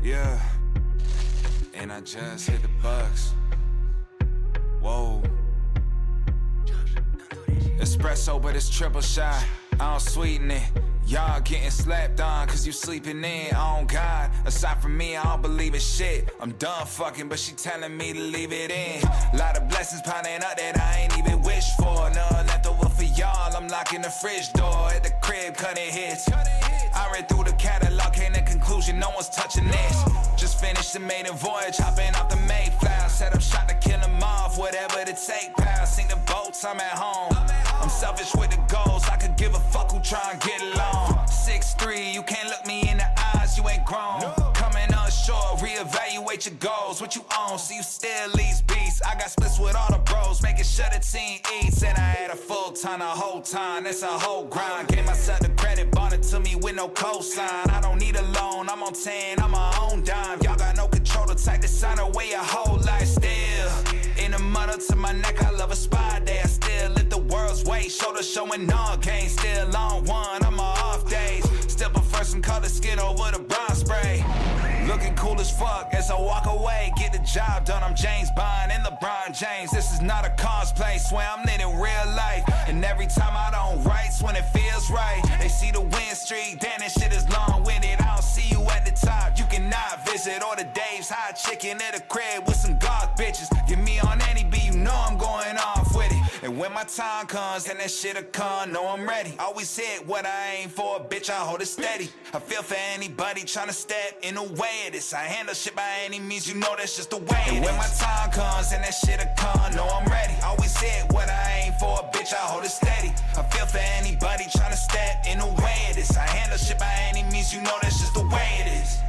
Yeah, and I just hit the Bucks. Whoa. Espresso, but it's triple shot. I don't sweeten it. Y'all getting slapped on cause you sleeping in. On God, aside from me, I don't believe in shit. I'm done fucking, but she telling me to leave it in. Lot of blessings piling up that I ain't even wished for. None left over for y'all. I'm locking the fridge door at the crib, cutting hits. I read through the catalog, came to conclusion, no one's touching this. Just finished the maiden voyage, hopping off the Mayflower. Set up shot to kill them off, whatever to take, pal. Sing the boats, I'm at home. I'm selfish with the goals, I could give a fuck who try and get along. 6'3", you can't look me in the eyes, you ain't grown. Coming unsure, reevaluate your goals. What you own, so you still lease beats. I got splits with all the bros, making sure the team eats. And I had a full time the whole time, that's a whole grind. Gave myself the credit, bought it to me with no cosign. I don't need a loan, I'm on 10, I'm my own dime. Y'all got no control, the type to sign away your whole life still. In the muddle to my neck, I love a spy day. I still lift the world's weight, shoulder showing all game. Still on one, I'm my off days. Still prefer some colored skin over the bronze spray. Looking cool as fuck as I walk away. Get the job done, I'm James Bond and LeBron James. This is not a cosplay, swear I'm living real life. And every time I don't write's when it feels right. They see the win streak, damn this shit is long-winded. I don't see you at the top, you cannot visit. Or the Dave's hot chicken at a crib with some goth bitches. Get me on any beat, you know I'm going off with it. And when my time comes, and that shit'll come, know I'm ready. Always hit what I aim for, bitch, I hold it steady. I feel for anybody tryna step in the way of this. I handle shit by any means, you know that's just the way it is. And when my time comes, and that shit'll come, know I'm ready. Always hit what I aim for, bitch, I hold it steady. I feel for anybody tryna step in the way of this. I handle shit by any means, you know that's just the way it is.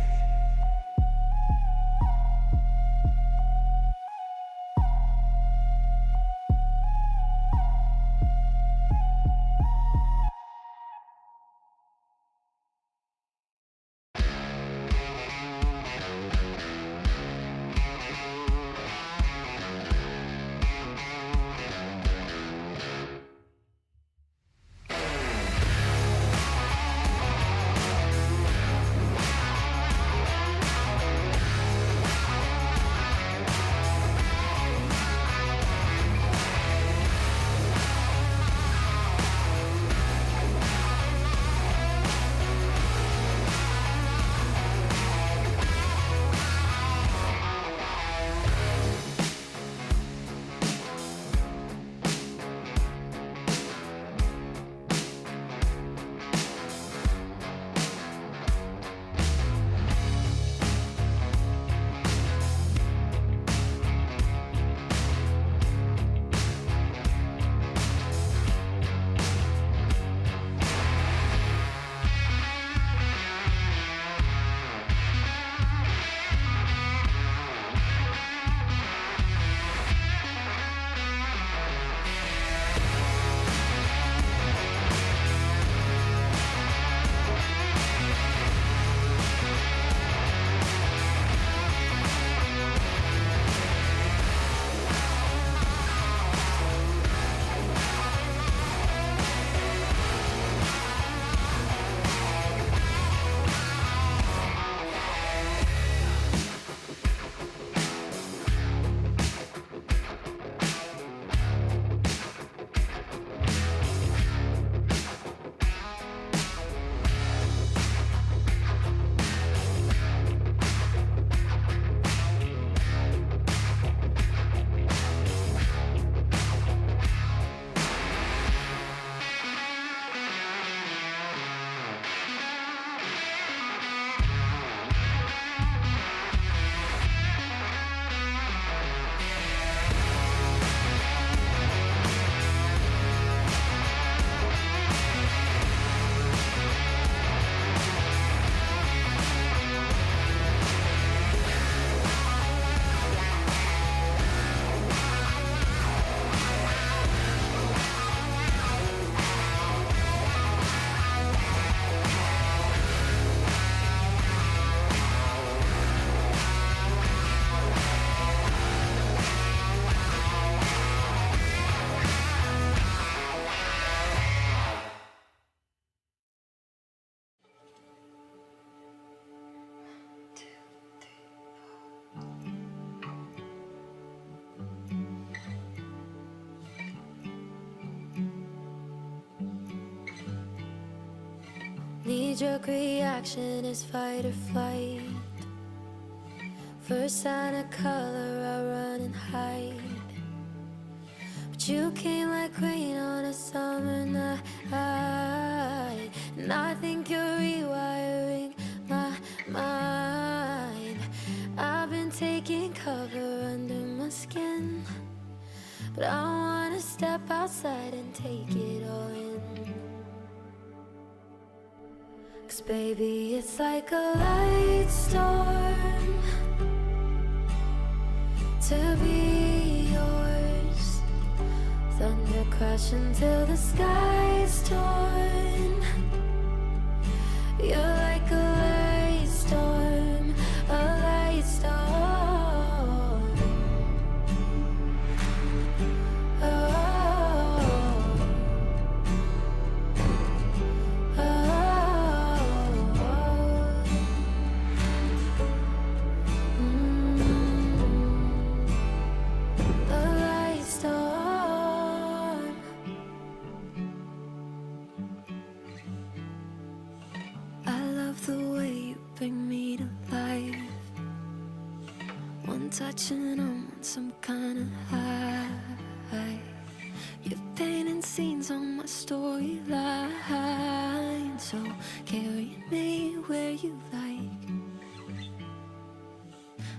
Knee-jerk reaction is fight or flight. First sign of color, I run and hide. But you came like rain on a summer night, and I think you're rewiring my mind. I've been taking cover under my skin, but I wanna step outside and take it all in. 'Cause baby, it's like a light storm to be yours. Thunder crashing till the sky's torn. You're like a light storm, a light storm. Oh, oh, a light storm. I love the way you bring me to life. One touch and I'm on some kind of high. You're painting scenes on my storyline, so carry me where you like.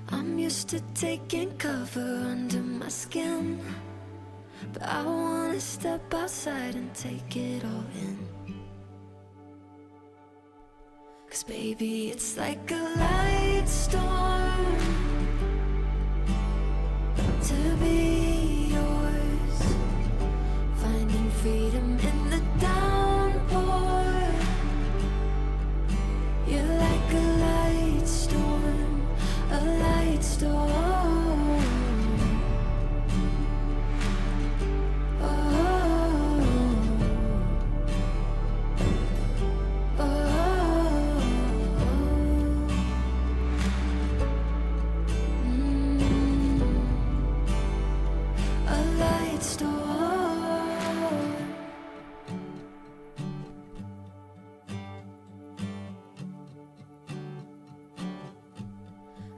I'm used to taking cover under my skin, but I wanna step outside and take it all in. 'Cause baby, it's like a light storm to be yours. Finding freedom in the downpour. You're like a light storm, a light storm. Oh, a light storm.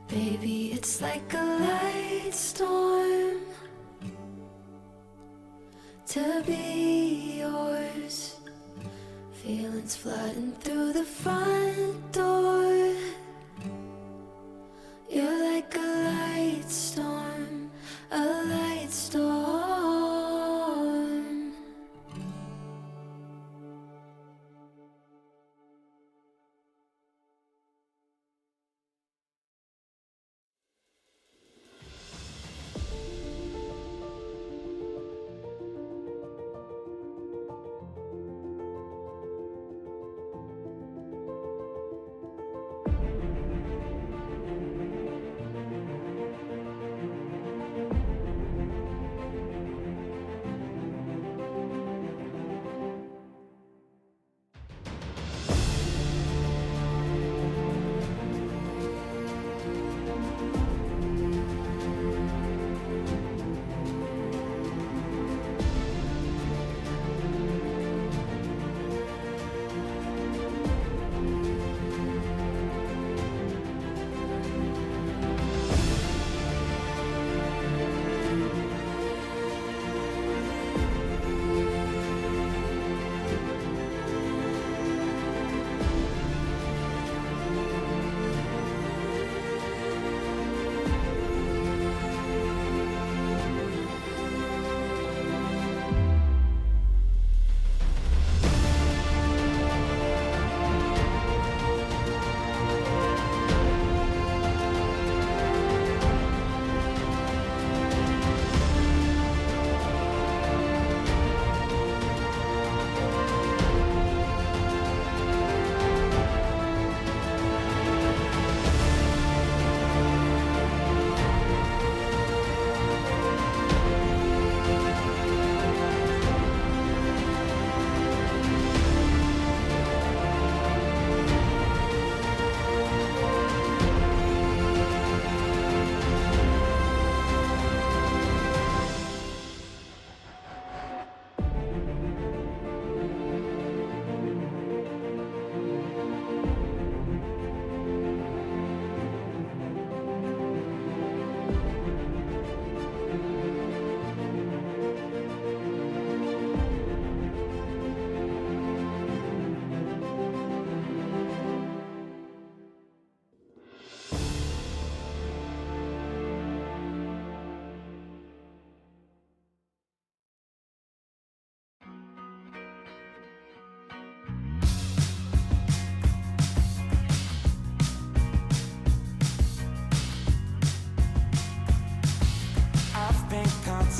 Baby, it's like a light storm to be yours. Feelings flooding through the front door. You're like a light storm, a light storm.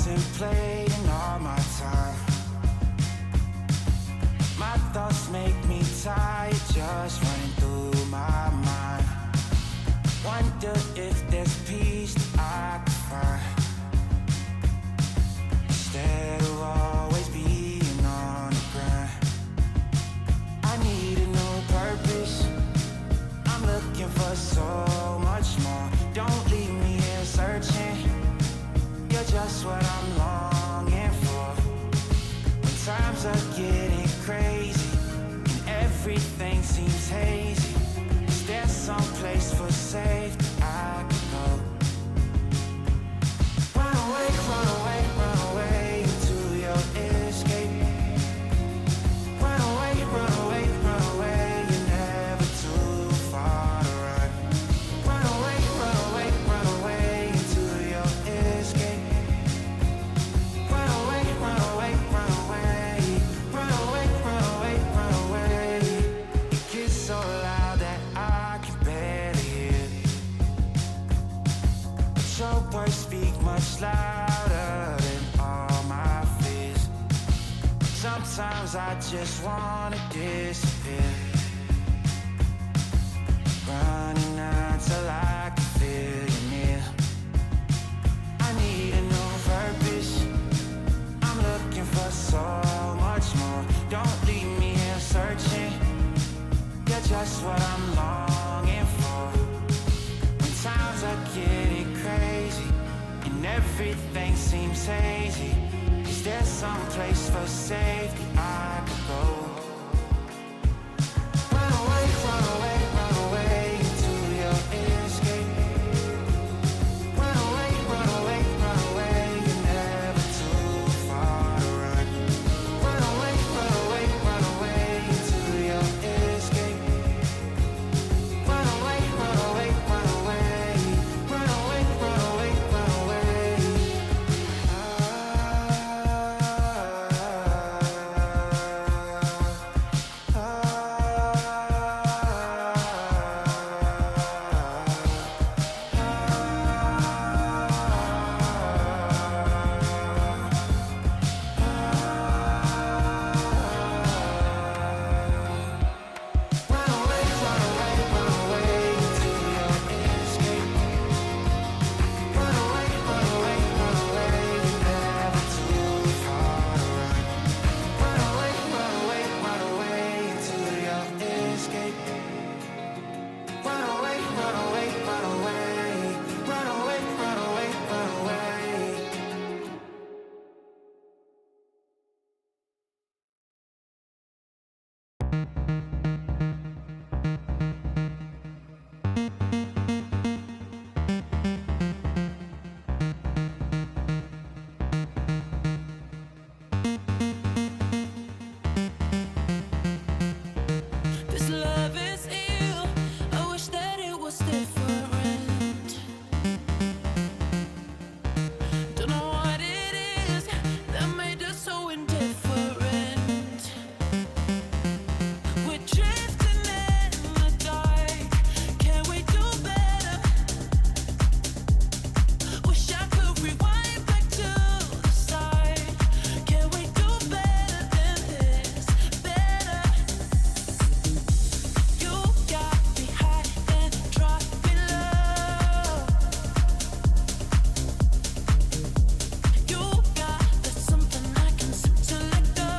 contemplating all my time. My thoughts make me tired, just running through my mind. Wonder if there's peace that I can find, instead of always being on the grind. I need a new purpose, I'm looking for so much more. Don't leave me here searching, you're just what I'm longing for. When times are getting crazy and everything seems hazy, is there some place for safety I could go? Run away, run away, run away into your escape. Run away, run away, run away, you're never too far to run. Run away, run away, run away into your escape. Run away, run away, run away. Run away, run away, run away. It gets so loud that I can barely hear, but your words speak much louder than all my fears. Sometimes I just wanna disappear, running until I can feel you near. I need a new purpose, I'm looking for so much more. Don't leave me here searching, you're just what I'm longing for. When times are getting crazy and everything seems hazy, is there some place for safety I could go? Run away, run away, run away into your escape. Run away, run away, run away, you're never too far to run. Run away, run away, run away into your escape. Run away, run away, run away. Run away, run away, run away. Run away, run away, run away into your escape. Run away, run away, run away, you're never too far to run. Run away, run away, run away into your escape. Run away, run away, run away. Run away, run away, run away. This love is ill. I wish that it was different. Don't know what it is that made us so indifferent. We're drifting in the dark. Can we do better? Wish I could rewind back to the start. Can we do better than this? Better. You got me high and dry in love. You got that something I can seem to let go.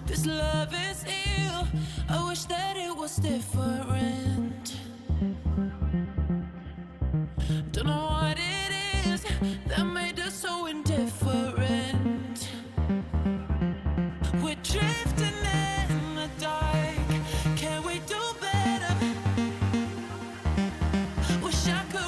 This love is ill. I wish that it was different. Don't know what it is that made us so indifferent. We're drifting in the dark. Can we do better? Wish I could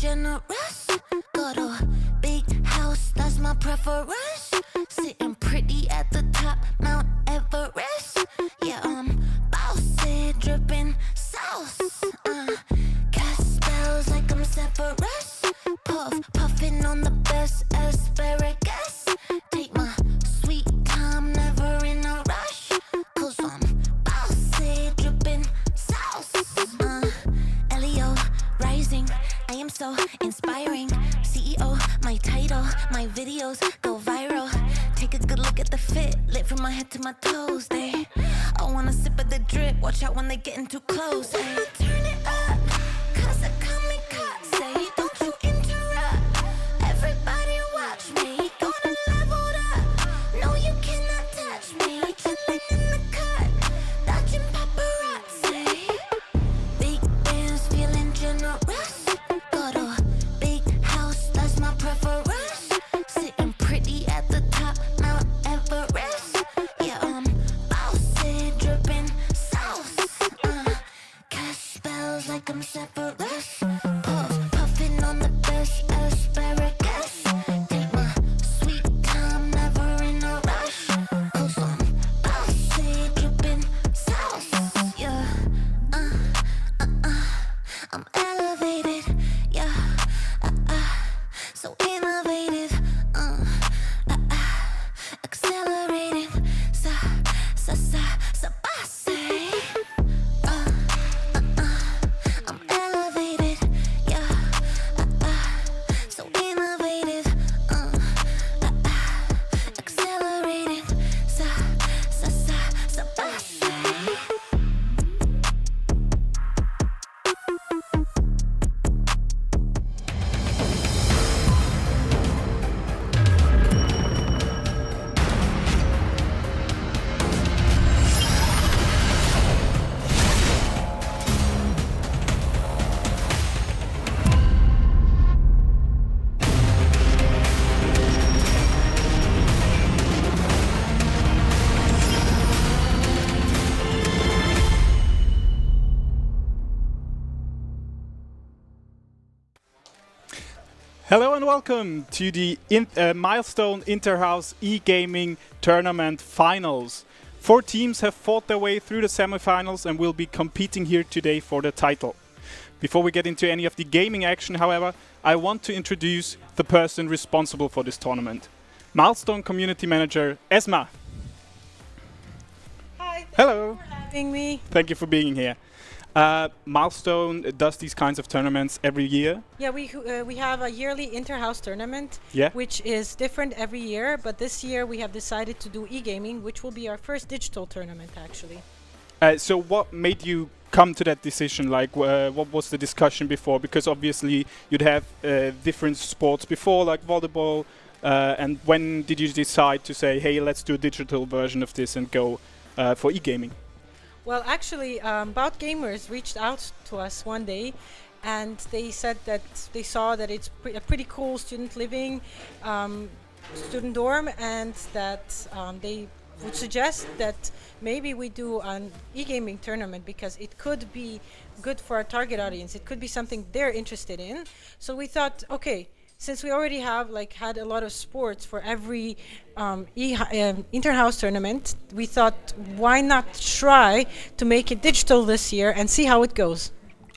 generous. Got a big house, that's my preference. Sitting pretty at the top, Mount Everest. Yeah, I'm bossy, dripping sauce. Cast spells like I'm Severus. Puffing on the best asparagus. Take my sweet time, never in a rush. Cause I'm bossy, dripping sauce. Leo, rising, I am so inspiring. CEO, my title, my videos go viral. Take a good look at the fit, lit from my head to my toes. They all wanna sip of the drip, watch out when they getting too close. Ay, turn it up, cause I come in cut. Say, don't you interrupt, everybody watch me. Gonna level up, no you cannot touch me. Chillin' in the cut, dodging paparazzi. Big bands feeling generous. Got a big house, that's my preference. Sitting pretty at the top, Mount Everest. Yeah, I'm bossy, dripping sauce. Cast spells like I'm Severus. Puffing on the best asparagus. Take my sweet time, never in a rush. Cause I'm bossy, dripping sauce. Yeah, I'm elevated, yeah, so innovative, accelerating, sa bossy, I'm elevated, Hello and welcome to the Milestone Interhouse e-gaming tournament finals. 4 teams have fought their way through the semifinals and will be competing here today for the title. Before we get into any of the gaming action, however, I want to introduce the person responsible for this tournament. Milestone Community Manager Esma. Hi, Hello. thank you for having me. Thank you for being here. Milestone does these kinds of tournaments every year. Yeah, we have a yearly Interhouse tournament, Yeah. which is different every year. But this year we have decided to do e-gaming, which will be our first digital tournament, actually. So what made you come to that decision? Like, what was the discussion before? Because obviously you'd have different sports before, like volleyball. And when did you decide to say, hey, let's do a digital version of this and go for e-gaming? Well, actually, Bout Gamers reached out to us one day, and they said that they saw that it's a pretty cool student living, student dorm, and that they would suggest that maybe we do an e-gaming tournament because it could be good for our target audience. It could be something they're interested in. So we thought, okay, since we already have had a lot of sports for every Interhouse tournament, we thought, why not try to make it digital this year and see how it goes?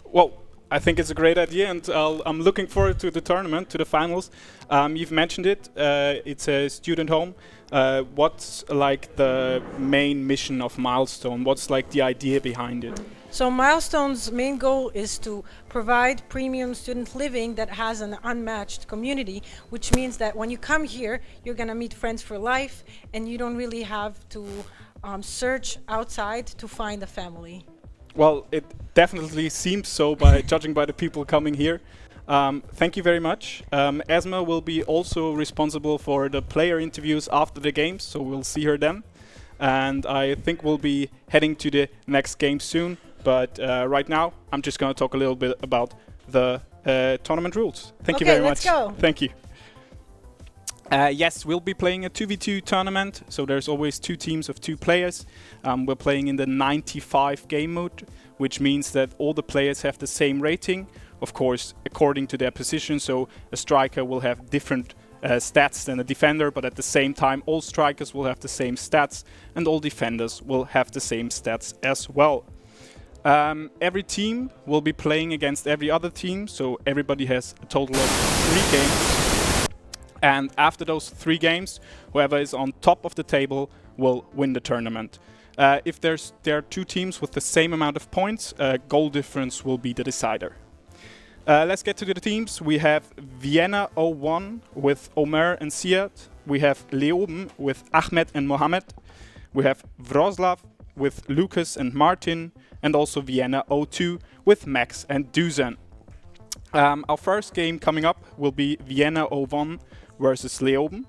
Well, I think it's a great idea, and I'm looking forward to the tournament, to the finals. You've mentioned it. It's a student home. What's like the main mission of Milestone? What's like the idea behind it? So Milestone's main goal is to provide premium student living that has an unmatched community, which means that when you come here, you're going to meet friends for life, and you don't really have to search outside to find a family. Well, it definitely seems so by judging by the people coming here. Thank you very much. Esma will be also responsible for the player interviews after the games, so we'll see her then. And I think we'll be heading to the next game soon. But right now, I'm just going to talk a little bit about the tournament rules. Thank you very much. Okay, let's go. Thank you. Yes, we'll be playing a 2v2 tournament, so there's always 2 teams of 2 players. We're playing in the 95 game mode, which means that all the players have the same rating, of course, according to their position. So a striker will have different stats than a defender, but at the same time, all strikers will have the same stats, and all defenders will have the same stats as well. Every team will be playing against every other team, so everybody has a total of 3 games. And after those 3 games, whoever is on top of the table will win the tournament. If there are 2 teams with the same amount of points, goal difference will be the decider. Let's get to the teams. We have Vienna 01 with Omer and Siad. We have Leoben with Ahmed and Mohammed. We have Wroclaw with Lucas and Martin, and also Vienna 02 with Max and Dusan. Our first game coming up will be Vienna 01 versus Leoben.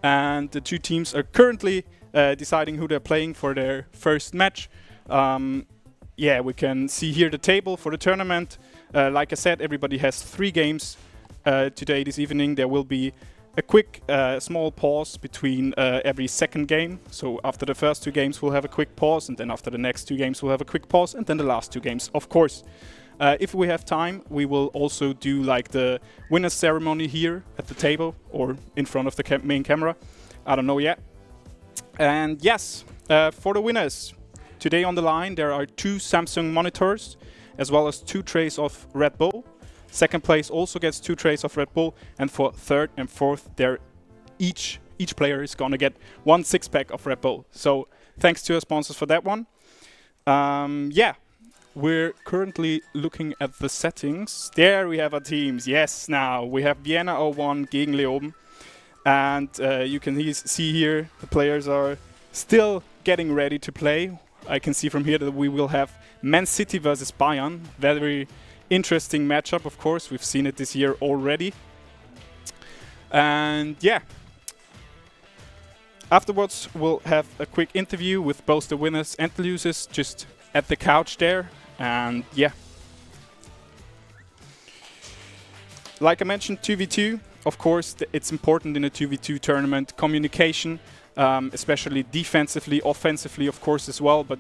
And the 2 teams are currently deciding who they're playing for their first match. Yeah, we can see here the table for the tournament. Like I said, everybody has 3 games today, this evening. There will be a quick small pause between every second game. So after the first 2 games we'll have a quick pause, and then after the next 2 games we'll have a quick pause, and then the last 2 games, of course. If we have time, we will also do like the winner's ceremony here at the table or in front of the main camera. I don't know yet. And yes, for the winners, today on the line there are 2 Samsung monitors as well as 2 trays of Red Bull. Second place also gets 2 trays of Red Bull, and for third and fourth, each player is gonna get 1 6-pack of Red Bull. So thanks to our sponsors for that one. Yeah, we're currently looking at the settings. There we have our teams. Yes, now we have Vienna 01 gegen Leoben, and you can see here the players are still getting ready to play. I can see from here that we will have Man City versus Bayern. Very interesting matchup, of course. We've seen it this year already. And yeah, afterwards we'll have a quick interview with both the winners and the losers just at the couch there. And yeah, like I mentioned, 2v2. Of course, it's important in a 2v2 tournament, communication. especially defensively, offensively, of course, as well. But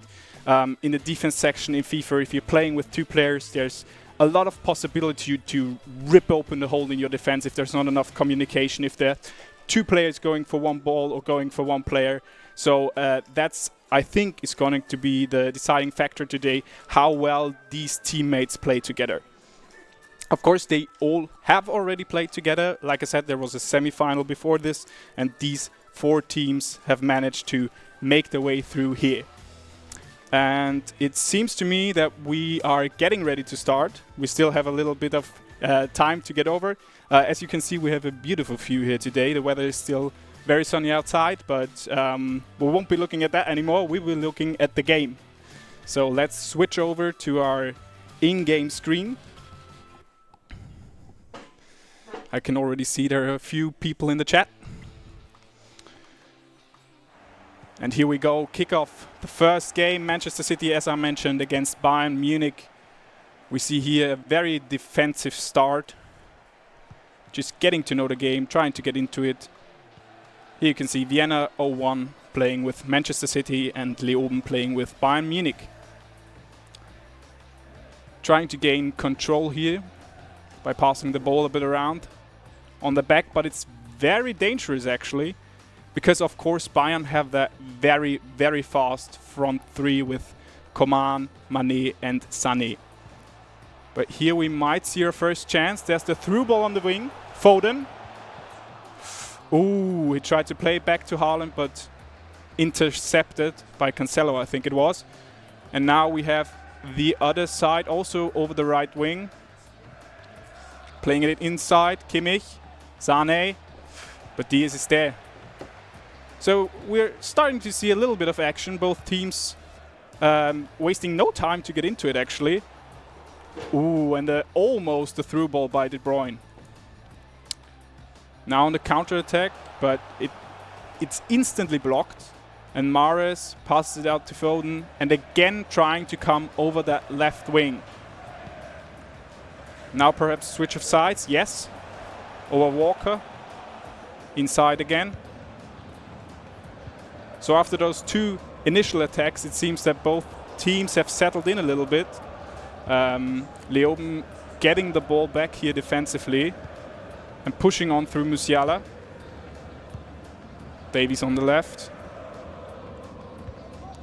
in the defense section in FIFA, if you're playing with 2 players, there's a lot of possibility to rip open the hole in your defense if there's not enough communication, if there are 2 players going for 1 ball or going for 1 player. So that's, I think, is going to be the deciding factor today, how well these teammates play together. Of course, they all have already played together. Like I said, there was a semi-final before this, and these 4 teams have managed to make their way through here. And it seems to me that we are getting ready to start. We still have a little bit of time to get over. As you can see, we have a beautiful view here today. The weather is still very sunny outside, but we won't be looking at that anymore. We will be looking at the game. So let's switch over to our in-game screen. I can already see there are a few people in the chat. And here we go, kickoff. The first game, Manchester City, as I mentioned, against Bayern Munich. We see here a very defensive start. Just getting to know the game, trying to get into it. Here you can see Vienna 01 playing with Manchester City and Leoben playing with Bayern Munich. Trying to gain control here by passing the ball a bit around on the back, but it's very dangerous actually, because of course Bayern have that very, very fast front 3 with Coman, Mané and Sané. But here we might see our first chance. There's the through ball on the wing, Foden. Ooh, he tried to play back to Haaland, but intercepted by Cancelo, I think it was. And now we have the other side also over the right wing. Playing it inside, Kimmich, Sané, but Diaz is there. So we're starting to see a little bit of action. Both teams wasting no time to get into it actually. Ooh, and almost the through ball by De Bruyne. Now on the counter attack, but it's instantly blocked. And Mahrez passes it out to Foden, and again trying to come over that left wing. Now perhaps switch of sides, yes. Over Walker, inside again. So after those 2 initial attacks, it seems that both teams have settled in a little bit. Leoben getting the ball back here defensively and pushing on through Musiala. Davies on the left.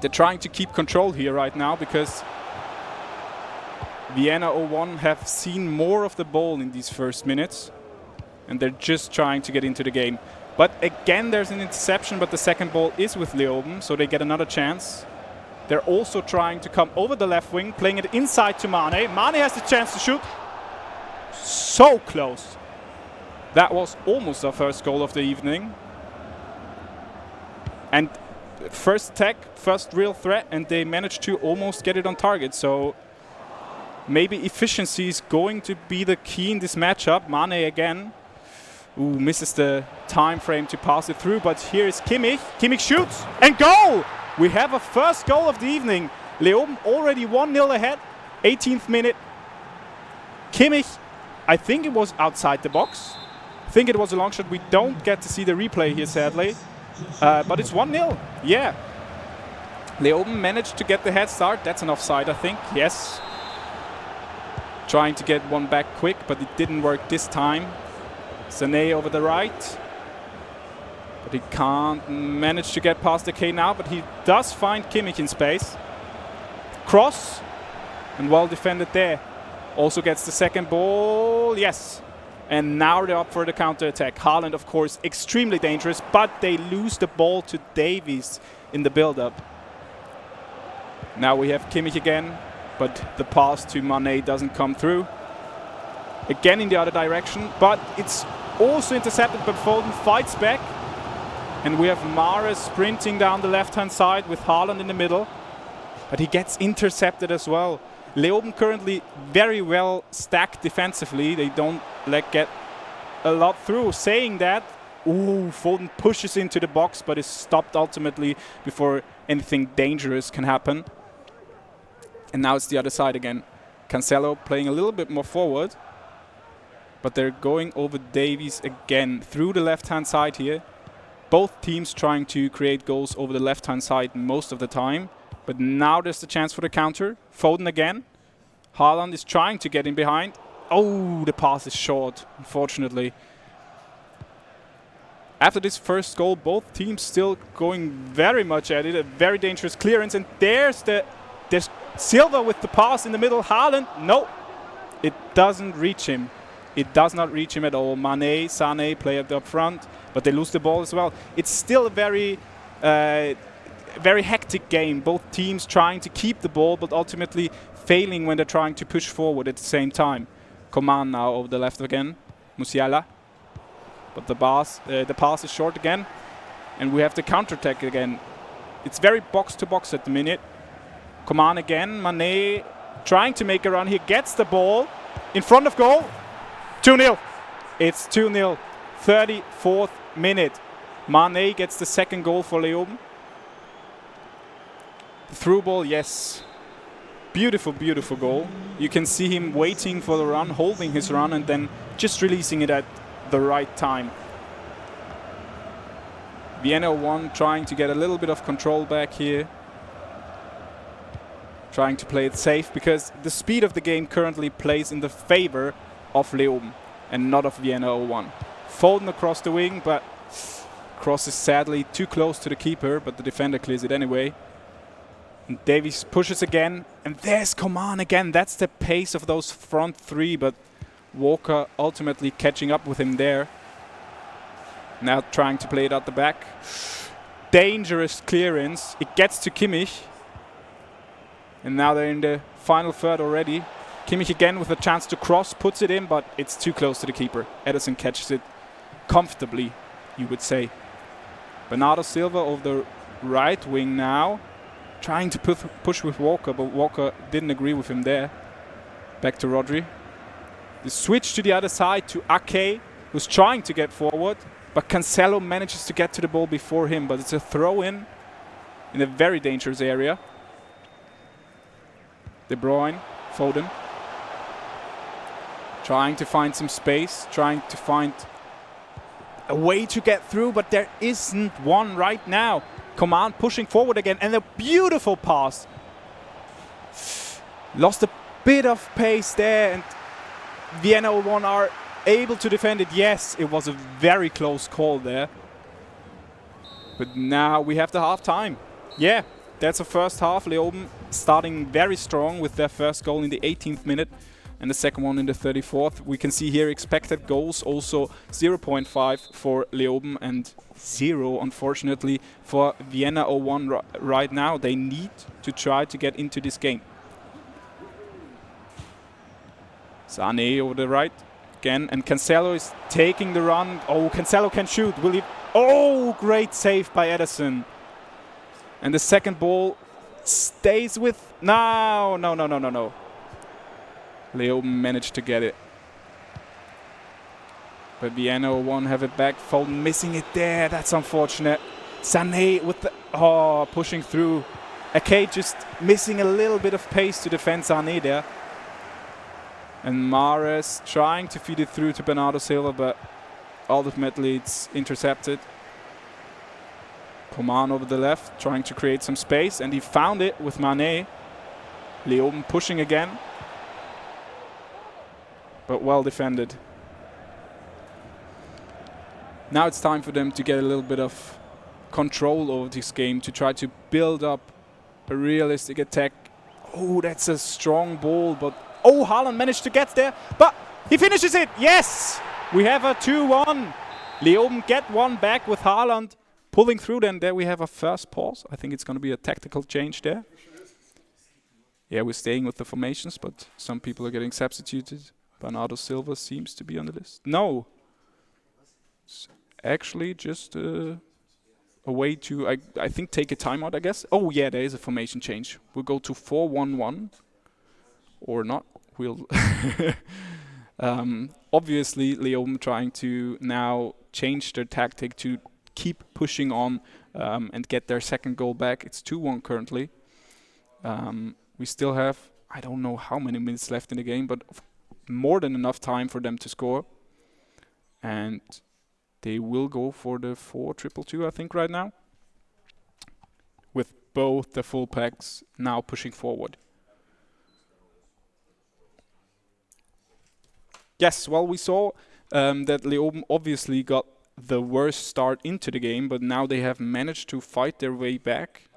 They're trying to keep control here right now because Vienna 01 have seen more of the ball in these first minutes, and they're just trying to get into the game. But again, there's an interception, but the second ball is with Leoben, so they get another chance. They're also trying to come over the left wing, playing it inside to Mane. Mane has the chance to shoot. So close. That was almost our first goal of the evening. And first attack, first real threat, and they managed to almost get it on target. So maybe efficiency is going to be the key in this matchup. Mane again. Ooh, misses the time frame to pass it through, but here is Kimmich. Kimmich shoots and goal! We have a first goal of the evening. Leoben already 1-0 ahead, 18th minute. Kimmich, I think it was outside the box. I think it was a long shot. We don't get to see the replay here, sadly. But it's 1-0, yeah. Leoben managed to get the head start. That's an offside, I think, yes. Trying to get one back quick, but it didn't work this time. Sané over the right. But he can't manage to get past the K now, but he does find Kimmich in space. Cross, and well defended there. Also gets the second ball, yes. And now they're up for the counter-attack. Haaland, of course, extremely dangerous, but they lose the ball to Davies in the build-up. Now we have Kimmich again, but the pass to Mané doesn't come through. Again in the other direction, but it's also intercepted, but Foden fights back. And we have Mahrez sprinting down the left-hand side with Haaland in the middle. But he gets intercepted as well. Leoben currently very well stacked defensively. They don't get a lot through. Saying that, ooh, Foden pushes into the box, but is stopped ultimately before anything dangerous can happen. And now it's the other side again. Cancelo playing a little bit more forward. But they're going over Davies again through the left-hand side here. Both teams trying to create goals over the left-hand side most of the time. But now there's the chance for the counter. Foden again. Haaland is trying to get in behind. Oh, the pass is short, unfortunately. After this first goal, both teams still going very much at it. A very dangerous clearance. And there's Silva with the pass in the middle. Haaland, no. It doesn't reach him. It does not reach him at all. Mane, Sané play up front, but they lose the ball as well. It's still a very hectic game. Both teams trying to keep the ball, but ultimately failing when they're trying to push forward at the same time. Coman now over the left again. Musiala. But the pass is short again. And we have the counter-attack again. It's very box-to-box at the minute. Coman again. Mane trying to make a run here. Gets the ball in front of goal. 2-0. It's 2-0. 34th minute. Mane gets the second goal for Leoben. Through ball, yes. Beautiful, beautiful goal. You can see him waiting for the run, holding his run, and then just releasing it at the right time. Vienna 1 trying to get a little bit of control back here. Trying to play it safe because the speed of the game currently plays in the favor of Leoben and not of Vienna 01. Foden across the wing, but cross is sadly too close to the keeper, but the defender clears it anyway. And Davies pushes again, and there's Coman again. That's the pace of those front three, but Walker ultimately catching up with him there. Now trying to play it out the back. Dangerous clearance. It gets to Kimmich. And now they're in the final third already. Kimmich again with a chance to cross, puts it in, but it's too close to the keeper. Ederson catches it comfortably, you would say. Bernardo Silva over the right wing now. Trying to push with Walker, but Walker didn't agree with him there. Back to Rodri. The switch to the other side to Ake, who's trying to get forward, but Cancelo manages to get to the ball before him, but it's a throw-in in a very dangerous area. De Bruyne, Foden. Trying to find some space, trying to find a way to get through, but there isn't one right now. Coman pushing forward again, and a beautiful pass. Lost a bit of pace there, and Vienna 01 are able to defend it. Yes, it was a very close call there. But now we have the half time. Yeah, that's the first half. Leoben starting very strong with their first goal in the 18th minute and the second one in the 34th. We can see here expected goals also 0.5 for Leoben and 0, unfortunately, for Vienna 01 right now. They need to try to get into this game. Sané over the right again, and Cancelo is taking the run. Oh, Cancelo can shoot. Will he? Oh, great save by Ederson. And the second ball stays with... No. Leoben managed to get it. But Vienna 01 have it back. Foden missing it there. That's unfortunate. Sané with the... Oh, pushing through. Ake just missing a little bit of pace to defend Sané there. And Mahrez trying to feed it through to Bernardo Silva, but ultimately it's intercepted. Coman over the left, trying to create some space, and he found it with Mane. Leoben pushing again. But well defended. Now it's time for them to get a little bit of control over this game, to try to build up a realistic attack. Oh, that's a strong ball, but... Oh, Haaland managed to get there, but he finishes it! Yes! We have a 2-1. Leoben get one back with Haaland pulling through. Then there we have a first pause. I think it's going to be a tactical change there. Yeah, we're staying with the formations, but some people are getting substituted. Bernardo Silva seems to be on the list. No. It's actually just a way to, I think, take a timeout, I guess. Oh, yeah, there is a formation change. We'll go to 4-1-1. Or not. We'll... obviously, Leoben trying to now change their tactic to keep pushing on and get their second goal back. It's 2-1 currently. We still have, I don't know how many minutes left in the game, but more than enough time for them to score. And They will go for the 4-2-2, I think, right now. With both the full packs now pushing forward. Yes, well, we saw that Leoben obviously got the worst start into the game, but now they have managed to fight their way back.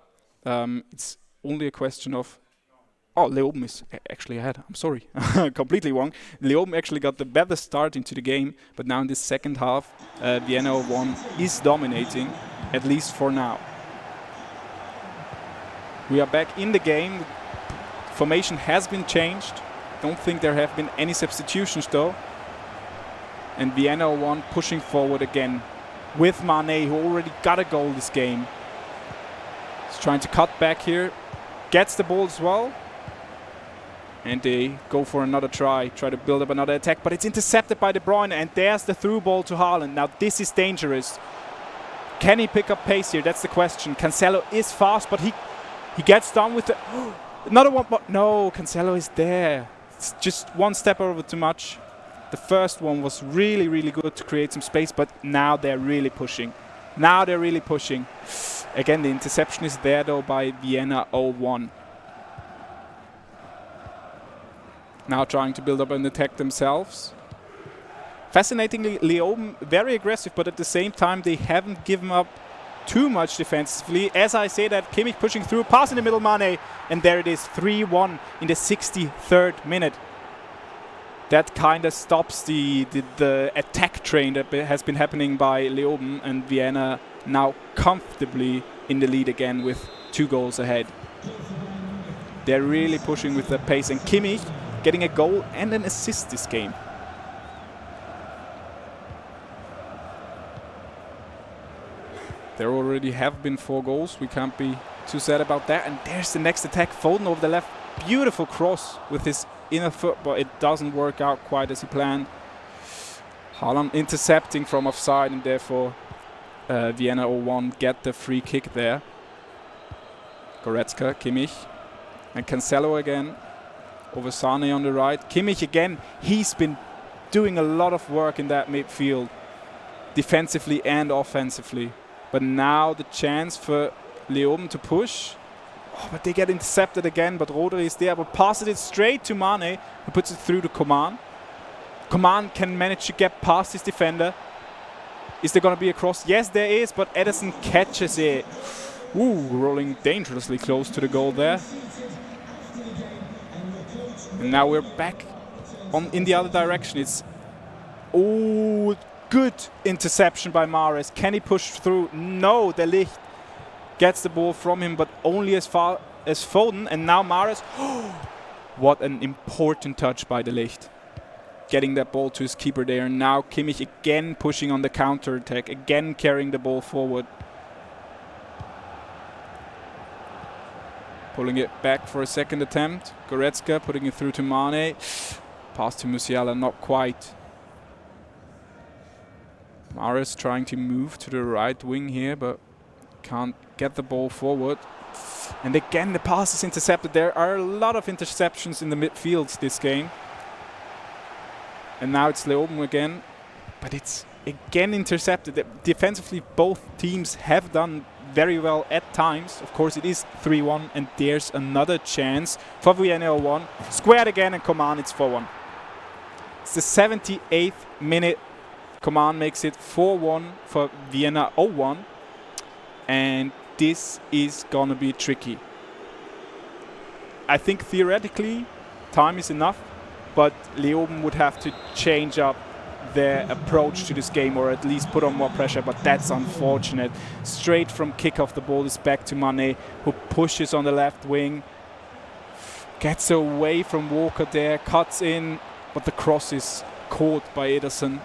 It's only a question of... Oh, Leoben is actually ahead. I'm sorry. Completely wrong. Leoben actually got the better start into the game, but now in this second half, Vienna 01 is dominating, at least for now. We are back in the game. Formation has been changed. Don't think there have been any substitutions though. And Vienna 01 pushing forward again with Mane, who already got a goal this game. He's trying to cut back here. Gets the ball as well. And they go for another try to build up another attack, but it's intercepted by De Bruyne, and there's the through ball to Haaland. Now this is dangerous. Can he pick up pace here? That's the question. Cancelo is fast, but he gets down with the... Another one, but no, Cancelo is there. It's just one step over too much. The first one was really, really good to create some space, but now they're really pushing. Again, the interception is there though by Vienna 01. Now trying to build up an attack themselves. Fascinatingly, Leoben very aggressive, but at the same time they haven't given up too much defensively. As I say that, Kimmich pushing through, pass in the middle, Mane, and there it is, 3-1 in the 63rd minute. That kind of stops the attack train that has been happening by Leoben, and Vienna now comfortably in the lead again with 2 goals ahead. They're really pushing with the pace, and Kimmich getting a goal and an assist this game. There already have been 4 goals. We can't be too sad about that. And there's the next attack. Foden over the left. Beautiful cross with his inner foot, but it doesn't work out quite as he planned. Haaland intercepting from offside, and therefore Vienna 01 get the free kick there. Goretzka, Kimmich, and Cancelo again. Over Sane on the right. Kimmich again, he's been doing a lot of work in that midfield, defensively and offensively. But now the chance for Leoben to push. Oh, but they get intercepted again, but Rodri is there, but passes it straight to Mane, who puts it through to Coman. Coman can manage to get past his defender. Is there going to be a cross? Yes, there is, but Ederson catches it. Ooh, rolling dangerously close to the goal there. And now we're back in the other direction. It's good interception by Mahrez. Can he push through? No, De Ligt gets the ball from him, but only as far as Foden. And now Mahrez. What an important touch by De Ligt. Getting that ball to his keeper there. And now Kimmich again pushing on the counter attack, again carrying the ball forward. Pulling it back for a second attempt. Goretzka putting it through to Mane. Pass to Musiala, not quite. Mahrez trying to move to the right wing here, but can't get the ball forward. And again, the pass is intercepted. There are a lot of interceptions in the midfields this game. And now it's Leoben again. But it's again intercepted. Defensively, both teams have done very well at times. Of course, it is 3-1, and there's another chance for Vienna 01. Squared again, and Coman, it's 4-1. It's the 78th minute. Coman makes it 4-1 for Vienna 01. And this is gonna be tricky. I think theoretically, time is enough, but Leoben would have to change up their approach to this game, or at least put on more pressure, but that's unfortunate. Straight from kickoff, the ball is back to Mane, who pushes on the left wing, gets away from Walker there, cuts in, but the cross is caught by Ederson.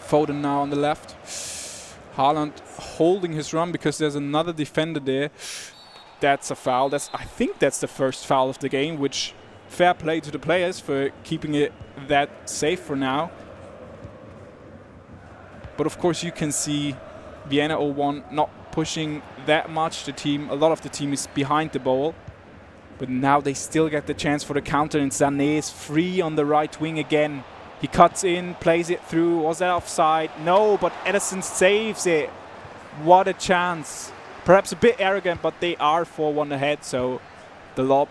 Foden now on the left. Haaland holding his run because there's another defender there. That's a foul. I think that's the first foul of the game, which fair play to the players for keeping it that safe for now. But of course you can see Vienna 01 not pushing that much. A lot of the team is behind the ball. But now they still get the chance for the counter, and Sané is free on the right wing again. He cuts in, plays it through. Was that offside? No, but Edison saves it. What a chance. Perhaps a bit arrogant, but they are 4-1 ahead, so the lob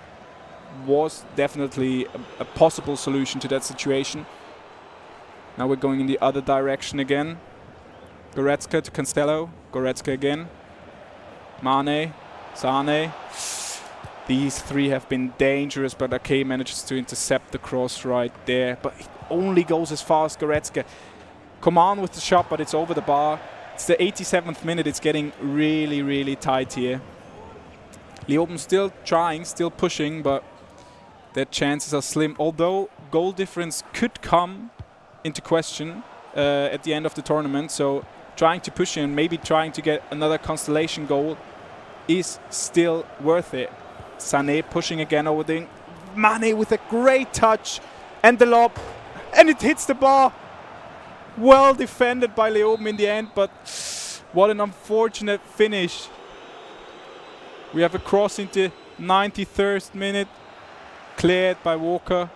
was definitely a possible solution to that situation. Now we're going in the other direction again. Goretzka to Castello. Goretzka again. Mane. Sane. These three have been dangerous, but Ake manages to intercept the cross right there. But it only goes as far as Goretzka. Come on with the shot, but it's over the bar. It's the 87th minute. It's getting really, really tight here. Leoben still trying, still pushing, but their chances are slim. Although goal difference could come into question at the end of the tournament. So trying to push in, maybe trying to get another constellation goal is still worth it. Sané pushing again over the Mane with a great touch and the lob, and it hits the bar. Well defended by Leoben in the end, but what an unfortunate finish. We have a cross into 93rd minute, cleared by Walker,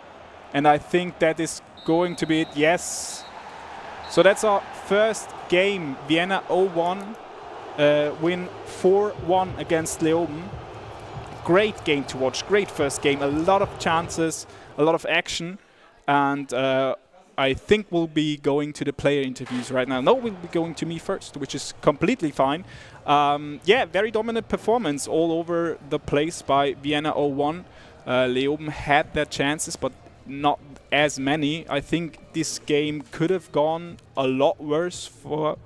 and I think that is going to be it. Yes. So that's our first game. Vienna 0-1, win 4-1 against Leoben. Great game to watch, great first game, a lot of chances, a lot of action, and I think we'll be going to the player interviews right now. No, we'll be going to me first, which is completely fine. Yeah, very dominant performance all over the place by Vienna 0-1. Leoben had their chances, but not as many. I think this game could have gone a lot worse for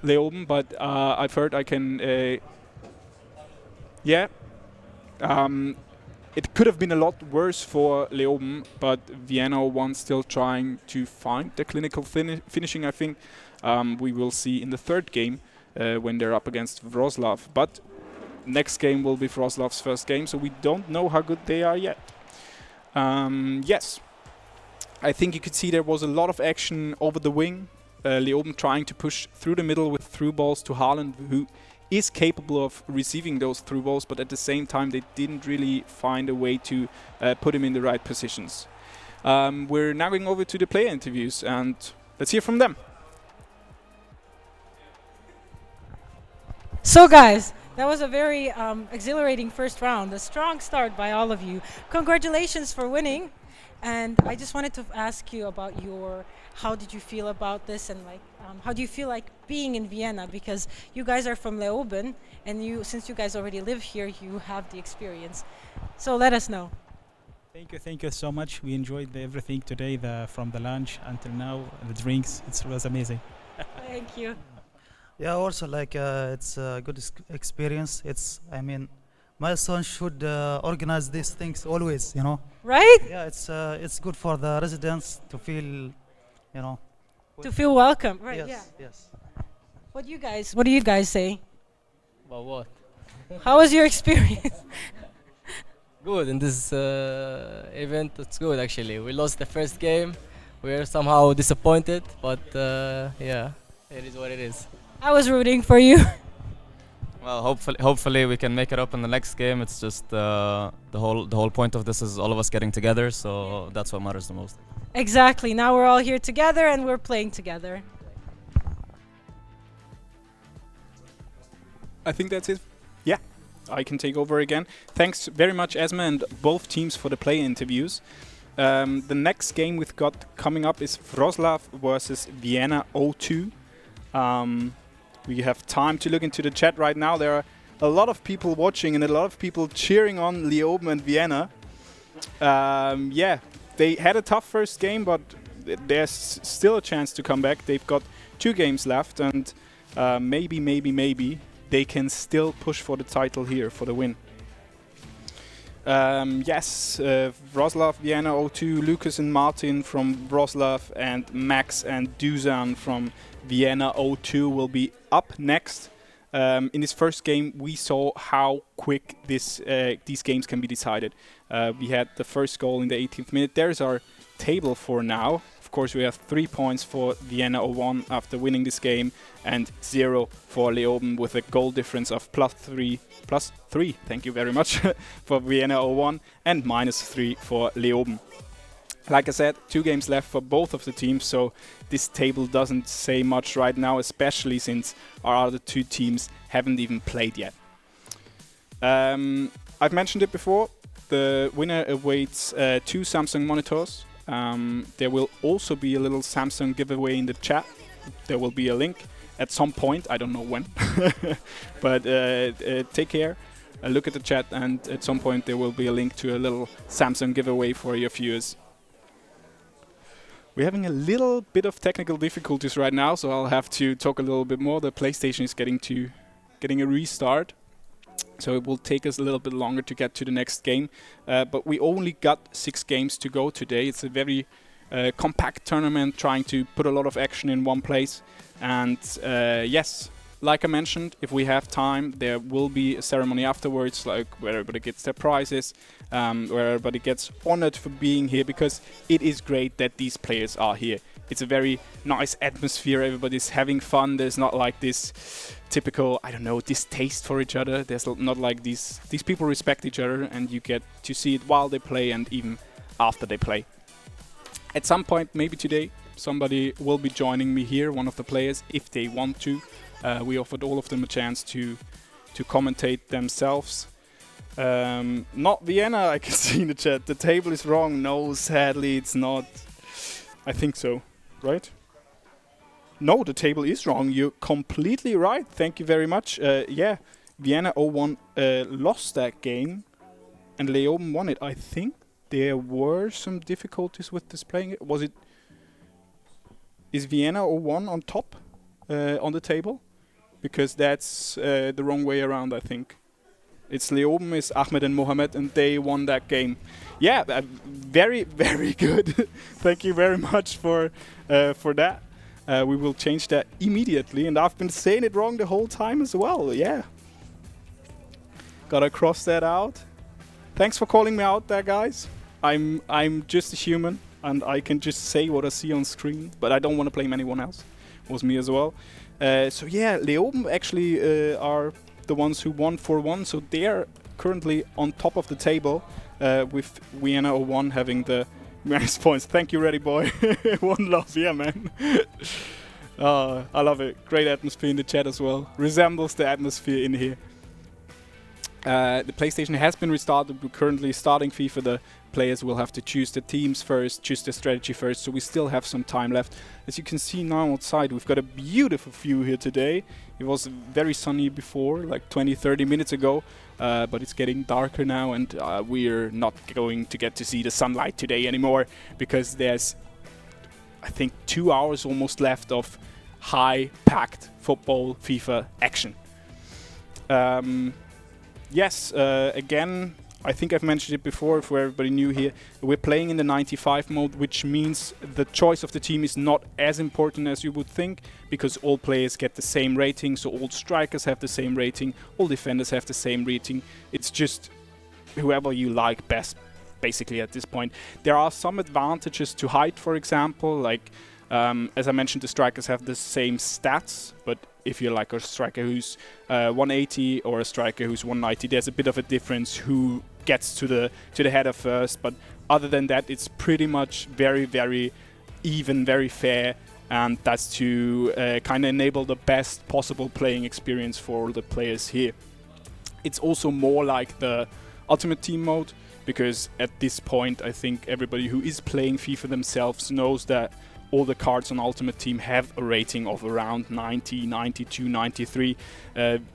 Leoben, but I've heard I can... yeah. It could have been a lot worse for Leoben, but Vienna 01 still trying to find the clinical finishing, I think. We will see in the third game when they're up against Wroclaw. But next game will be Wroclaw's first game, so we don't know how good they are yet. Yes, I think you could see there was a lot of action over the wing. Leoben trying to push through the middle with through balls to Haaland, who is capable of receiving those through balls, but at the same time they didn't really find a way to put him in the right positions. We're now going over to the player interviews, and let's hear from them. So guys, that was a very exhilarating first round. A strong start by all of you. Congratulations for winning. And I just wanted to ask you about how did you feel about this, and like how do you feel like being in Vienna, because you guys are from Leoben, and since you guys already live here, you have the experience. So let us know. Thank you so much. We enjoyed everything today, from the lunch until now, the drinks. It was amazing. Thank you. Yeah, also like it's a good experience. Milestone should organize these things always, Right? Yeah, it's good for the residents to feel, To feel welcome. Right. Yes, Yeah. yes. What do you guys say? About what? How was your experience? Good. In this event, it's good actually. We lost the first game. We're somehow disappointed, but yeah, it is what it is. I was rooting for you. Well, hopefully we can make it up in the next game. It's just the whole point of this is all of us getting together, so that's what matters the most. Exactly. Now we're all here together and we're playing together. I think that's it. Yeah, I can take over again. Thanks very much, Esma, and both teams for the play interviews. The next game we've got coming up is Wroclaw versus Vienna 02. We have time to look into the chat right now. There are a lot of people watching and a lot of people cheering on Leoben and Vienna. Yeah, they had a tough first game, but there's still a chance to come back. They've got 2 games left, and maybe they can still push for the title here, for the win. Yes, Wroclaw, Vienna 02, Lucas and Martin from Wroclaw, and Max and Dusan from Vienna 02 will be up next. In this first game, we saw how quick these games can be decided. We had the first goal in the 18th minute. There's our table for now. Of course, we have 3 points for Vienna 01 after winning this game, and 0 for Leoben with a goal difference of plus 3, thank you very much, for Vienna 01, and -3 for Leoben. Like I said, 2 games left for both of the teams, so this table doesn't say much right now, especially since our other 2 teams haven't even played yet. I've mentioned it before, the winner awaits 2 Samsung monitors. There will also be a little Samsung giveaway in the chat. There will be a link at some point, I don't know when, but take care. Look at the chat, and at some point there will be a link to a little Samsung giveaway for your viewers. We're having a little bit of technical difficulties right now, so I'll have to talk a little bit more. The PlayStation is getting a restart, so it will take us a little bit longer to get to the next game. But we only got 6 games to go today. It's a very compact tournament, trying to put a lot of action in one place. And yes, like I mentioned, if we have time, there will be a ceremony afterwards, like where everybody gets their prizes, where everybody gets honored for being here, because it is great that these players are here. It's a very nice atmosphere, everybody's having fun. There's not like this typical, I don't know, distaste for each other. There's not like these people respect each other, and you get to see it while they play and even after they play. At some point, maybe today, somebody will be joining me here, one of the players, if they want to. We offered all of them a chance to commentate themselves. Not Vienna, I can see in the chat. The table is wrong. No, sadly, it's not. I think so, right? No, the table is wrong. You're completely right. Thank you very much. Yeah, Vienna 0-1 lost that game, and Leoben won it. I think there were some difficulties with displaying it. Is Vienna 0-1 on top on the table? Because that's the wrong way around, I think. It's Leoben, is Ahmed and Mohamed, and they won that game. Yeah, very, very good. Thank you very much for that. We will change that immediately, and I've been saying it wrong the whole time as well. Yeah. Gotta cross that out. Thanks for calling me out there, guys. I'm just a human, and I can just say what I see on screen, but I don't want to blame anyone else. It was me as well. So yeah, Leoben actually are the ones who won 4-1, so they're currently on top of the table, with Vienna 0-1 having the most points. Thank you, Ready Boy. One love, yeah, man. I love it. Great atmosphere in the chat as well. Resembles the atmosphere in here. The PlayStation has been restarted. We're currently starting FIFA. The players will have to choose the teams first, choose the strategy first, so we still have some time left. As you can see now outside, we've got a beautiful view here today. It was very sunny before, like 20-30 minutes ago, but it's getting darker now, and we're not going to get to see the sunlight today anymore, because there's, I think, 2 hours almost left of high-packed football FIFA action. Yes, again, I think I've mentioned it before for everybody new here. We're playing in the 95 mode, which means the choice of the team is not as important as you would think, because all players get the same rating, so all strikers have the same rating, all defenders have the same rating. It's just whoever you like best, basically, at this point. There are some advantages to height, for example, like, as I mentioned, the strikers have the same stats, but if you're like a striker who's 180 or a striker who's 190, there's a bit of a difference who gets to the header first. But other than that, it's pretty much very, very even, very fair, and that's to kind of enable the best possible playing experience for all the players here. It's also more like the Ultimate Team mode, because at this point, I think everybody who is playing FIFA themselves knows that all the cards on Ultimate Team have a rating of around 90, 92, 93,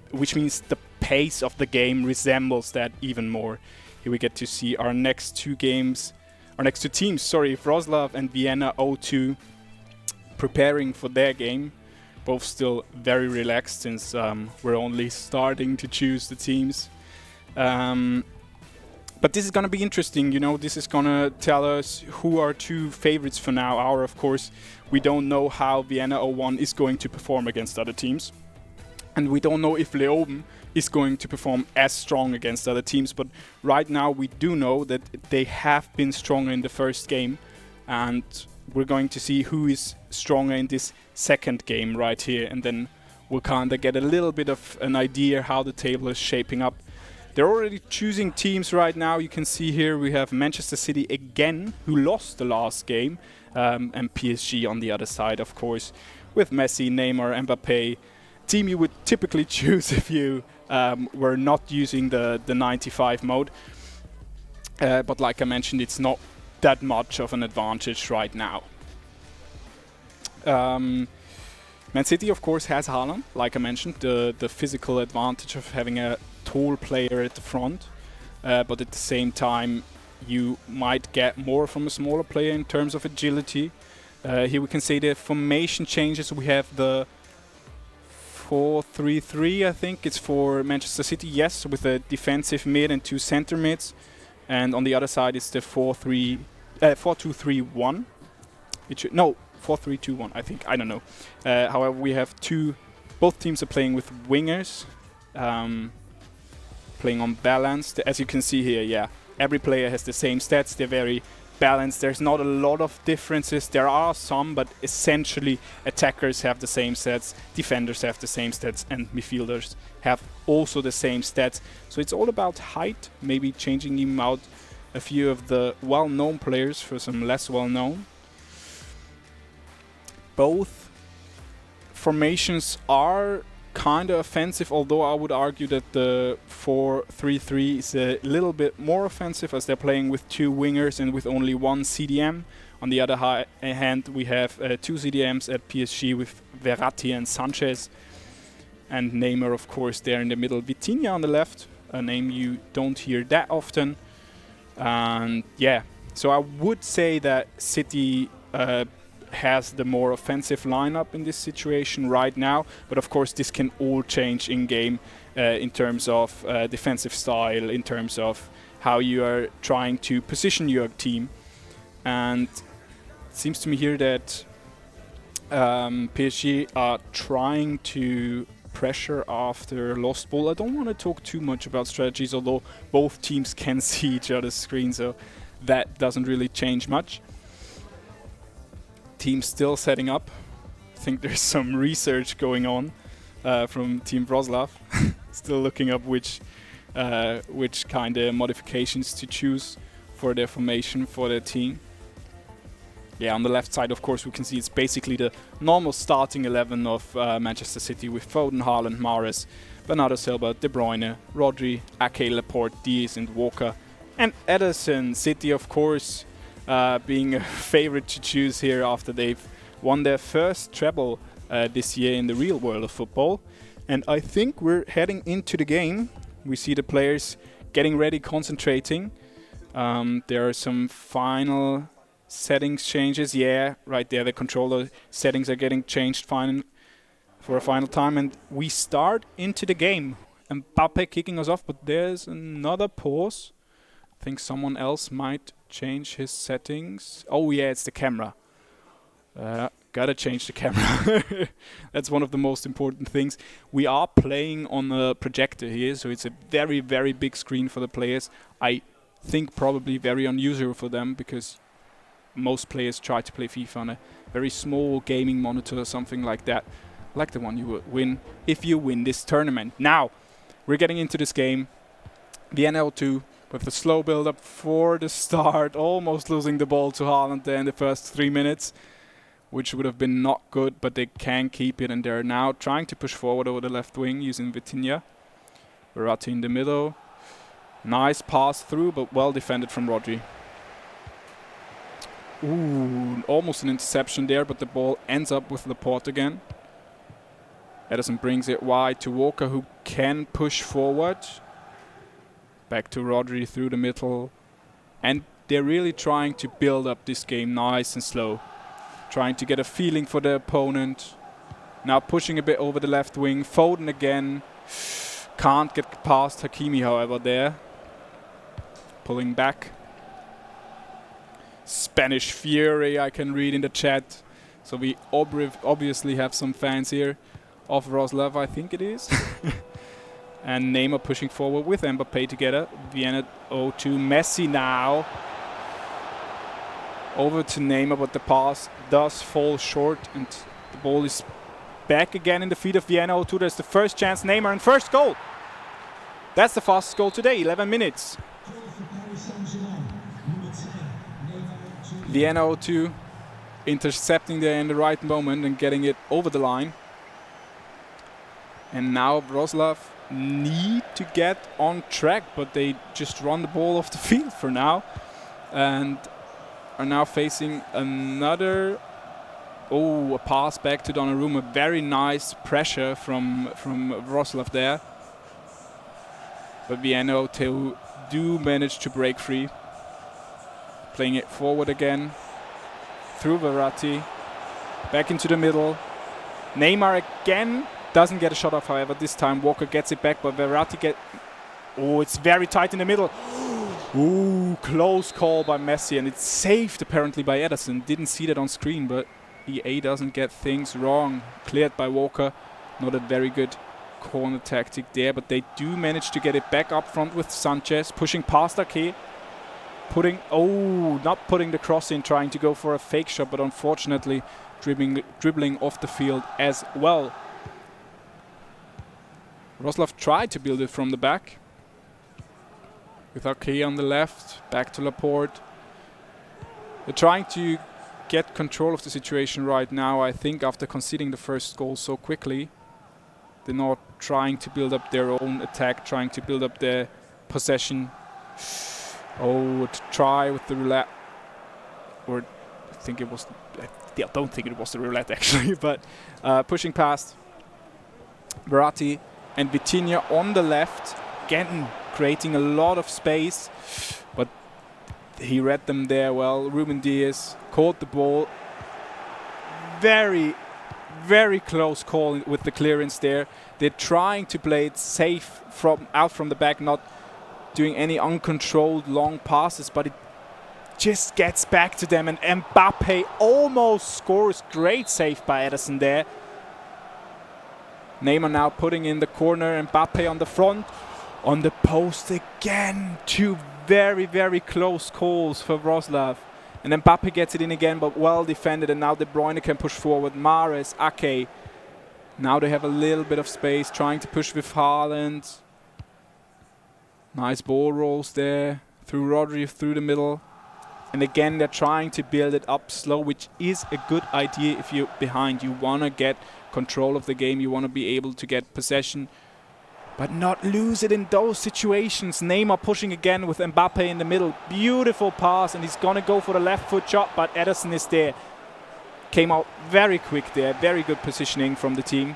which means the pace of the game resembles that even more. Here we get to see our next two teams, Wrocław and Vienna 0-2, preparing for their game. Both still very relaxed, since we're only starting to choose the teams. But this is going to be interesting, you know, this is going to tell us who are two favorites for now. Of course, we don't know how Vienna 0-1 is going to perform against other teams. And we don't know if Leoben is going to perform as strong against other teams. But right now we do know that they have been stronger in the first game. And we're going to see who is stronger in this second game right here. And then we'll kind of get a little bit of an idea how the table is shaping up. They're already choosing teams right now. You can see here we have Manchester City again, who lost the last game, and PSG on the other side, of course, with Messi, Neymar, Mbappe. Team you would typically choose if you were not using the 95 mode. But like I mentioned, it's not that much of an advantage right now. Man City, of course, has Haaland, like I mentioned, the physical advantage of having a tall player at the front. But at the same time, you might get more from a smaller player in terms of agility. Here we can say the formation changes. We have the 4-3-3, I think it's for Manchester City, yes, with a defensive mid and 2 center mids. And on the other side, it's the 4-2-3-1. No, 4-3-2-1, I think. I don't know. However, we have both teams are playing with wingers, playing on balanced. As you can see here, yeah, every player has the same stats. They're very balanced. There's not a lot of differences. There are some, but essentially attackers have the same stats, defenders have the same stats, and midfielders have also the same stats. So it's all about height, maybe changing him out a few of the well-known players for some less well-known. Both formations are kind of offensive, although I would argue that the 4-3-3 is a little bit more offensive as they're playing with 2 wingers and with only 1 CDM. On the other hand, we have 2 CDMs at PSG with Verratti and Sanchez, and Neymar, of course, there in the middle. Vitinha on the left, a name you don't hear that often. And yeah, so I would say that City has the more offensive lineup in this situation right now, but of course this can all change in game in terms of defensive style, in terms of how you are trying to position your team. And it seems to me here that PSG are trying to pressure after lost ball. I don't want to talk too much about strategies, although both teams can see each other's screen, so that doesn't really change much. Team still setting up. I think there's some research going on from Team Wroclaw. Still looking up which kind of modifications to choose for their formation for their team. Yeah, on the left side, of course, we can see it's basically the normal starting 11 of Manchester City with Foden, Haaland, Mahrez, Bernardo Silva, De Bruyne, Rodri, Ake, Laporte, Diaz and Walker. And Ederson. City, of course, being a favorite to choose here after they've won their first treble this year in the real world of football. And I think we're heading into the game. We see the players getting ready, concentrating. There are some final settings changes. Yeah, right there, the controller settings are getting changed for a final time. And we start into the game. Mbappe kicking us off, but there's another pause. I think someone else might change his settings. Oh yeah, it's the camera. Gotta change the camera. That's one of the most important things. We are playing on a projector here, so it's a very, very big screen for the players. I think probably very unusual for them, because most players try to play FIFA on a very small gaming monitor or something like that, like the one you would win if you win this tournament. Now, we're getting into this game. The NL2 with the slow build-up for the start, almost losing the ball to Haaland there in the first 3 minutes, which would have been not good, but they can keep it, and they're now trying to push forward over the left wing using Vitinha. Verratti in the middle. Nice pass through, but well defended from Rodri. Ooh, almost an interception there, but the ball ends up with Laporte again. Ederson brings it wide to Walker, who can push forward. Back to Rodri through the middle. And they're really trying to build up this game nice and slow. Trying to get a feeling for the opponent. Now pushing a bit over the left wing. Foden again. Can't get past Hakimi, however, there. Pulling back. Spanish Fury, I can read in the chat. So we obviously have some fans here of Wroclaw, I think it is. And Neymar pushing forward with Mbappe together. Vienna 0-2. Messi now. Over to Neymar, but the pass does fall short, and the ball is back again in the feet of Vienna 0-2. There's the first chance. Neymar and first goal. That's the fastest goal today, 11 minutes. Vienna 0-2, intercepting there in the right moment and getting it over the line. And now Wrocław need to get on track, but they just run the ball off the field for now. And are now facing another... Oh, a pass back to Donnarumma. Very nice pressure from Wrocław there. But Vienna do manage to break free. Playing it forward again. Through Verratti. Back into the middle. Neymar again. Doesn't get a shot off, however. This time Walker gets it back, but Verratti Oh, it's very tight in the middle. Ooh, close call by Messi, and it's saved apparently by Ederson. Didn't see that on screen, but EA doesn't get things wrong. Cleared by Walker. Not a very good corner tactic there, but they do manage to get it back up front with Sanchez, pushing past Ake. Not putting the cross in, trying to go for a fake shot, but unfortunately dribbling off the field as well. Wrocław tried to build it from the back. With Ake on the left, back to Laporte. They're trying to get control of the situation right now, I think, after conceding the first goal so quickly. They're not trying to build up their own attack, trying to build up their possession. Oh, to try with the roulette. Or I think it was... I don't think it was the roulette actually, but pushing past Verratti and Vitinha on the left. Again, creating a lot of space, but he read them there well. Ruben Diaz caught the ball. Very, very close call with the clearance there. They're trying to play it safe out from the back, not doing any uncontrolled long passes, but it just gets back to them, and Mbappe almost scores. Great save by Ederson there. Neymar now putting in the corner, Mbappe on the front. On the post again. Two very, very close calls for Wrocław. And Mbappe gets it in again, but well defended, and now De Bruyne can push forward. Mahrez, Ake. Now they have a little bit of space, trying to push with Haaland. Nice ball rolls there. Through Rodri, through the middle. And again, they're trying to build it up slow, which is a good idea if you're behind. You want to get control of the game. You want to be able to get possession, but not lose it in those situations. Neymar pushing again with Mbappe in the middle. Beautiful pass, and he's going to go for the left foot shot, but Ederson is there. Came out very quick there. Very good positioning from the team.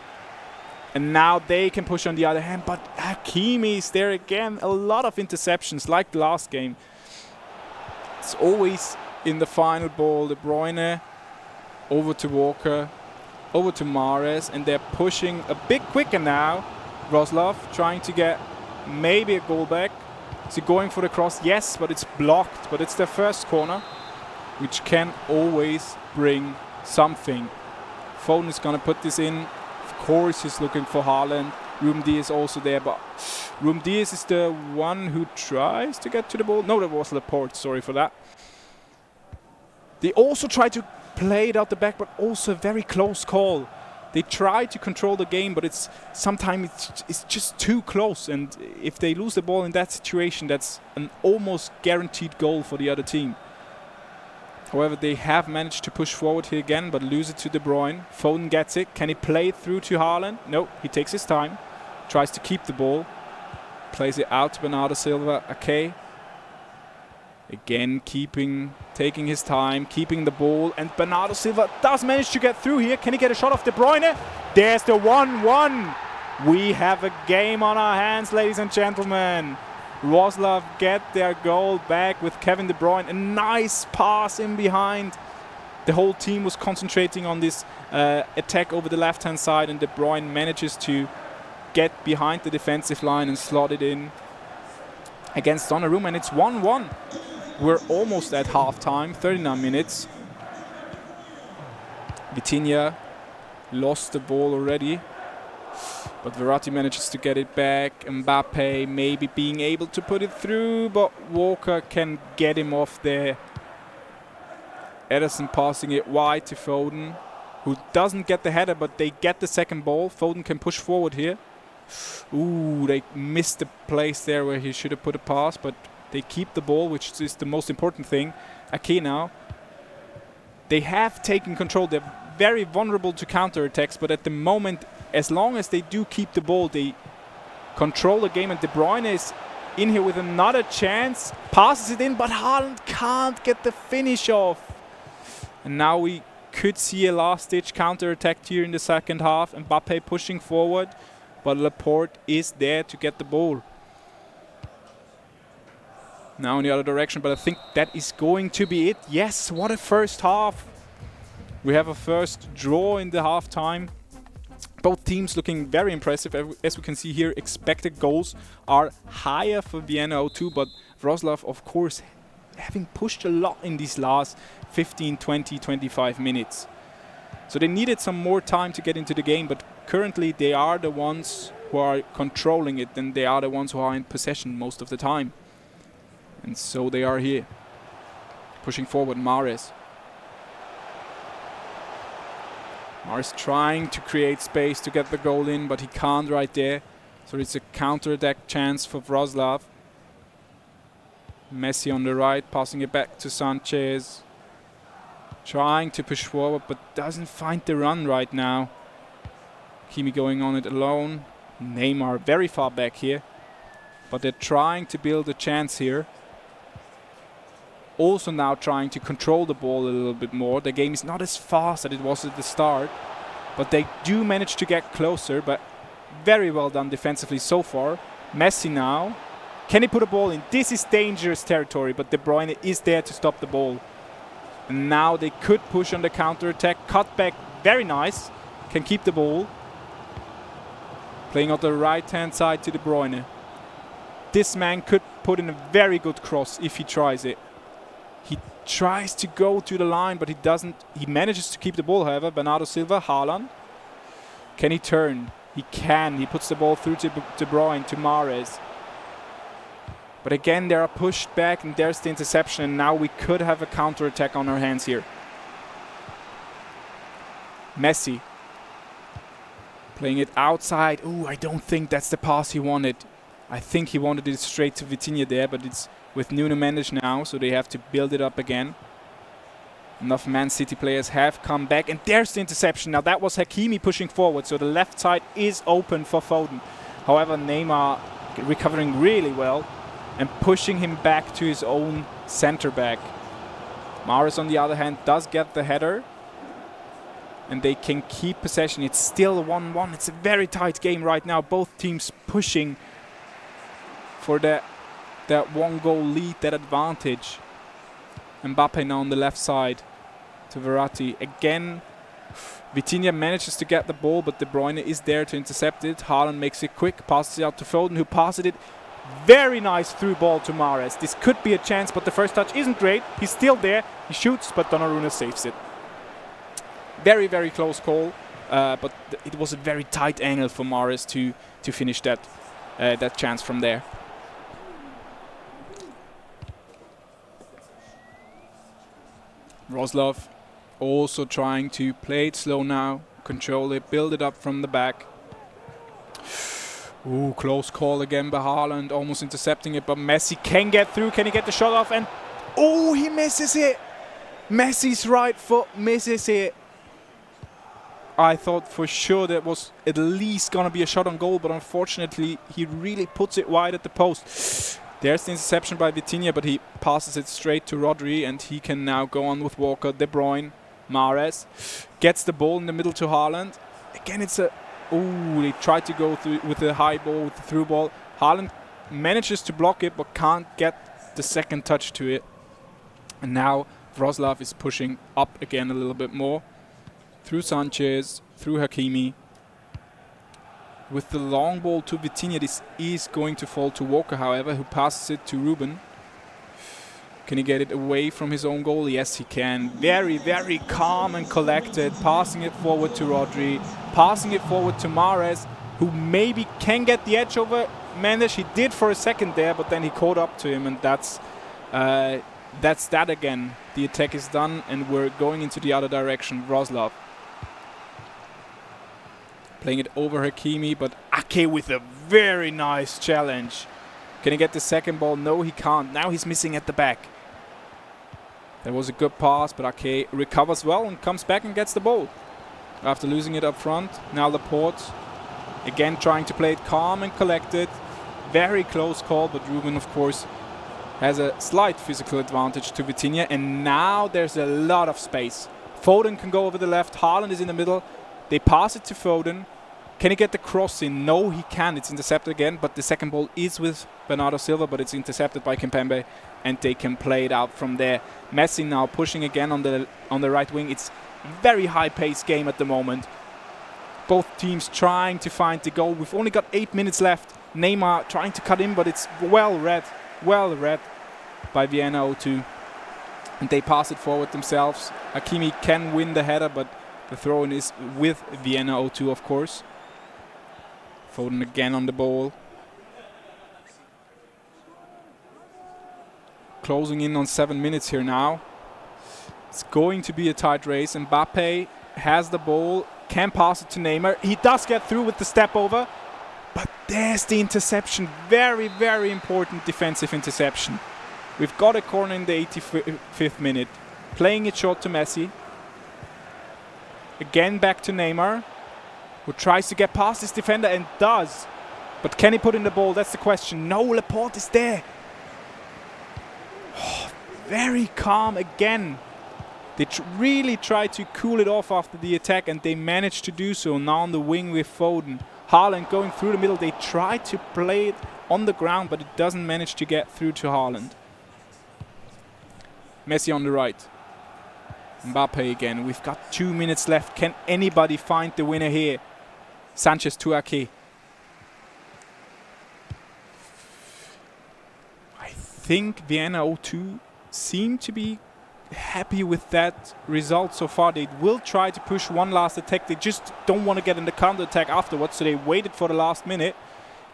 And now they can push on the other hand, but Hakimi is there again. A lot of interceptions like the last game. It's always in the final ball. De Bruyne over to Walker, over to Mahrez, and they're pushing a bit quicker now. Wrocław trying to get maybe a goal back. Is he going for the cross? Yes, but it's blocked. But it's their first corner, which can always bring something. Foden is going to put this in. Of course, he's looking for Haaland. Ruben Diaz also there, but Ruben Diaz is the one who tries to get to the ball. No, that was Laporte. Sorry for that. They also try to play it out the back, but also a very close call. They try to control the game, but sometimes it's just too close. And if they lose the ball in that situation, that's an almost guaranteed goal for the other team. However, they have managed to push forward here again, but lose it to De Bruyne. Foden gets it. Can he play it through to Haaland? No, he takes his time. Tries to keep the ball. Plays it out to Bernardo Silva. Ake. Again, taking his time, keeping the ball. And Bernardo Silva does manage to get through here. Can he get a shot off De Bruyne? There's the 1-1. We have a game on our hands, ladies and gentlemen. Wrocław get their goal back with Kevin De Bruyne. A nice pass in behind. The whole team was concentrating on this attack over the left-hand side, and De Bruyne manages to get behind the defensive line and slot it in against Donnarumma, and it's 1-1. We're almost at half-time, 39 minutes. Vitinha lost the ball already, but Verratti manages to get it back. Mbappe maybe being able to put it through, but Walker can get him off there. Ederson passing it wide to Foden, who doesn't get the header, but they get the second ball. Foden can push forward here. Ooh, they missed the place there where he should have put a pass, but they keep the ball, which is the most important thing. Ake now. They have taken control. They're very vulnerable to counterattacks, but at the moment, as long as they do keep the ball, they control the game. And De Bruyne is in here with another chance. Passes it in, but Haaland can't get the finish off. And now we could see a last-ditch counterattack here in the second half. Mbappe pushing forward, but Laporte is there to get the ball. Now in the other direction, but I think that is going to be it. Yes, what a first half. We have a first draw in the halftime. Both teams looking very impressive. As we can see here, expected goals are higher for Vienna 02, but Wrocław, of course, having pushed a lot in these last 15, 20, 25 minutes. So they needed some more time to get into the game, but currently they are the ones who are controlling it, and they are the ones who are in possession most of the time. And so they are here. Pushing forward, Mahrez. Mahrez trying to create space to get the goal in, but he can't right there. So it's a counter-attack chance for Wrocław. Messi on the right, passing it back to Sanchez. Trying to push forward, but doesn't find the run right now. Kimi going on it alone. Neymar very far back here. But they're trying to build a chance here. Also now trying to control the ball a little bit more. The game is not as fast as it was at the start, but they do manage to get closer, but very well done defensively so far. Messi now. Can he put a ball in? This is dangerous territory, but De Bruyne is there to stop the ball. And now they could push on the counter-attack. Cut back, very nice. Can keep the ball. Playing on the right-hand side to De Bruyne. This man could put in a very good cross if he tries it. He tries to go to the line, but he doesn't. He manages to keep the ball, however. Bernardo Silva, Haaland. Can he turn? He can. He puts the ball through to De Bruyne, to Mahrez. But again, they are pushed back, and there's the interception. And now we could have a counter-attack on our hands here. Messi. Playing it outside. Ooh, I don't think that's the pass he wanted. I think he wanted it straight to Vitinha there, but it's with Nuno Mendes now, so they have to build it up again. Enough Man City players have come back, and there's the interception. Now that was Hakimi pushing forward, so the left side is open for Foden. However, Neymar recovering really well and pushing him back to his own centre-back. Mahrez, on the other hand, does get the header, and they can keep possession. It's still 1-1. It's a very tight game right now. Both teams pushing for that one-goal lead, that advantage. Mbappe now on the left side to Verratti. Again, Vitinha manages to get the ball, but De Bruyne is there to intercept it. Haaland makes it quick, passes it out to Foden, who passes it. Very nice through ball to Mahrez. This could be a chance, but the first touch isn't great. He's still there. He shoots, but Donnarumma saves it. Very, very close call, but it was a very tight angle for Mahrez to finish that chance from there. Wrocław also trying to play it slow now, control it, build it up from the back. Ooh, close call again by Haaland, almost intercepting it, but Messi can get through. Can he get the shot off? And oh, he misses it! Messi's right foot misses it. I thought for sure that was at least gonna be a shot on goal, but unfortunately he really puts it wide at the post. There's the interception by Vitinha, but he passes it straight to Rodri, and he can now go on with Walker. De Bruyne, Mahrez gets the ball in the middle to Haaland. Again, it's a... Ooh, they tried to go through with the high ball, with the through ball. Haaland manages to block it, but can't get the second touch to it. And now Wrocław is pushing up again a little bit more. Through Sanchez, through Hakimi. With the long ball to Vitinha, this is going to fall to Walker, however, who passes it to Ruben. Can he get it away from his own goal? Yes, he can. Very, very calm and collected. Passing it forward to Rodri. Passing it forward to Mahrez, who maybe can get the edge over Mendes. He did for a second there, but then he caught up to him, and that's that again. The attack is done, and we're going into the other direction. Wrocław. Playing it over Hakimi, but Ake with a very nice challenge. Can he get the second ball? No, he can't. Now he's missing at the back. That was a good pass, but Ake recovers well and comes back and gets the ball. After losing it up front, now Laporte again trying to play it calm and collected. Very close call, but Ruben, of course, has a slight physical advantage to Vitinha, and now there's a lot of space. Foden can go over the left, Haaland is in the middle. They pass it to Foden. Can he get the cross in? No, he can. It's intercepted again, but the second ball is with Bernardo Silva, but it's intercepted by Kimpembe, and they can play it out from there. Messi now pushing again on the right wing. It's very high-paced game at the moment. Both teams trying to find the goal. We've only got 8 minutes left. Neymar trying to cut in, but it's well read by Vienna O2. And they pass it forward themselves. Hakimi can win the header, but the throw-in is with Vienna O2, of course. Foden again on the ball. Closing in on 7 minutes here now. It's going to be a tight race. Mbappe has the ball, can pass it to Neymar. He does get through with the step over, but there's the interception. Very, very important defensive interception. We've got a corner in the 85th minute. Playing it short to Messi. Again back to Neymar, who tries to get past his defender and does. But can he put in the ball? That's the question. No, Laporte is there. Oh, very calm again. They really tried to cool it off after the attack, and they managed to do so. Now on the wing with Foden. Haaland going through the middle. They tried to play it on the ground, but it doesn't manage to get through to Haaland. Messi on the right. Mbappe again. We've got 2 minutes left. Can anybody find the winner here? Sanchez to Ake. I think Vienna O2 seem to be happy with that result so far. They will try to push one last attack. They just don't want to get in the counter attack afterwards, so they waited for the last minute.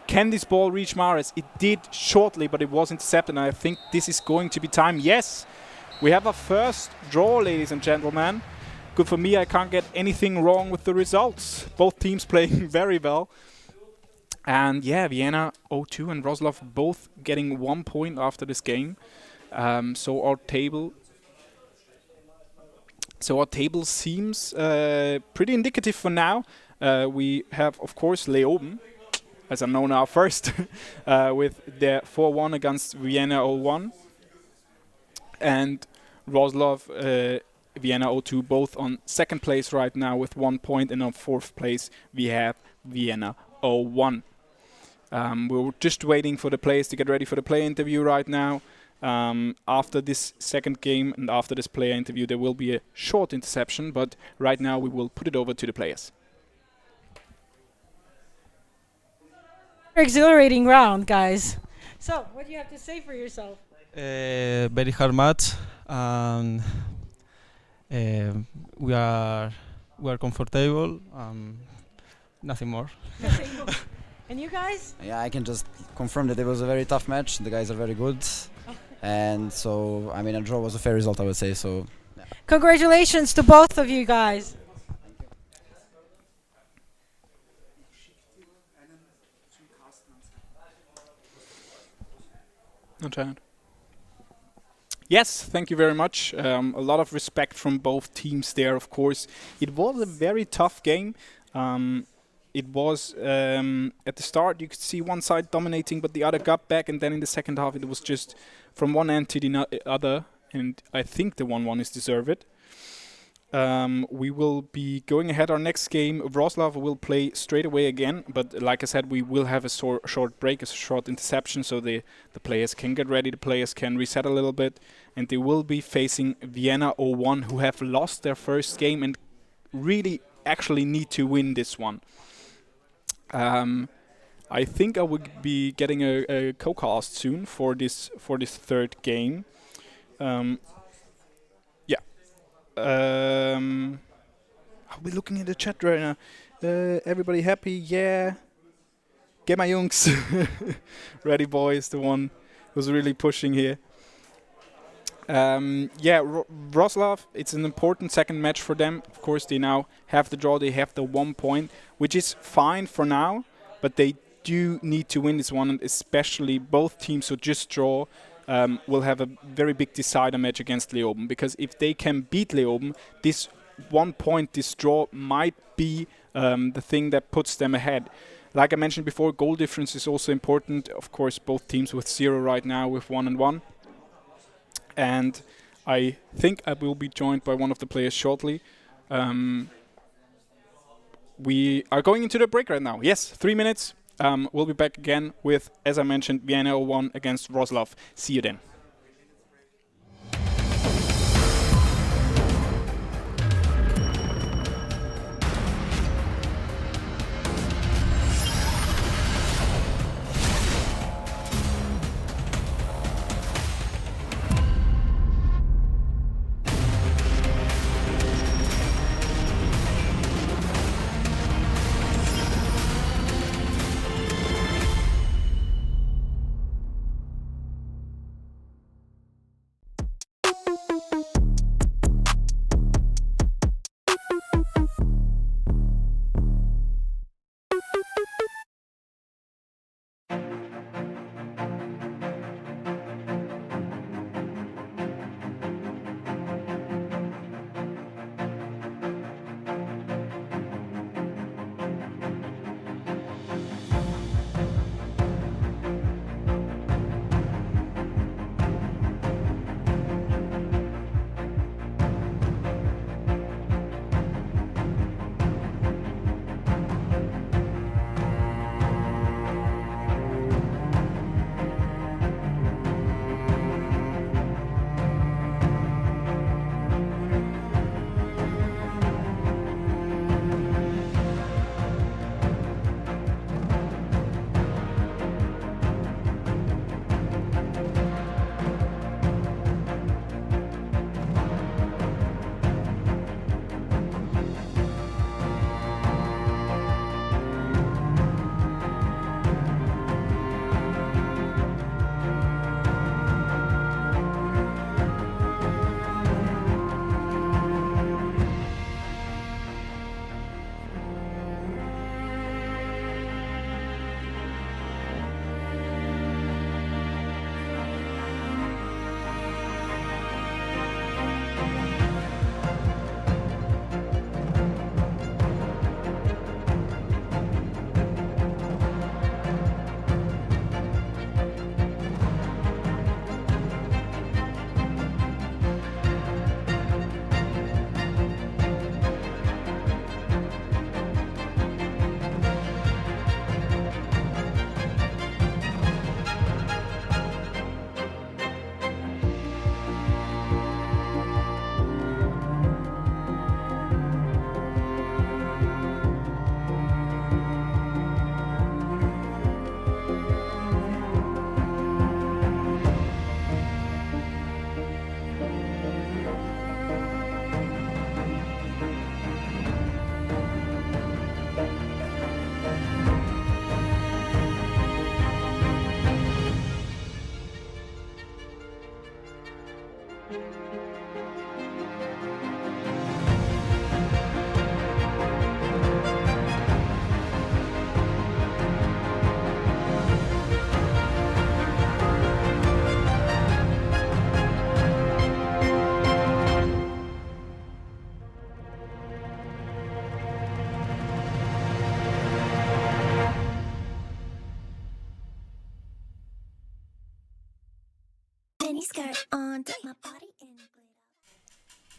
Can this ball reach Mahrez? It did shortly, but it was intercepted, and I think this is going to be time. Yes, we have a first draw, ladies and gentlemen. Good for me, I can't get anything wrong with the results. Both teams playing very well. And yeah, Vienna O2 and Wrocław both getting 1 point after this game. So our table seems pretty indicative for now. We have, of course, Leoben, as I know now first, with their 4-1 against Vienna 01. And Wrocław, Vienna O2, both on second place right now with 1 point, and on fourth place we have Vienna 01. We're just waiting for the players to get ready for the player interview right now. After this second game and after this player interview, there will be a short interception, but right now we will put it over to the players. Exhilarating round, guys. So, what do you have to say for yourself? Very hard match, and we are comfortable. Nothing more. And you guys? Yeah, I can just confirm that it was a very tough match. The guys are very good, and so I mean a draw was a fair result, I would say. So, yeah. Congratulations to both of you guys. Yes, thank you very much. A lot of respect from both teams there, of course. It was a very tough game. It was, at the start, you could see one side dominating, but the other got back, and then in the second half, it was just from one end to the other, and I think the 1-1 is deserved. We will be going ahead our next game. Wrocław will play straight away again, but like I said, we will have a short break, a short interception, so the players can get ready, the players can reset a little bit, and they will be facing Vienna 01, who have lost their first game and really actually need to win this one. I think I will be getting a co-cast soon for this third game. I'll be looking at the chat right now. Everybody happy? Yeah. Get my Jungs. Ready Boy is the one who's really pushing here. Yeah, Wrocław, it's an important second match for them. Of course, they now have the draw. They have the 1 point, which is fine for now, but they do need to win this one, and especially both teams who just draw will have a very big decider match against Leoben, because if they can beat Leoben, this 1 point, this draw might be the thing that puts them ahead. Like I mentioned before, goal difference is also important. Of course, both teams with 0 right now, with 1 and 1. And I think I will be joined by one of the players shortly. We are going into the break right now. Yes, 3 minutes. We'll be back again with, as I mentioned, Vienna 01 against Wrocław. See you then.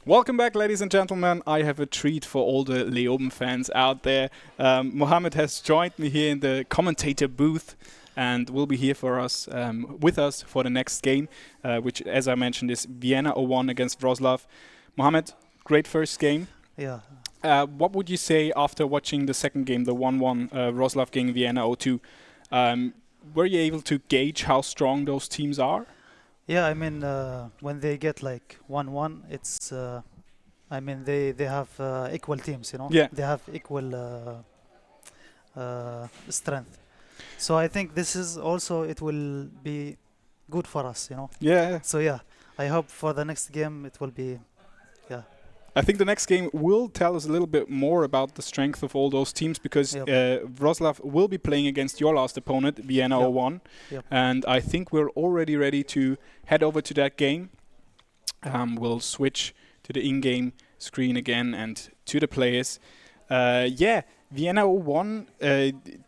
Welcome back, ladies and gentlemen. I have a treat for all the Leoben fans out there. Mohammed has joined me here in the commentator booth and will be here for us, with us for the next game, which, as I mentioned, is Vienna 01 against Wrocław. Mohammed, great first game. Yeah. What would you say after watching the second game, the 1-1 Wrocław game Vienna 02? Were you able to gauge how strong those teams are? Yeah, I mean, when they get like 1-1, it's, I mean, they have equal teams, you know? Yeah. They have equal strength. So I think this is also, it will be good for us, you know? Yeah. So yeah, I hope for the next game it will be, yeah. I think the next game will tell us a little bit more about the strength of all those teams, because Yep. Wrocław will be playing against your last opponent, Vienna Yep. 01. Yep. And I think we're already ready to head over to that game. We'll switch to the in-game screen again and to the players. Yeah, Vienna 01,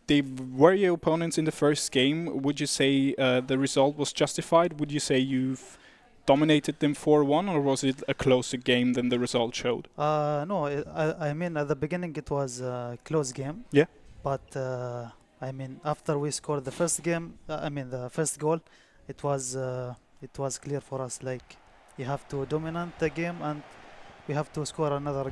they were your opponents in the first game. Would you say the result was justified? Would you say you've dominated them 4-1, or was it a closer game than the result showed? No, I mean at the beginning it was a close game. Yeah. But I mean after we scored the first game, I mean the first goal, it was clear for us, like you have to dominate the game and we have to score another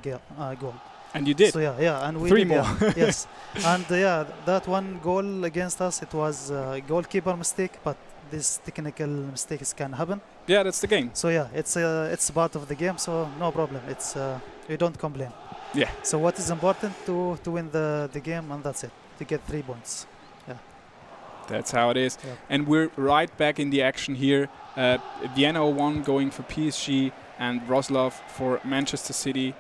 goal. And you did. So yeah, and we 3 did, more. yeah, yes. And that one goal against us, it was a goalkeeper mistake, but these technical mistakes can happen. Yeah, that's the game. So yeah, it's part of the game, so no problem. It's we don't complain. Yeah. So what is important to win the game, and that's it, to get 3 points. Yeah. That's how it is. Yeah. And we're right back in the action here. Vienna 01 going for PSG and Wrocław for Manchester City.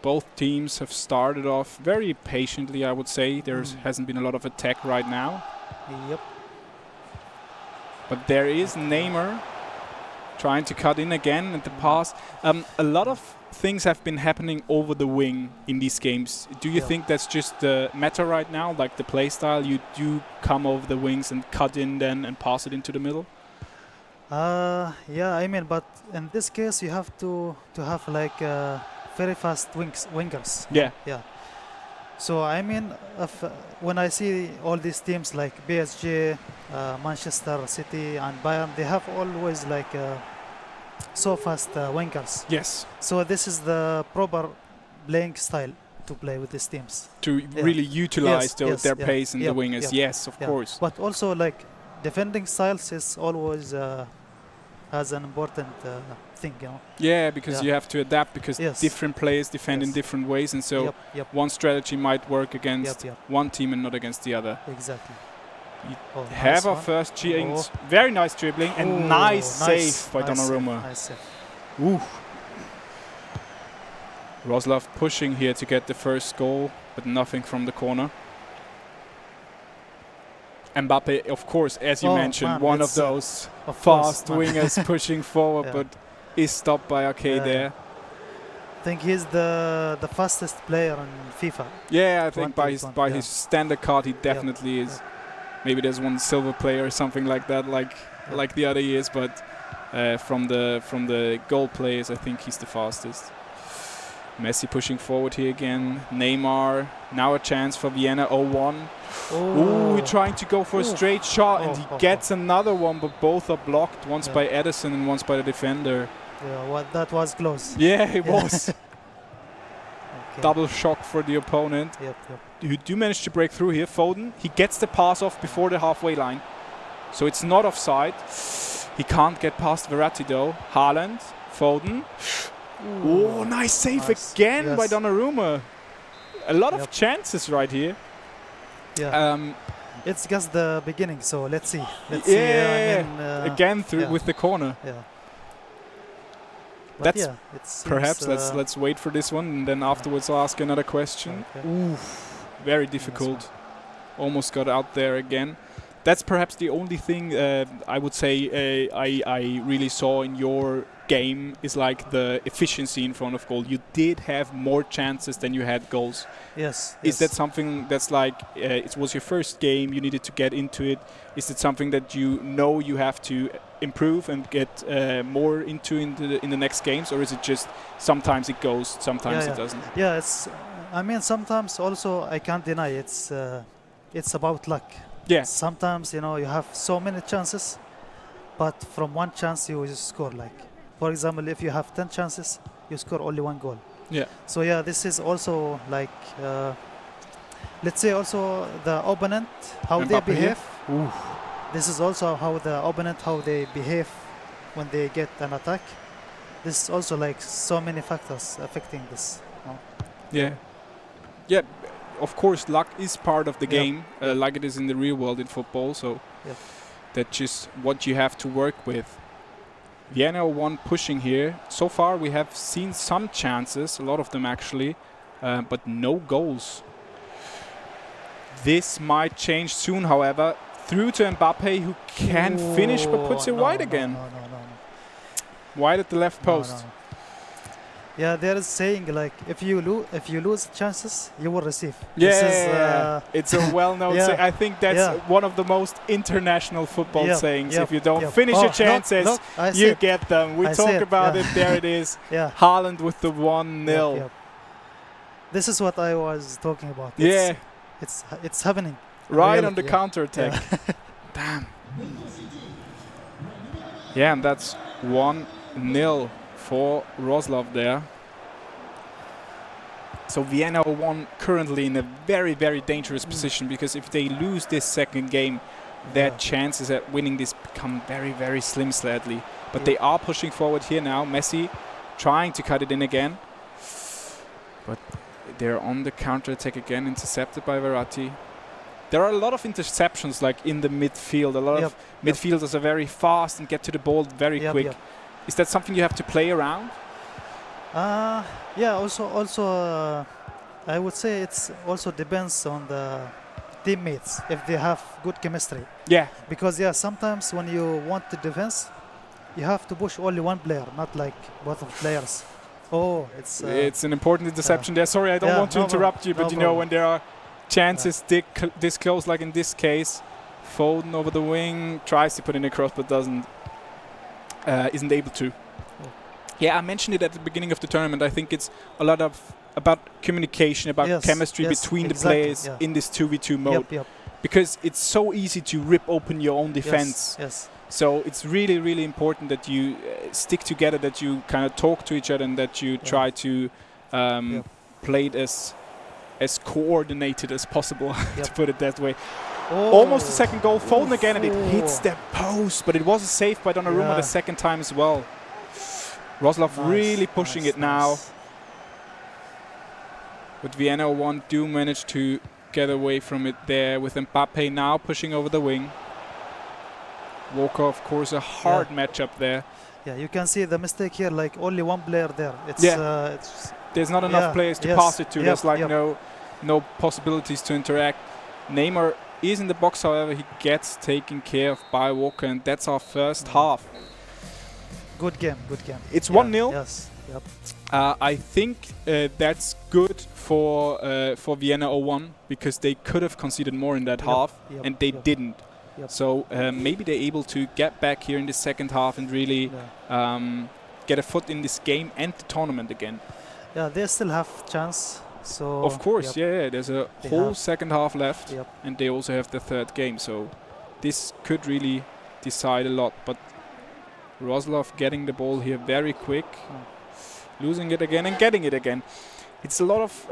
Both teams have started off very patiently, I would say. There hasn't been a lot of attack right now. Yep. But there is Neymar trying to cut in again at the pass. A lot of things have been happening over the wing in these games. Do you Yeah. think that's just the meta right now, like the play style? You do come over the wings and cut in then and pass it into the middle? Yeah, I mean, but in this case you have to have like very fast wingers. Yeah. Yeah. So I mean, when I see all these teams like PSG, Manchester City, and Bayern, they have always like so fast wingers. Yes. So this is the proper playing style to play with these teams. To really utilize their pace and the wingers. yeah, Yes, of course. But also like defending styles is always has an important thing, you know. Yeah, because you have to adapt, because Yes. different players defend in different ways, and so Yep. one strategy might work against Yep. one team and not against the other. Exactly. Oh, nice have our one. first cheating. Oh. Very nice dribbling and nice save by nice Donnarumma. save, nice save. Ooh. Wrocław pushing here to get the first goal, but nothing from the corner. Mbappe, of course, as you mentioned, man, one of it's, those of fast course, man. wingers pushing forward, Yeah. but is stopped by Arcade Yeah, there. I think he's the fastest player in FIFA. Yeah, I think by 20, his standard card, he definitely is. Maybe there's one silver player or something like that, like the other years, but from the goal players, I think he's the fastest. Messi pushing forward here again. Neymar, now a chance for Vienna 01. Ooh, trying to go for a straight shot, and he gets another one, but both are blocked, once by Edison and once by the defender. Yeah, that was close. Yeah, it was. Okay. Double shock for the opponent. Yep. You do manage to break through here. Foden, he gets the pass off before the halfway line. So it's not offside. He can't get past Verratti though. Haaland, Foden. Oh, nice save again by Donnarumma. A lot of chances right here. Yeah. It's just the beginning, so let's see. Let's see. Yeah, I mean, again through with the corner. Yeah. But That's it seems, perhaps let's wait for this one, and then afterwards I'll ask another question. Okay. Oof, very difficult. Almost got out there again. That's perhaps the only thing I would say I really saw in your game is like the efficiency in front of goal. You did have more chances than you had goals. Yes. Is that something that's like it was your first game? You needed to get into it. Is it something that you know you have to improve and get more into in the next games, or is it just sometimes it goes, sometimes it doesn't? Yeah, it's. I mean, sometimes also I can't deny it's about luck. Yeah. Sometimes you have so many chances, but from one chance you just score. Like, for example, if you have 10 chances, you score only 1 goal. Yeah. So yeah, this is also like, let's say also the opponent, how they Mbappe here. behave. This is also how the opponent, how they behave when they get an attack. This is also like so many factors affecting this. Yeah. Yeah. Of course, luck is part of the Yeah. game, like it is in the real world in football. So that's just what you have to work with. Vienna 01 pushing here. So far we have seen some chances, a lot of them actually, but no goals. This might change soon, however. Through to Mbappe, who can finish but puts it wide again. No. Wide at the left post. No. Yeah, there is saying like if you lose chances, you will receive. It's a well-known saying. I think that's one of the most international football sayings. If you don't finish your chances, you get them. We talk about it. There it is. Haaland with the 1-0. This is what I was talking about. It's happening. Right on the counter-attack. Damn. Yeah, and that's 1-0 for Roslav there. So Vienna 01 currently in a very, very dangerous position, because if they lose this second game, their chances at winning this become very, very slim, sadly. But they are pushing forward here now. Messi trying to cut it in again. But they're on the counter-attack again, intercepted by Verratti. There are a lot of interceptions like in the midfield. A lot of midfielders are very fast and get to the ball very quick. Is that something you have to play around? Yeah, also I would say it's also depends on the teammates if they have good chemistry. Yeah. Because sometimes when you want the defense, you have to push only one player, not like both of players. Oh, it's an important interception there. Sorry, I don't want to interrupt you, but you know when there are chances this close, like in this case, Foden over the wing tries to put in a cross but isn't able to. Yeah, I mentioned it at the beginning of the tournament. I think it's a lot about communication, about chemistry between the players in this 2v2 mode. Because it's so easy to rip open your own defense. So it's really, really important that you stick together, that you kind of talk to each other, and that you try to play it as coordinated as possible, to put it that way. Almost the second goal. Foden again, and it hits the post, but it was a save by Donnarumma the second time as well. Roslav really pushing it now. But Vienna 01 do manage to get away from it there, with Mbappe now pushing over the wing. Walker, of course, a hard matchup there. Yeah, you can see the mistake here, like only one player there. There's not enough players to pass it to. There's like no possibilities to interact. Neymar is in the box, however, he gets taken care of by Walker, and that's our first half. Good game. It's 1-0. Yes. I think that's good for Vienna 01, because they could have conceded more in that half, and they didn't. So maybe they're able to get back here in the second half and really get a foot in this game and the tournament again. Yeah, they still have chance. So of course, there's a whole second half left, and they also have the third game. So this could really decide a lot. But Roslav getting the ball here very quick, losing it again and getting it again. It's a lot of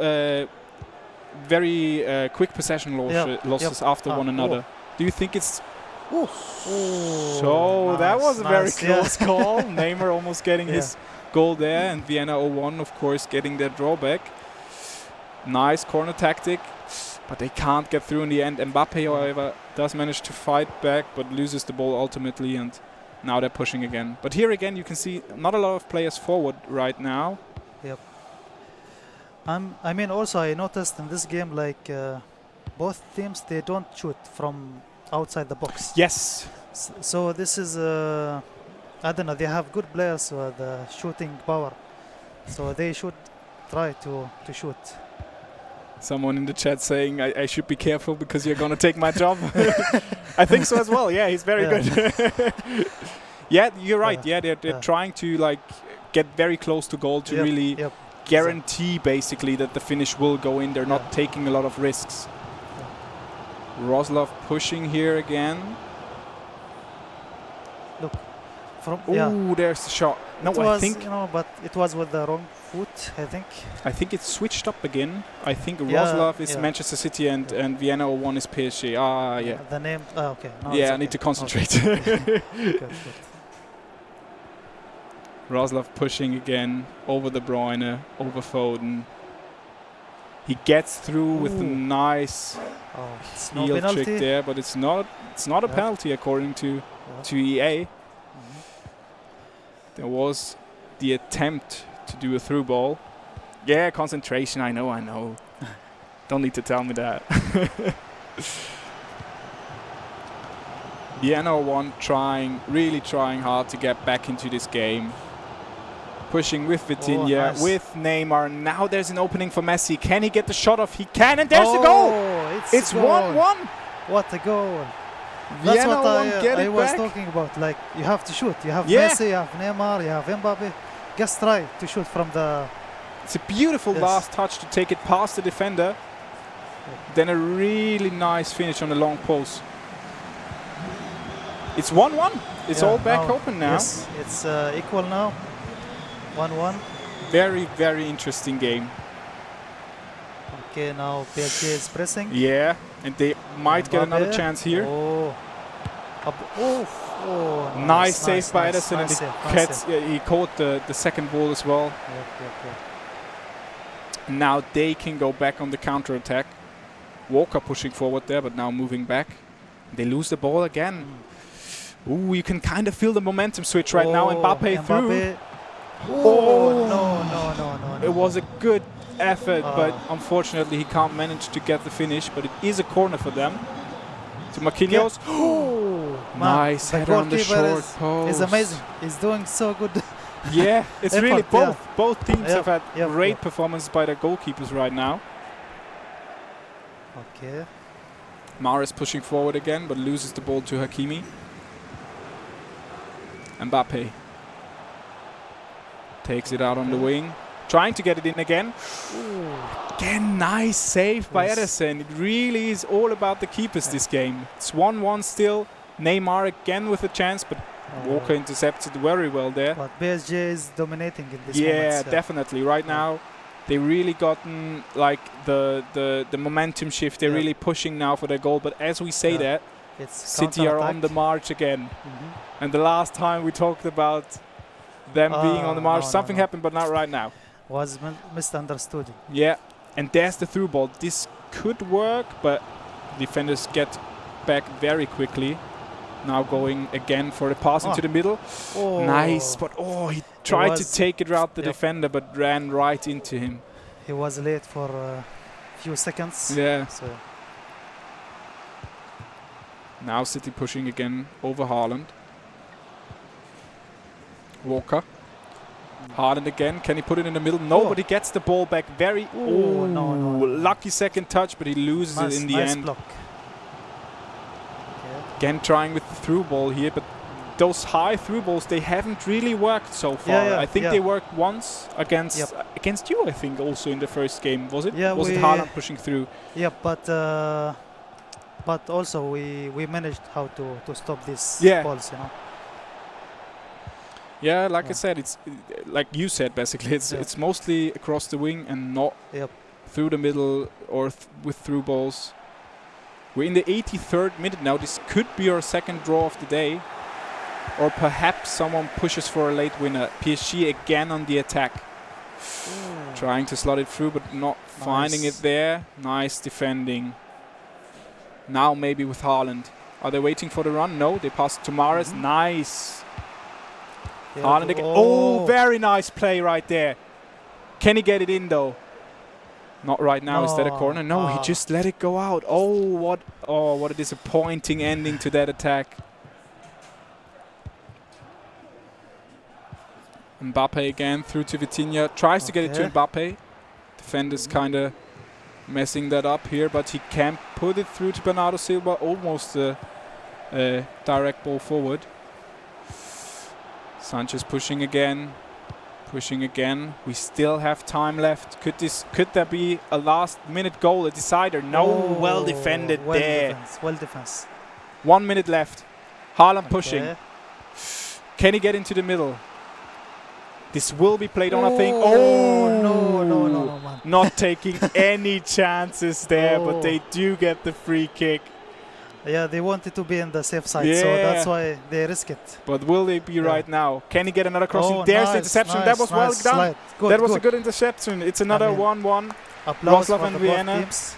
very quick possession losses after one another. Do you think it's... So that was a very close call. Neymar almost getting his goal there, and Vienna 01, of course, getting their drawback. Nice corner tactic, but they can't get through in the end. Mbappe, however, does manage to fight back, but loses the ball ultimately, and now they're pushing again. But here again, you can see not a lot of players forward right now. I mean, also I noticed in this game, like both teams, they don't shoot from outside the box. Yes. So this is, I don't know, they have good players with shooting power. So they should try to shoot. Someone in the chat saying I should be careful because you're going to take my job. I think so as well. Yeah, he's very good. Yeah, you're right. Yeah, they're trying to like get very close to goal to really guarantee basically that the finish will go in. They're not taking a lot of risks. Roslav pushing here again. Look, there's the shot. No, I think but it was with the wrong foot, I think. I think it's switched up again. I think Roslav is Manchester City and Vienna 01 is PSG. The name. Okay. No, I need to concentrate. Good. Roslav pushing again over De Bruyne, over Foden. He gets through with a nice heel trick there, but it's not a penalty according to EA. There was the attempt to do a through ball. Yeah, concentration, I know. Don't need to tell me that. Vienna 1 really trying hard to get back into this game. Pushing with Vitinha, nice. with Neymar. Now there's an opening for Messi. Can he get the shot off? He can, and there's the goal! It's 1-1. What a goal! That's Vienna what won't get I it was back. talking about. Like, you have to shoot. You have Yeah. Messi, you have Neymar, you have Mbappe. Just try to shoot from the... It's a beautiful Yes. last touch to take it past the defender. Then a really nice finish on the long post. It's 1-1. It's all back open now. Yes, it's equal now. 1-1. Very, very interesting game. Okay, now PSG is pressing. Yeah, and they might get another Mbappe. chance here. Oh, Nice save by nice, Ederson, and nice it save, nice save. he caught the second ball as well. Yep. Now they can go back on the counter attack. Walker pushing forward there, but now moving back. They lose the ball again. Ooh, you can kind of feel the momentum switch right now. Mbappe through. Oh, no. It was a good effort, but unfortunately he can't manage to get the finish. But it is a corner for them. To Marquinhos. Nice header on the short post. He's amazing. He's doing so good. Yeah, it's effort, really yeah. both teams have had great yeah. performance by their goalkeepers right now. Okay. Mahrez pushing forward again, but loses the ball to Hakimi. Mbappe takes it out on the wing, trying to get it in again. Again, nice save by Ederson. It really is all about the keepers this game. It's 1-1 still. Neymar again with a chance, but Walker intercepts it very well there. But PSG is dominating in this Yeah, moment. definitely. Right now, they really gotten like the momentum shift. They're really pushing now for their goal. But as we say that, it's City are on the march again. And the last time we talked about them being on the march, something happened, but not right now. Was misunderstood. Yeah, and there's the through ball. This could work, but defenders get back very quickly. Now going again for the pass into the middle. Nice, but he tried to take it around the defender, but ran right into him. He was late for a few seconds. Yeah. So now City pushing again over Haaland. Walker. Haaland again. Can he put it in the middle? No, but he gets the ball back very... no. Lucky second touch, but he loses it in the end. Block. Again trying with the through ball here, but those high through balls, they haven't really worked so far. I think they worked once against you, I think, also in the first game, was it? Yeah, was it Haaland pushing through? Yeah, but also we managed how to stop these balls, you know. Yeah, like I said, it's like you said, basically, it's mostly across the wing and not through the middle or with through balls. We're in the 83rd minute now. This could be our second draw of the day. Or perhaps someone pushes for a late winner. PSG again on the attack. Trying to slot it through, but not finding it there. Nice defending. Now maybe with Haaland. Are they waiting for the run? No, they pass to Mahrez. Nice. Haaland again. Oh, very nice play right there. Can he get it in though? Not right now. Is that a corner? No, he just let it go out. What a disappointing ending to that attack. Mbappe again through to Vitinha. Tries to get it to Mbappe. Defender's kind of messing that up here, but he can't put it through to Bernardo Silva. Almost a direct ball forward. Sanchez pushing again. Pushing again. We still have time left. Could there be a last-minute goal, a decider? No, well defended there. Well defense. 1 minute left. Haaland pushing. Can he get into the middle? This will be played on, I think. No, man. Not taking any chances there, but they do get the free kick. Yeah, they wanted to be in the safe side, so that's why they risk it. But will they be right now? Can he get another crossing? There's the interception. Nice, that was well done. That was a good interception. It's another 1-1. Applause Wroclaw for and the Vienna. both teams.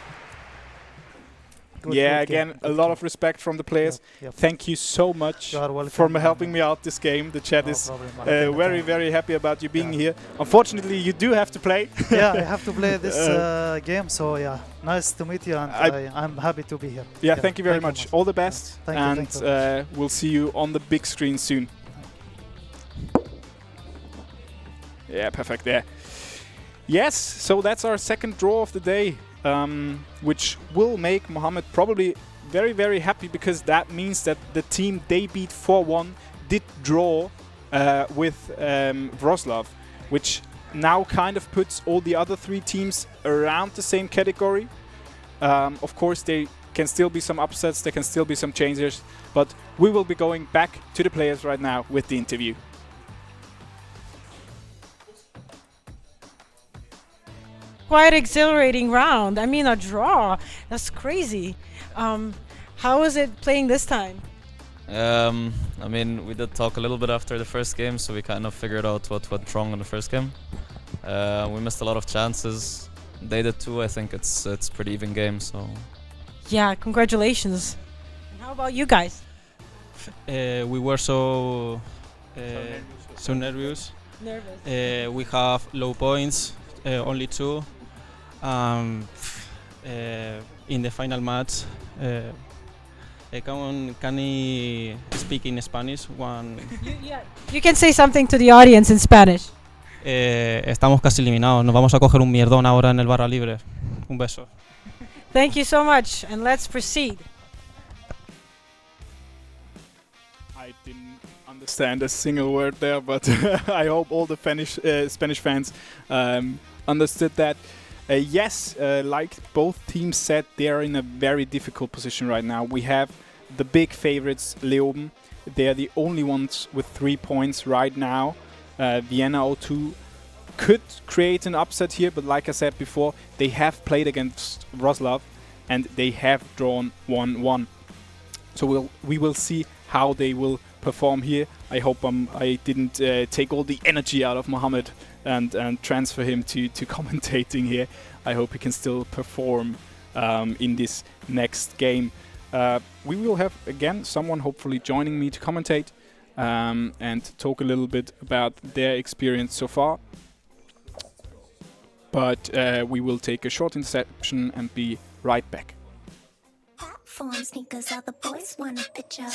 Good, Yeah, good game, again, a good lot game. of respect from the players. Yep. Thank you so much You are welcome. for helping me out this game. The chat No is problem. very, very happy about you being Yeah. here. Unfortunately, you do have to play. Yeah, I have to play this game, so yeah, nice to meet you, and I'm happy to be here. Yeah, thank you very much. All the best, Thank you, and thank you. we'll see you on the big screen soon. Yeah, perfect there. Yes, so that's our second draw of the day, which will make Mohammed probably very, very happy, because that means that the team they beat 4-1 did draw with Wroclaw, which now kind of puts all the other three teams around the same category. Of course, there can still be some upsets, there can still be some changes, but we will be going back to the players right now with the interview. Quite exhilarating round. I mean, a draw. That's crazy. How is it playing this time? I mean, we did talk a little bit after the first game, so we kind of figured out what went wrong in the first game. We missed a lot of chances. They did too. I think it's pretty even game. So Yeah, congratulations. And how about you guys? We were so nervous. Nervous. We have low points, only 2. In the final match, can he speak in Spanish? You can say something to the audience in Spanish. Estamos casi eliminados. Nos vamos a coger un mierdón ahora en el barra libre. Un beso. Thank you so much, and let's proceed. I didn't understand a single word there, but I hope all the Spanish fans understood that. Yes, like both teams said, they are in a very difficult position right now. We have the big favorites, Leoben. They are the only ones with 3 points right now. Vienna 02 could create an upset here, but like I said before, they have played against Wroclaw and they have drawn 1-1. So we will see how they will perform here. I hope I didn't take all the energy out of Mohammed and transfer him to commentating here. I hope he can still perform in this next game. We will have again someone hopefully joining me to commentate and talk a little bit about their experience so far. But we will take a short interception and be right back. Platform sneakers, all the boys want a picture.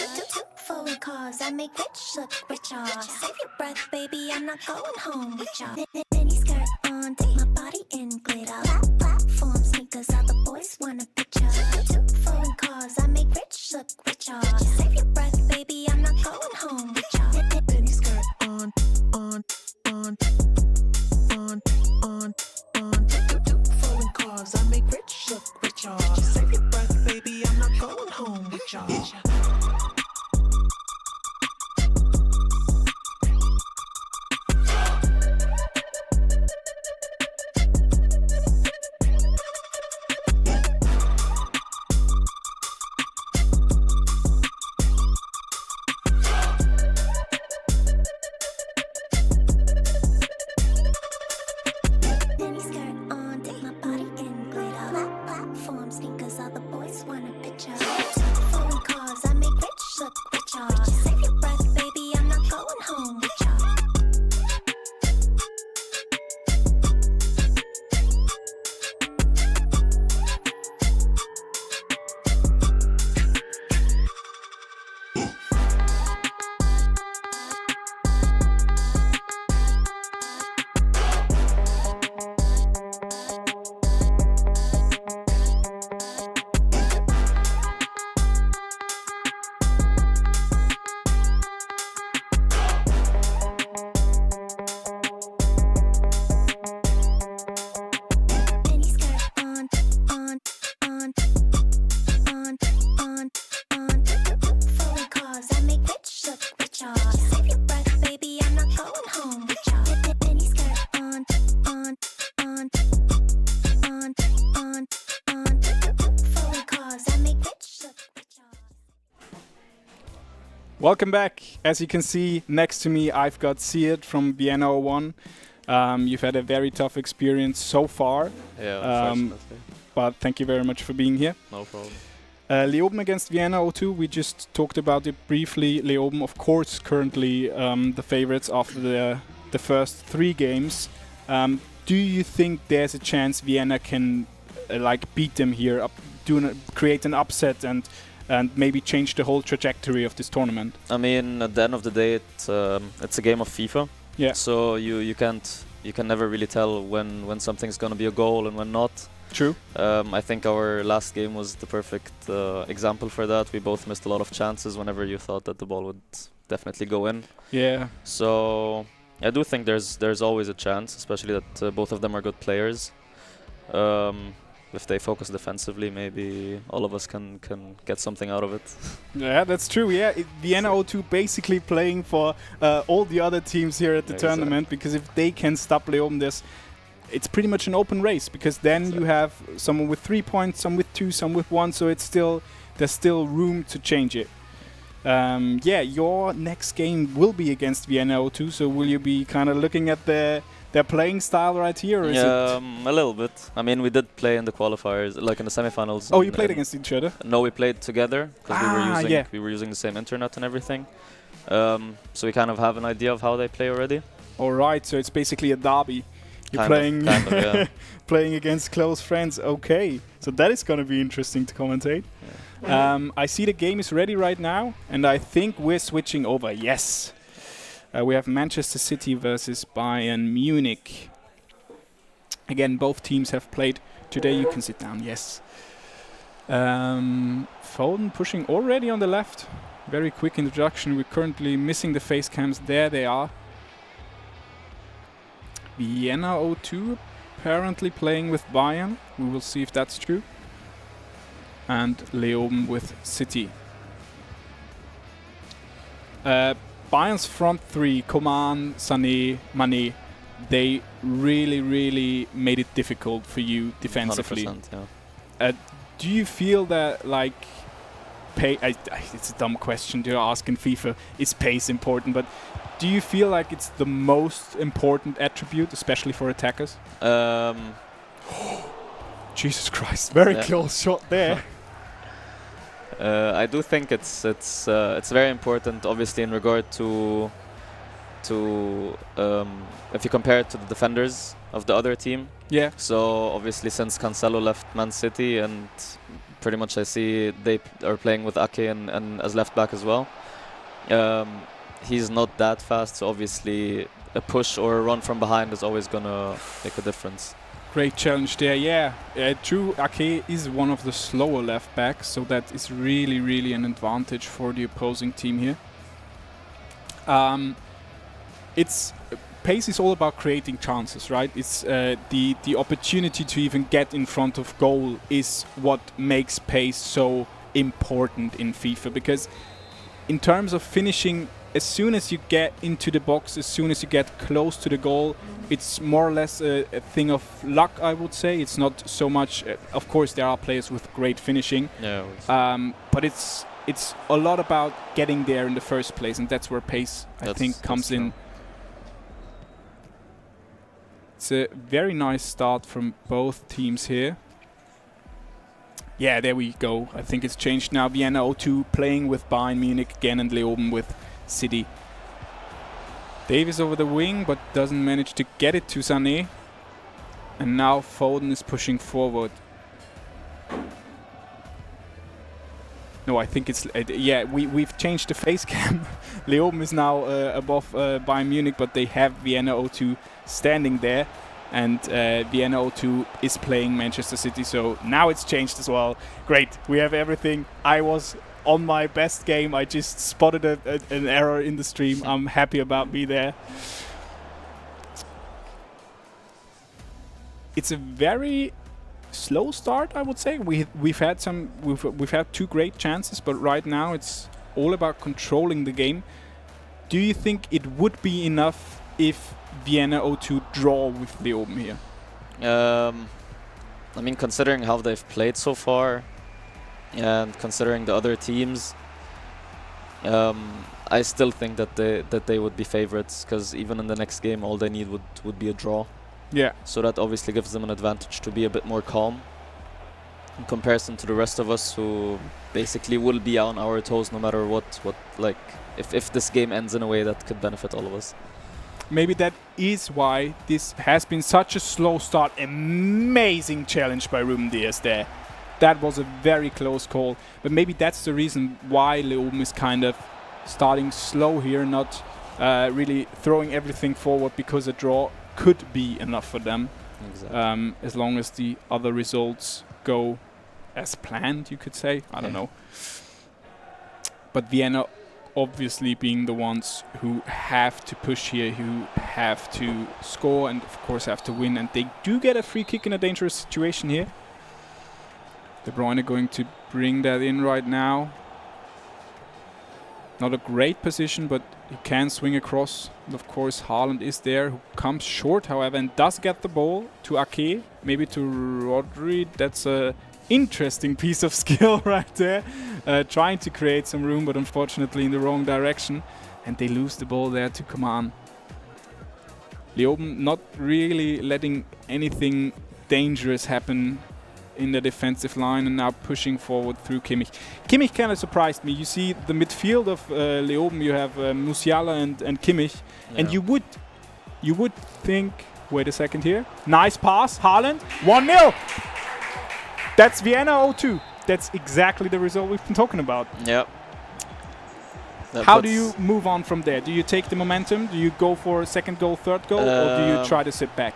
Foreign cars, I make rich look richer. Save your breath, baby, I'm not going home with ya. Mini skirt on, take my body in glitter. Platform sneakers, all the boys want a picture. Foreign cars, I make rich look richer. Save your breath, baby, I'm not going home with ya. Mini skirt on. Foreign cars, I make rich look richer. Save your breath, baby, I'm not going home with ya. Mini skirt on, take my body in glitter. Platform sneakers, all the boys want a picture. Foreign cars, I make rich look richer. Save your breath, baby, I'm not going home with ya. Mini skirt on. Foreign cars, I make rich look richer. Save your breath, baby, I'm not going home with ya. Mini skirt on. Foreign cars, I make rich look richer. Welcome back. As you can see next to me, I've got Seared from Vienna 01. You've had a very tough experience so far. Yeah, unfortunately. But thank you very much for being here. No problem. Leoben against Vienna 0-2. We just talked about it briefly. Leoben, of course, currently the favorites after the first 3 games. Do you think there's a chance Vienna can beat them here, create an upset and maybe change the whole trajectory of this tournament? I mean, at the end of the day, it's a game of FIFA. Yeah. So you can never really tell when something's gonna be a goal and when not. True. I think our last game was the perfect example for that. We both missed a lot of chances whenever you thought that the ball would definitely go in. Yeah. So I do think there's always a chance, especially that both of them are good players. If they focus defensively, maybe all of us can get something out of it. Yeah, that's true. Yeah, Vienna 0-2 basically playing for all the other teams here at the tournament, because if they can stop Leoben, it's pretty much an open race, because then you have someone with 3 points, some with 2, some with 1, so there's still room to change it. Yeah, your next game will be against Vienna 0-2, so will you be kind of looking at their playing style right here? Or is a little bit. I mean, we did play in the qualifiers, like in the semifinals. Oh, you played against each other? No, we played together because we were using the same internet and everything. So we kind of have an idea of how they play already. All right, so it's basically a derby. You're kind of, yeah. playing against close friends. Okay, so that is going to be interesting to commentate. Yeah. I see the game is ready right now, and I think we're switching over. Yes. We have Manchester City versus Bayern Munich. Again, both teams have played today. You can sit down, yes. Foden pushing already on the left. Very quick introduction. We're currently missing the face cams. There they are. Vienna 0-2 apparently playing with Bayern. We will see if that's true. And Leoben with City. Bayern's front 3, Coman, Sané, Mané, they really made it difficult for you defensively. 100%, yeah. Do you feel that, like, it's a dumb question to ask in FIFA, is pace important, but do you feel like it's the most important attribute, especially for attackers? Jesus Christ, very close shot there. I do think it's very important, obviously, in regard to if you compare it to the defenders of the other team. Yeah. So obviously, since Cancelo left Man City, and pretty much I see they are playing with Ake and as left back as well. He's not that fast, so obviously a push or a run from behind is always gonna make a difference. Great challenge there, yeah. True, Ake is one of the slower left backs, so that is really an advantage for the opposing team here. Pace is all about creating chances, right? It's the opportunity to even get in front of goal is what makes pace so important in FIFA, because in terms of finishing, as soon as you get into the box, as soon as you get close to the goal, it's more or less a thing of luck, I would say. It's not so much. Of course, there are players with great finishing, but it's a lot about getting there in the first place, and that's where pace, I think, comes in. It's a very nice start from both teams here. Yeah, there we go. I think it's changed now. Vienna 0-2 playing with Bayern Munich again, and Leoben with City. Davies over the wing, but doesn't manage to get it to Sané. And now Foden is pushing forward. No, I think it's... we've changed the face cam. Leoben is now above Bayern Munich, but they have Vienna 0-2 standing there. And Vienna 0-2 is playing Manchester City, so now it's changed as well. Great, we have everything. I was on my best game. I just spotted an error in the stream. I'm happy about me there. It's a very slow start, I would say. We've had 2 great chances, but right now it's all about controlling the game. Do you think it would be enough if Vienna 0-2 draw with Leoben here? I mean, considering how they've played so far, and considering the other teams, I still think that they would be favorites, because even in the next game, all they need would be a draw. Yeah. So that obviously gives them an advantage to be a bit more calm. in comparison to the rest of us who basically will be on our toes no matter what like if this game ends in a way that could benefit all of us. Maybe that is why this has been such a slow start. Amazing challenge by Ruben Diaz there. That was a very close call, but maybe that's the reason why Leoben is kind of starting slow here, not really throwing everything forward, because a draw could be enough for them. Exactly. As long as the other results go as planned, you could say. I don't know. But Vienna obviously being the ones who have to push here, who have to score and of course have to win. And they do get a free kick in a dangerous situation here. De Bruyne going to bring that in right now. Not a great position, but he can swing across. And of course, Haaland is there, who comes short, however, and does get the ball to Ake, maybe to Rodri. That's a interesting piece of skill right there. Trying to create some room, but unfortunately in the wrong direction. And they lose the ball there to Coman. Leoben not really letting anything dangerous happen in the defensive line, and now pushing forward through Kimmich. Kimmich kind of surprised me. You see the midfield of Leoben, you have Musiala and Kimmich, and you would think, wait a second here, nice pass, Haaland, 1-0. That's Vienna 0-2. That's exactly the result we've been talking about. Yep. How do you move on from there? Do you take the momentum? Do you go for a second goal, third goal, or do you try to sit back?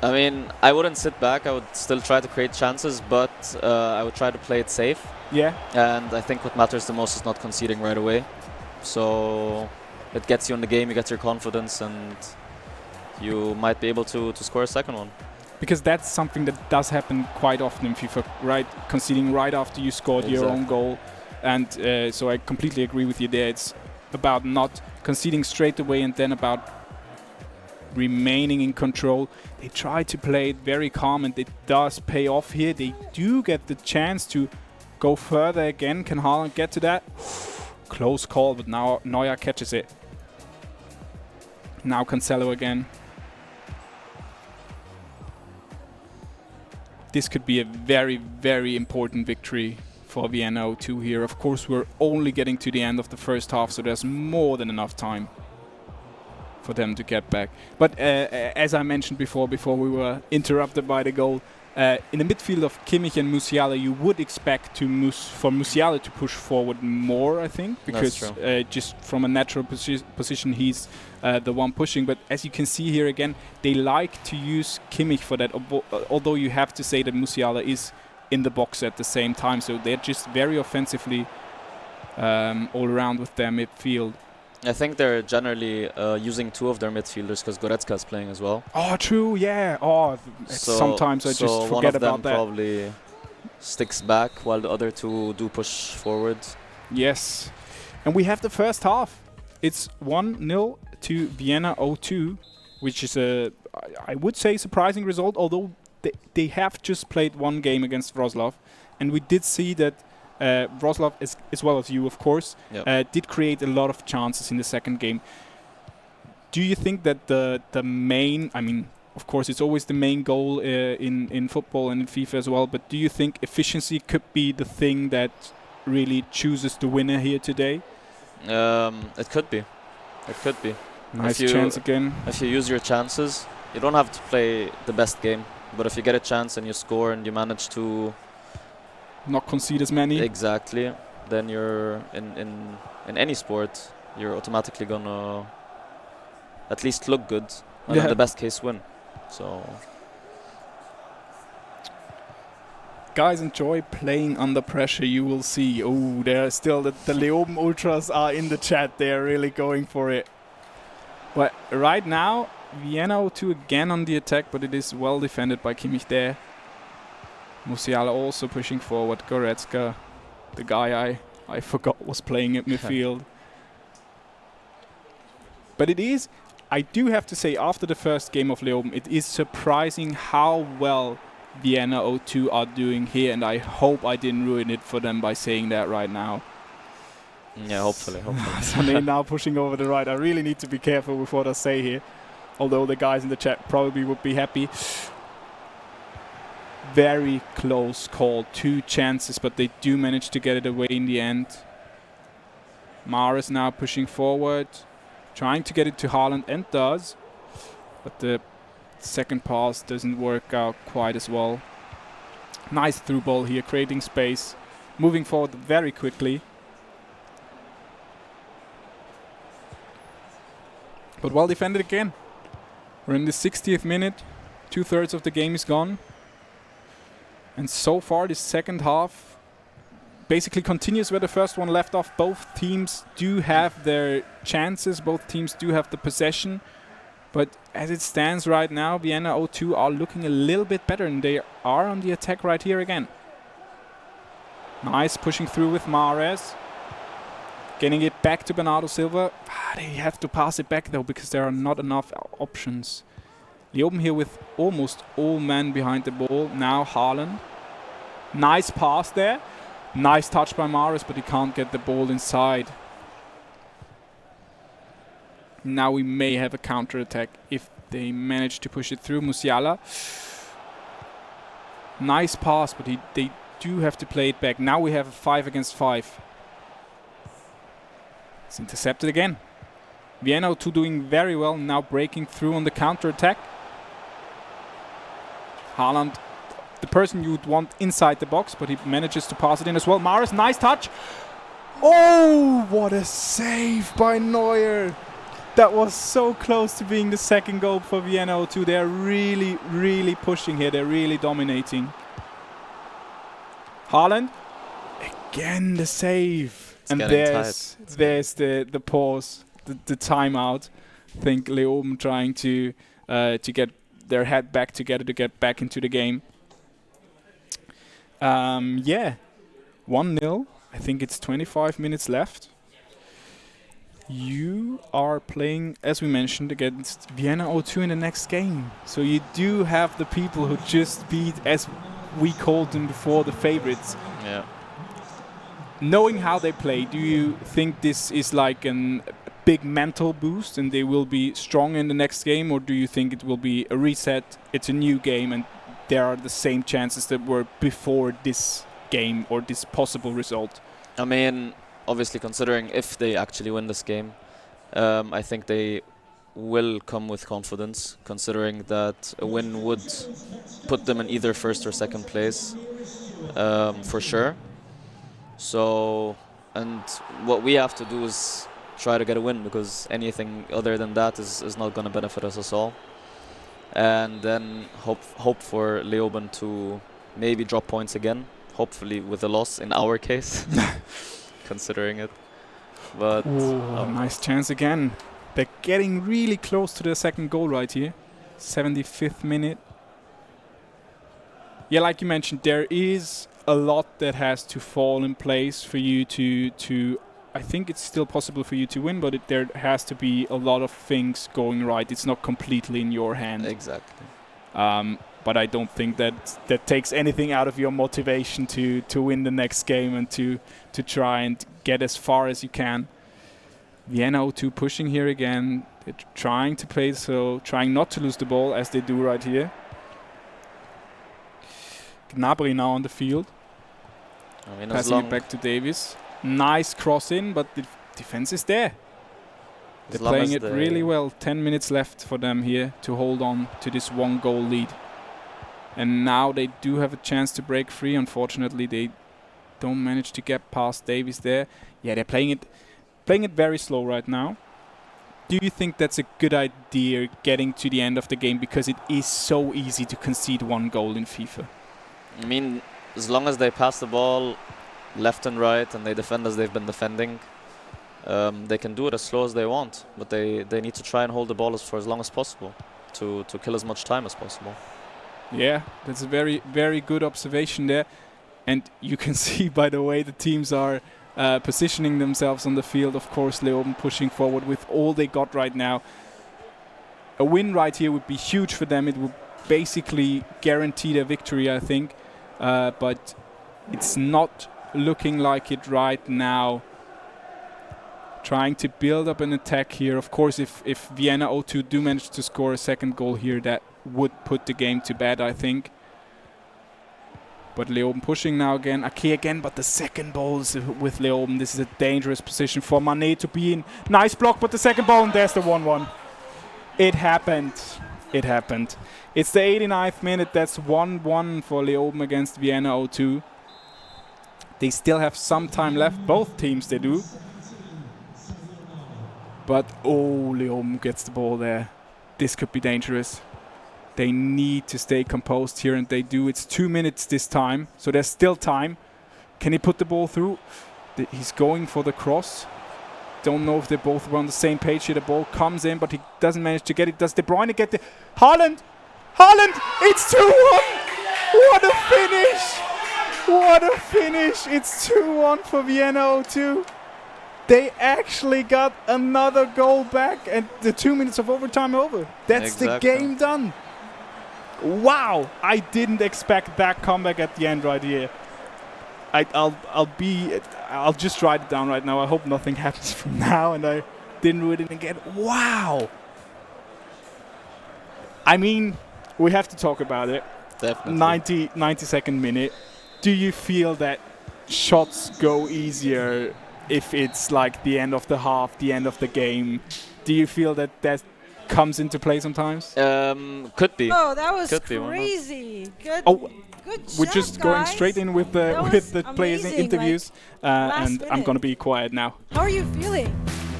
I mean, I wouldn't sit back. I would still try to create chances, but I would try to play it safe. Yeah. And I think what matters the most is not conceding right away. So it gets you in the game, you get your confidence, and you might be able to score a second one. Because that's something that does happen quite often in FIFA, right? Conceding right after you scored your own goal. And so I completely agree with you there. It's about not conceding straight away and then about remaining in control. They try to play it very calm, and it does pay off here. They do get the chance to go further again. Can Haaland get to that? Close call, but now Neuer catches it. Now Cancelo again. This could be a very, very important victory for Vienna 0-2 here. Of course, we're only getting to the end of the first half, so there's more than enough time for them to get back. But as I mentioned before we were interrupted by the goal, in the midfield of Kimmich and Musiala, you would expect for Musiala to push forward more, I think, because just from a natural position, he's the one pushing. But as you can see here again, they like to use Kimmich for that, although you have to say that Musiala is in the box at the same time, so they're just very offensively all around with their midfield. I think they're generally using two of their midfielders because Goretzka is playing as well. Oh, true, yeah. Oh, sometimes I just forget about that. One of them probably sticks back while the other two do push forward. Yes. And we have the first half. It's 1-0 to Vienna 0-2, which is I would say, surprising result, although they have just played one game against Wrocław. And we did see that Wrocław, as well as you, of course, did create a lot of chances in the second game. Do you think that the main, I mean, of course, it's always the main goal in football and in FIFA as well, but do you think efficiency could be the thing that really chooses the winner here today? It could be. It could be. Nice chance again. If you use your chances, you don't have to play the best game, but if you get a chance and you score and you manage to not concede as many. Exactly. Then you're in any sport, you're automatically gonna at least look good and in the best case win. So guys enjoy playing under pressure, you will see. Oh, there are still the Leoben Ultras are in the chat. They're really going for it. But right now, Vienna 0-2 again on the attack, but it is well defended by Kimmich there. Musiala also pushing forward. Goretzka, the guy I forgot was playing at midfield. But it is, I do have to say, after the first game of Leoben, it is surprising how well Vienna 0-2 are doing here, and I hope I didn't ruin it for them by saying that right now. Yeah, hopefully. So they're now pushing over the right. I really need to be careful with what I say here, although the guys in the chat probably would be happy. very close call. 2 chances, but they do manage to get it away in the end. Mahrez now pushing forward, trying to get it to Haaland, and does. But the second pass doesn't work out quite as well. Nice through ball here, creating space, moving forward very quickly. But well defended again. We're in the 60th minute. 2/3 of the game is gone. And so far, this second half basically continues where the first one left off. Both teams do have their chances. Both teams do have the possession. But as it stands right now, Vienna O2 are looking a little bit better, and they are on the attack right here again. Nice pushing through with Mahrez. Getting it back to Bernardo Silva. They have to pass it back though, because there are not enough options. Leoben here with almost all men behind the ball. Now Haaland. Nice pass there. Nice touch by Mahrez, but he can't get the ball inside. Now we may have a counter-attack if they manage to push it through. Musiala. Nice pass, but they do have to play it back. Now we have a 5 against 5. It's intercepted again. Vienna O2 doing very well, now breaking through on the counter-attack. Haaland, the person you would want inside the box, but he manages to pass it in as well. Mahrez, nice touch. Oh, what a save by Neuer. That was so close to being the second goal for Vienna O2. They're really, really pushing here. They're really dominating. Haaland, again the save. It's and there's the pause, the timeout. I think Leoben trying to get their head back together to get back into the game. Yeah, 1-0. I think it's 25 minutes left. You are playing, as we mentioned, against Vienna O2 in the next game. So you do have the people who just beat, as we called them before, the favorites. Yeah. Knowing how they play, do you think this is like a big mental boost and they will be strong in the next game, or do you think it will be a reset, it's a new game, and there are the same chances that were before this game or this possible result? I mean, obviously, considering if they actually win this game, I think they will come with confidence, considering that a win would put them in either first or second place, for sure. So, and what we have to do is try to get a win, because anything other than that is not going to benefit us at all. And then hope for Leoben to maybe drop points again, hopefully with a loss in our case, considering it. But nice chance again. They're getting really close to their second goal right here. 75th minute. Yeah, like you mentioned, there is a lot that has to fall in place for you to I think it's still possible for you to win, but there has to be a lot of things going right. It's not completely in your hand. Exactly. But I don't think that takes anything out of your motivation to win the next game and to try and get as far as you can. Vienna O2 pushing here again. They're trying to play, so trying not to lose the ball as they do right here. Gnabry now on the field. I mean, passing it back to Davies. Nice cross in, but the defense is there. They're playing it really well. 10 minutes left for them here to hold on to this 1-goal lead. And now they do have a chance to break free. Unfortunately, they don't manage to get past Davies there. Yeah, they're playing it very slow right now. Do you think that's a good idea, getting to the end of the game, because it is so easy to concede 1 goal in FIFA? I mean, as long as they pass the ball left and right and they defend as they've been defending, they can do it as slow as they want, but they need to try and hold the ball for as long as possible to kill as much time as possible. Yeah, that's a very, very good observation there. And you can see by the way the teams are positioning themselves on the field. Of course, Leoben pushing forward with all they got right now. A win right here would be huge for them. It would basically guarantee their victory, I think. But it's not looking like it right now. Trying to build up an attack here. Of course, if Vienna O2 do manage to score a second goal here, that would put the game to bed, I think. But Leoben pushing now again. Ake again, but the second ball is with Leoben. This is a dangerous position for Mané to be in. Nice block, but the second ball, and there's the 1-1. It happened. It happened. It's the 89th minute. That's 1-1 for Leoben against Vienna 02. They still have some time left. Both teams, they do. But, oh, Leoben gets the ball there. This could be dangerous. They need to stay composed here, and they do. It's 2 minutes this time, so there's still time. Can he put the ball through? He's going for the cross. Don't know if they both were on the same page here. The ball comes in, but he doesn't manage to get it. Does De Bruyne get the... Haaland! Haaland! It's 2-1! What a finish! What a finish! It's 2-1 for Vienna 02. They actually got another goal back, and the 2 minutes of overtime over. That's the game done. Wow! I didn't expect that comeback at the end right here. I'll just write it down right now. I hope nothing happens from now, and I didn't read it again. Wow! I mean, we have to talk about it. Definitely. 92nd minute. Do you feel that shots go easier if it's like the end of the half, the end of the game? Do you feel that comes into play sometimes? Could be. Oh, that was Could be, crazy. Good. Oh, Good we're job, just going guys. straight in with That the was players' amazing, interviews, last and I'm minute. gonna be quiet now. How are you feeling?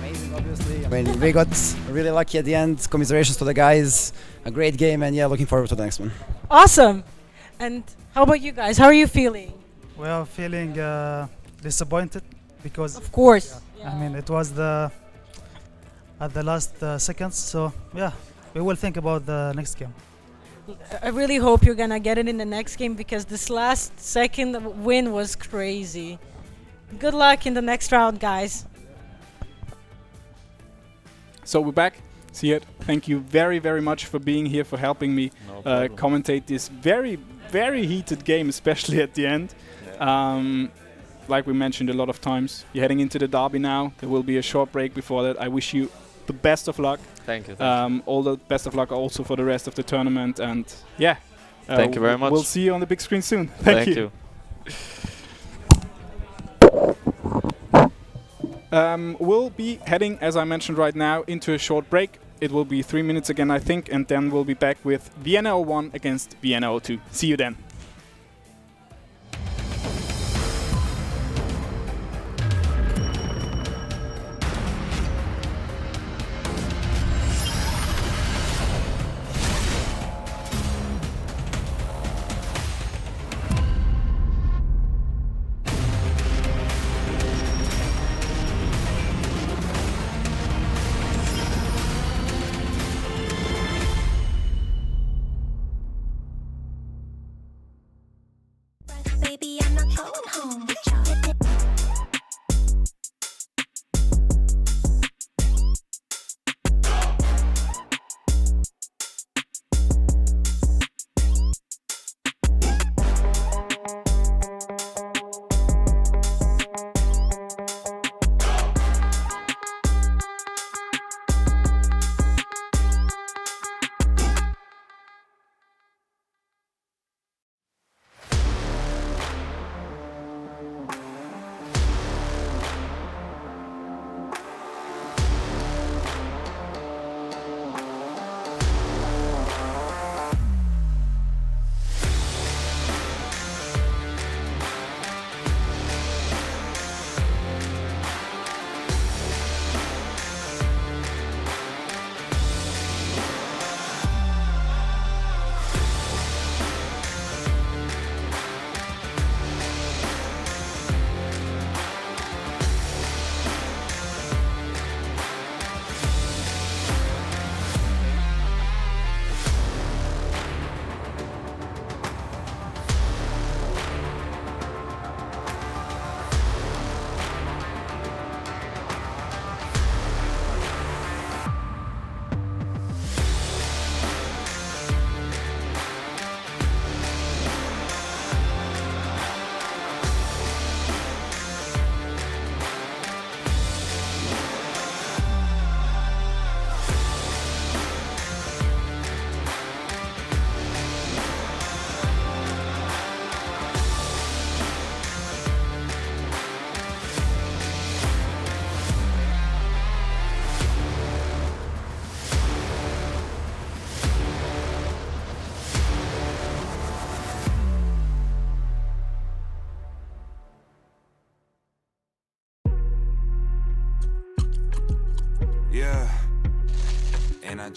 Amazing, obviously. I mean, we got really lucky at the end. Commiserations to the guys. A great game, and yeah, looking forward to the next one. Awesome. And how about you guys? How are you feeling? We are feeling disappointed because, Of course. I mean, it was at the last seconds. So yeah, we will think about the next game. I really hope you're gonna get it in the next game because this last second win was crazy. Good luck in the next round, guys. So we're back. Siad, thank you very, very much for being here, for helping me commentate this very, very heated game, especially at the end. Yeah. Like we mentioned a lot of times, you're heading into the derby now. There will be a short break before that. I wish you the best of luck. Thank you. All the best of luck also for the rest of the tournament. And yeah, thank you very much. We'll see you on the big screen soon. Thank you. We'll be heading, as I mentioned right now, into a short break. It will be 3 minutes again, I think, and then we'll be back with Vienna 01 against Vienna 02. See you then. Baby, I'm not going home with y'all.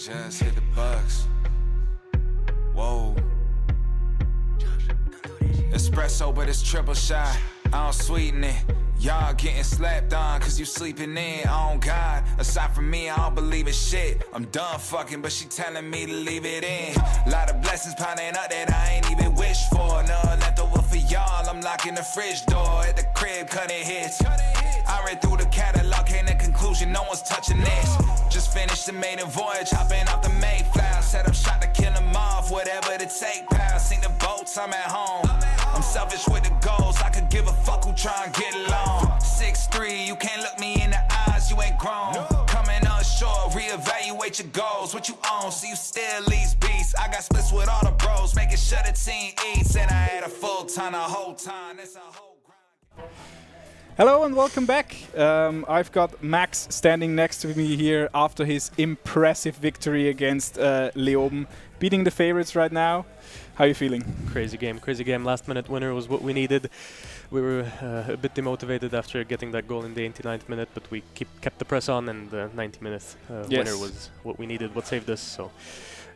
just hit the Bucks. Whoa. Espresso, but it's triple shot. I don't sweeten it. Y'all getting slapped on cause you sleeping in on God. Aside from me, I don't believe in shit. I'm done fucking, but she telling me to leave it in. Lot of blessings piling up that I ain't even wished for. None left over for y'all. I'm locking the fridge door at the crib, cutting hits. I read through the catalog, came to conclusion, no one's touching this. Just finished the maiden voyage, hopping off the Mayflower. Set up shot to kill them off, whatever to take, pal. Seen the boats, I'm at home. I'm selfish with the goals, I could give a fuck who try and get along. 6'3", you can't look me in the eyes, you ain't grown. Coming on shore, reevaluate your goals, what you own, so you still lease beats. I got splits with all the bros, making sure the team eats. And I had a full ton the whole time, that's a whole grind. Hello and welcome back. I've got Max standing next to me here after his impressive victory against Leoben, beating the favorites right now. How are you feeling? Crazy game. Last minute winner was what we needed. We were a bit demotivated after getting that goal in the 89th minute, but we kept the press on, and the 90th winner was what we needed, what saved us. So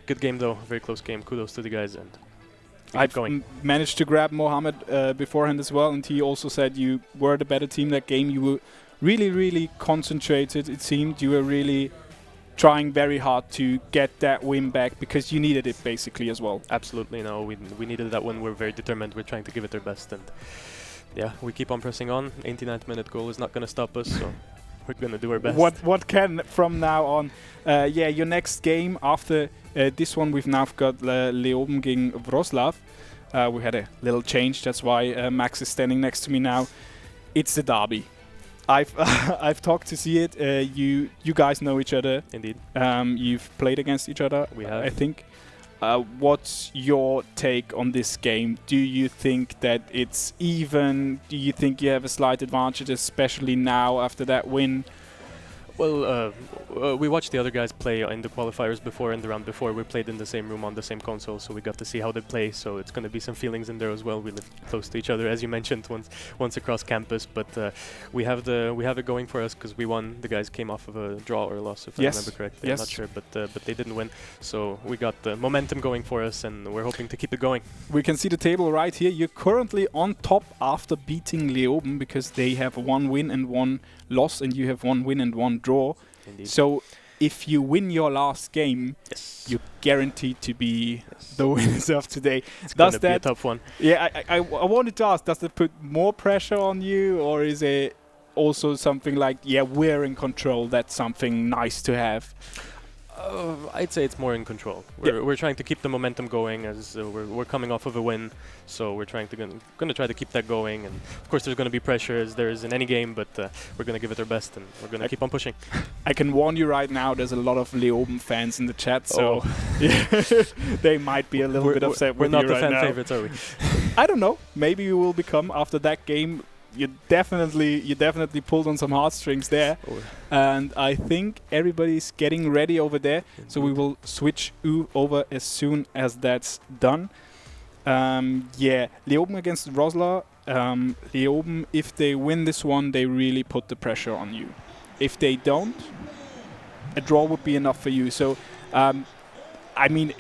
good game though, very close game. Kudos to the guys, and I've managed to grab Mohammed beforehand as well, and he also said you were the better team that game. You were really, really concentrated, it seemed. You were really trying very hard to get that win back because you needed it basically as well. Absolutely, no, we needed that one. We're very determined. We're trying to give it our best, and yeah, we keep on pressing on. 89th minute goal is not going to stop us, so we're going to do our best. What can from now on? Yeah, your next game after this one, we've now got Leoben against Wrocław. We had a little change, that's why Max is standing next to me now. It's the derby. I've talked to see it. You guys know each other. Indeed. You've played against each other. We have. I think. What's your take on this game? Do you think that it's even? Do you think you have a slight advantage, especially now after that win? Well, we watched the other guys play in the qualifiers before, in the round before. We played in the same room on the same console, so we got to see how they play. So it's going to be some feelings in there as well. We live close to each other, as you mentioned, once across campus. But we have it going for us because we won. The guys came off of a draw or a loss, if I remember correctly. Yes. I'm not sure, but they didn't win. So we got the momentum going for us, and we're hoping to keep it going. We can see the table right here. You're currently on top after beating Leoben because they have 1 win and 1 loss, and you have 1 win and 1 draw. Indeed. So if you win your last game, you're guaranteed to be the winners of today. It's going to be a tough one. Yeah, I wanted to ask, does that put more pressure on you, or is it also something like, yeah, we're in control, that's something nice to have? I'd say it's more in control. We're trying to keep the momentum going as we're coming off of a win, so we're trying to going to try to keep that going. And of course, there's going to be pressure as there is in any game, but we're going to give it our best, and we're going to keep on pushing. I can warn you right now, there's a lot of Leoben fans in the chat, so they might be a little bit upset with you right now. We're not the fan favorites, are we? I don't know. Maybe you will become after that game. You definitely pulled on some heartstrings there, and I think everybody's getting ready over there. So we will switch over as soon as that's done. Yeah, Leoben against Wrocław. Leoben, if they win this one, they really put the pressure on you. If they don't, a draw would be enough for you. So, I mean,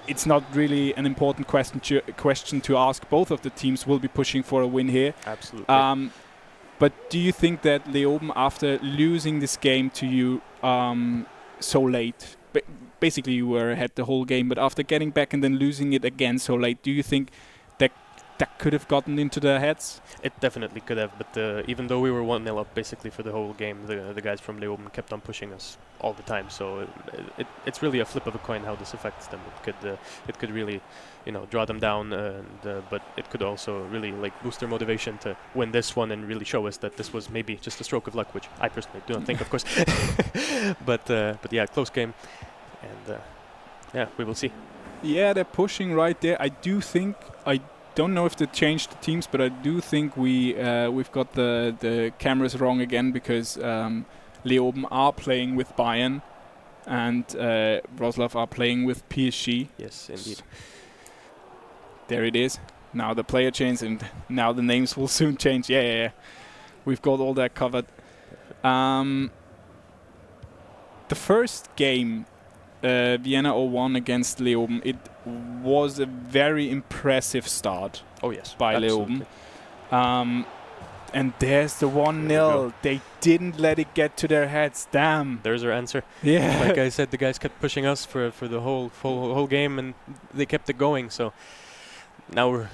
it's not really an important question to ask. Both of the teams will be pushing for a win here. Absolutely. But do you think that Leoben, after losing this game to you so late, basically you were ahead the whole game, but after getting back and then losing it again so late, do you think that could have gotten into their heads? It definitely could have, but even though we were 1-0 up basically for the whole game, the guys from Leoben kept on pushing us all the time. So it's really a flip of a coin how this affects them. It could really, draw them down, but it could also really boost their motivation to win this one and really show us that this was maybe just a stroke of luck, which I personally do not think, of course. but yeah, close game, and yeah, we will see. Yeah, they're pushing right there. I don't know if they changed the teams, but I do think we've got the cameras wrong again because Leoben are playing with Bayern and Wrocław are playing with PSG. Yes, indeed. There it is. Now the player change, and now the names will soon change. Yeah. We've got all that covered. The first game Vienna 01 against Leoben, it was a very impressive start. Oh yes, by absolutely. Leoben. And there's the 1-0. go. They didn't let it get to their heads. Damn. There's our answer. Yeah. Like I said, the guys kept pushing us for the whole game, and they kept it going. So now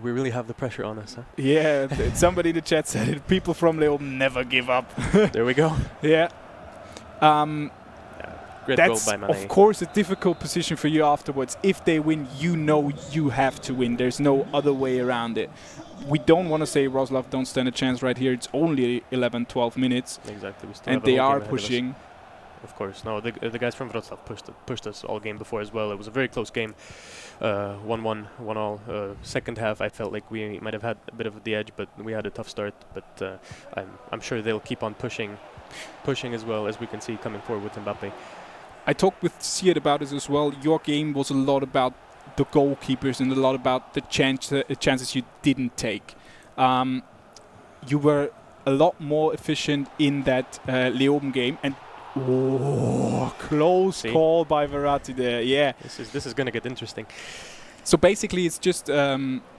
we really have the pressure on us. Huh? Yeah. Somebody in the chat said it. People from Leoben never give up. There we go. Yeah. Great goal That's by Mané. of course a difficult position for you afterwards. If they win, you know you have to win. There's no other way around it. We don't want to say Wrocław don't stand a chance right here. It's only 11, 12 minutes. Exactly. We still And have a they whole are game ahead of us. pushing. Of course. No, the guys from Wrocław pushed us all game before as well. It was a very close game. 1-1, 1-all. Second half, I felt like we might have had a bit of the edge, but we had a tough start. But I'm sure they'll keep on pushing as well, as we can see coming forward with Mbappe. I talked with Siad about this as well. Your game was a lot about the goalkeepers and a lot about the chances you didn't take. You were a lot more efficient in that Leoben game, and close call by Verratti there. Yeah, this is gonna get interesting. So basically, it's just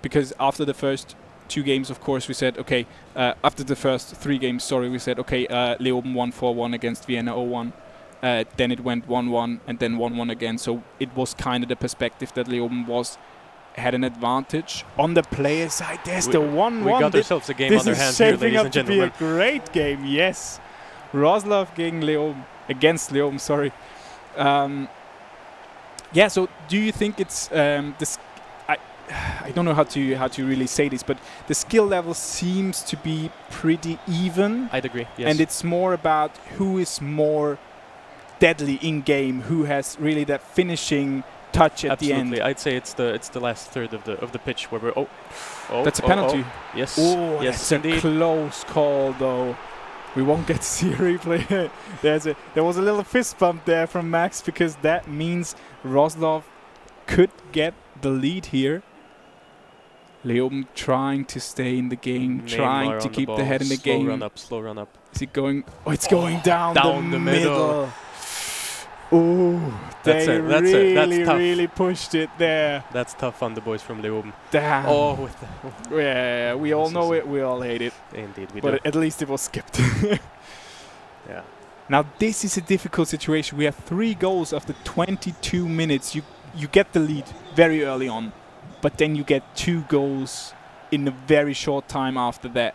because after the first 2 games, of course, we said okay. After the first 3 games, sorry, we said okay. Leoben won 4-1 against Vienna 01. Then it went 1-1 and then 1-1 again. So it was kind of the perspective that Leoben had an advantage on the player side. There's the 1-1. We got ourselves a game on our hands here, ladies and gentlemen. This is shaping up to be a great game. Yes, Wrocław against Leoben. Sorry. Yeah. So do you think it's this? I don't know how to really say this, but the skill level seems to be pretty even. I'd agree. Yes. And it's more about who is more deadly in game, who has really that finishing touch at the end. Absolutely, I'd say it's the last third of the pitch where we're that's a penalty. Yes, oh, yes, that's a close call though. We won't get to see a replay. There was a little fist bump there from Max because that means Wrocław could get the lead here. Leoben trying to stay in the game, trying to keep the head in the game. Slow run up. Is it going? Oh, it's going down the middle. Ooh, they that's really pushed it there. That's tough on the boys from Leoben. Damn. Oh, yeah, we all know it. We all hate it. Indeed, we do. do. But at least it was skipped. Yeah. Now this is a difficult situation. We have 3 goals after 22 minutes. You get the lead very early on, but then you get 2 goals in a very short time after that.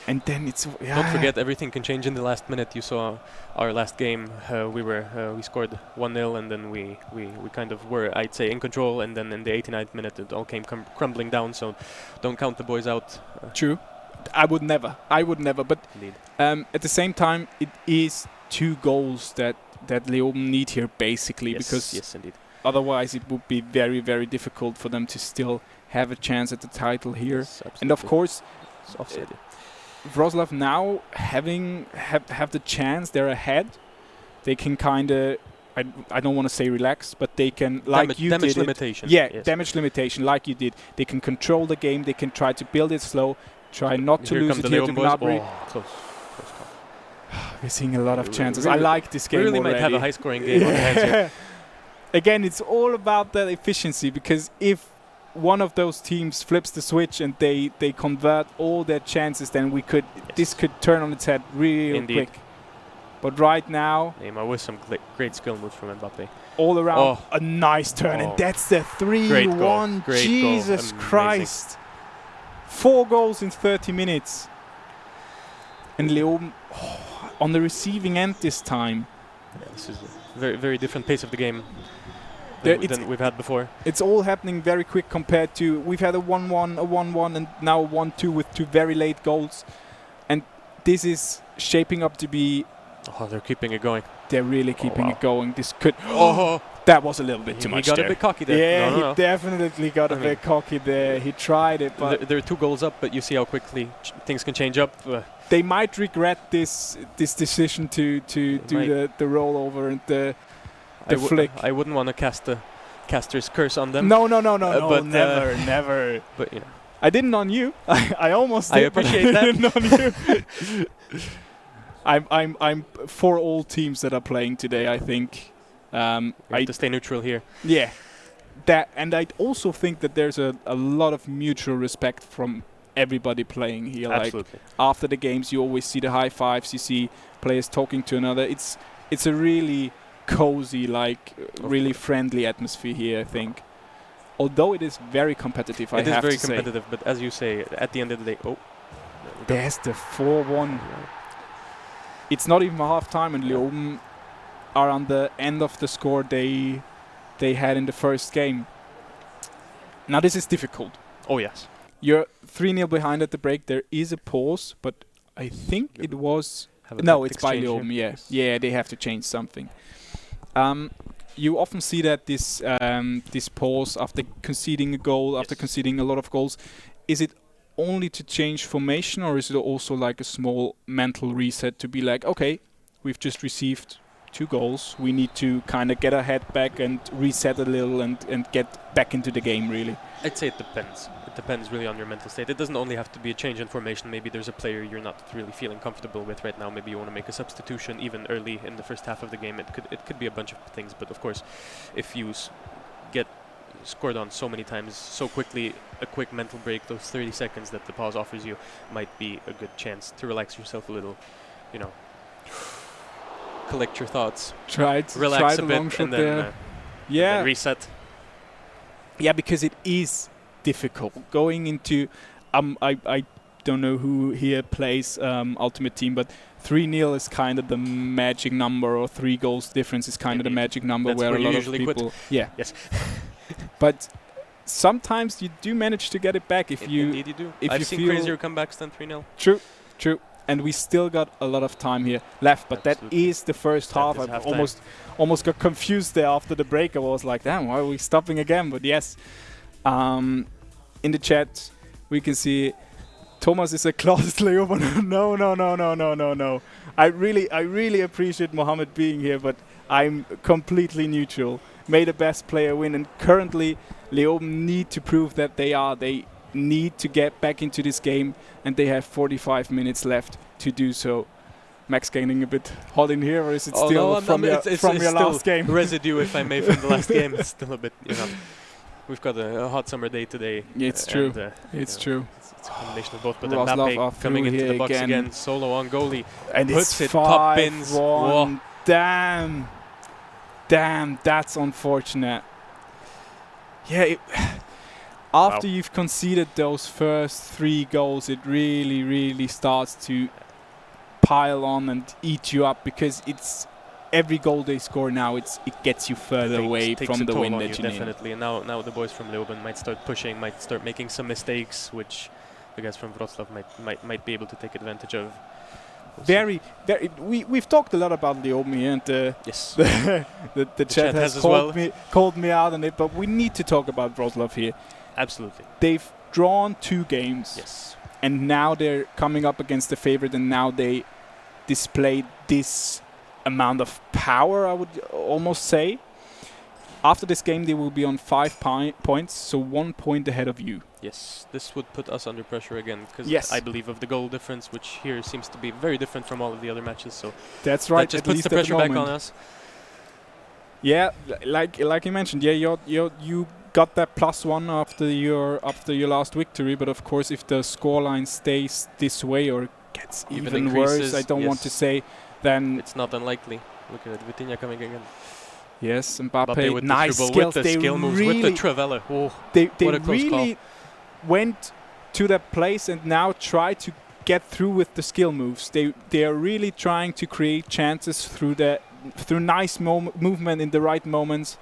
And then it's Don't forget, everything can change in the last minute. You saw our last game. We scored 1-0, and then we kind of were, I'd say, in control. And then in the 89th minute, it all came crumbling down. So don't count the boys out. True. I would never. But at the same time, it is 2 goals that Leoben need here, basically, because yes, indeed. Otherwise it would be very, very difficult for them to still have a chance at the title here. Yes, and of course, it's offside. Wrocław now have the chance. They're ahead. They can kind of, I don't want to say relax, but they can, like you did. Damage limitation. Yeah, yes. Damage limitation, like you did. They can control the game. They can try to build it slow. Try not to lose it here to Gnabry. Close. We're seeing a lot of chances. I like this game We really already. might have a high-scoring game on the hands here. Again, it's all about that efficiency, because if one of those teams flips the switch and they convert all their chances, then this could turn on its head real quick. But right now, Neymar with some great skill moves from Mbappe. All around, a nice turn, and that's the 3-1. Jesus Christ! 4 goals in 30 minutes, and Leoben on the receiving end this time. Yeah, this is a very, very different pace of the game than we've had before. It's all happening very quick compared to, we've had a 1-1, a 1-1, and now a 1-2 with 2 very late goals. And this is shaping up to be... Oh, they're keeping it going. They're really keeping it going. This could... Oh! That was a little bit too much He got there. a bit cocky there. Yeah, he definitely got a bit cocky there. He tried it, but... They're 2 goals up, but you see how quickly things can change up. They might regret this decision to do the rollover and the flick. I wouldn't want to cast the caster's curse on them. No, but never. But you know, I didn't on you. I almost did. I appreciate that. I didn't on you. I'm for all teams that are playing today. I think You have to stay neutral here. Yeah, that, and I also think that there's a lot of mutual respect from everybody playing here. Absolutely. Like after the games, you always see the high fives. You see players talking to another. It's a really cozy, like really friendly atmosphere here, I think. Although it is very competitive, I have to say. It is very competitive, but as you say, at the end of the day, there's the 4-1. It's not even half time, and Leoben are on the end of the score they had in the first game. Now this is difficult. Oh yes. You're 3-0 behind at the break. There is a pause, but I think it was... Have a No, tactics it's by change here. Leoben, yeah. Yes. Yeah, they have to change something. You often see that this pause after conceding a goal, after conceding a lot of goals, is it only to change formation, or is it also like a small mental reset to be like, okay, we've just received 2 goals, we need to kind of get our head back and reset a little and get back into the game, really? I'd say it depends. It depends really on your mental state. It doesn't only have to be a change in formation. Maybe there's a player you're not really feeling comfortable with right now. Maybe you want to make a substitution even early in the first half of the game. It could be a bunch of things. But of course, if you get scored on so many times so quickly, a quick mental break, those 30 seconds that the pause offers you, might be a good chance to relax yourself a little. You know, collect your thoughts. Relax a bit and then yeah, and reset. Yeah, because it is difficult going into I don't know who here plays Ultimate Team, but 3-0 is kind of the magic number, or 3 goals difference is kind of the magic number. That's where where a you lot of usually people quit. yeah Yes. But sometimes you do manage to get it back if you Indeed you do. if I've you seen feel crazier comebacks than 3-0. True. And we still got a lot of time here left, but Absolutely. that is the first That half. is I half-time. almost got confused there after the break. I was like, damn, why are we stopping again? But yes, in the chat we can see Thomas is a closet Leoben. No. I really appreciate Mohammed being here, but I'm completely neutral. May the best player win, and currently Leoben need to prove that they need to get back into this game, and they have 45 minutes left to do so. Max getting a bit hot in here, or is it still from your last game? Residue, if I may, from the last game. It's still a bit, we've got a hot summer day today. Yeah, it's true. And, it's true. It's a combination of both. But Roslov Mbappe coming into the box again, solo on goalie, and puts it's it top bins. 5-1. Whoa. Damn, that's unfortunate. Yeah, after you've conceded those first 3 goals, it really starts to pile on and eat you up, because it's every goal they score now, it gets you further away takes from a the toll win on that you, you need. definitely. And now the boys from Leoben might start pushing, might start making some mistakes, which the guys from Wrocław might be able to take advantage of. Very. We've talked a lot about Leoben here, and yes, the chat has called me out on it. But we need to talk about Wrocław here. Absolutely. They've drawn 2 games. Yes. And now they're coming up against the favorite, and now they display this amount of power, I would almost say. After this game, they will be on 5 points, so 1 point ahead of you. Yes, this would put us under pressure again, because Yes. I believe of the goal difference, which here seems to be very different from all of the other matches. So that's right. That just at puts least the at pressure back on moment. us. Yeah, like you mentioned, yeah, you got that +1 after your last victory, but of course, if the scoreline stays this way or gets even worse, I don't want to say, then it's not unlikely. Look at it, Vitinha coming again. Yes, Mbappe with nice the skills. with the they skill moves, really, with the Trevella. Oh, they what a close really went to that place and now try to get through with the skill moves. They are really trying to create chances through nice movement in the right moments,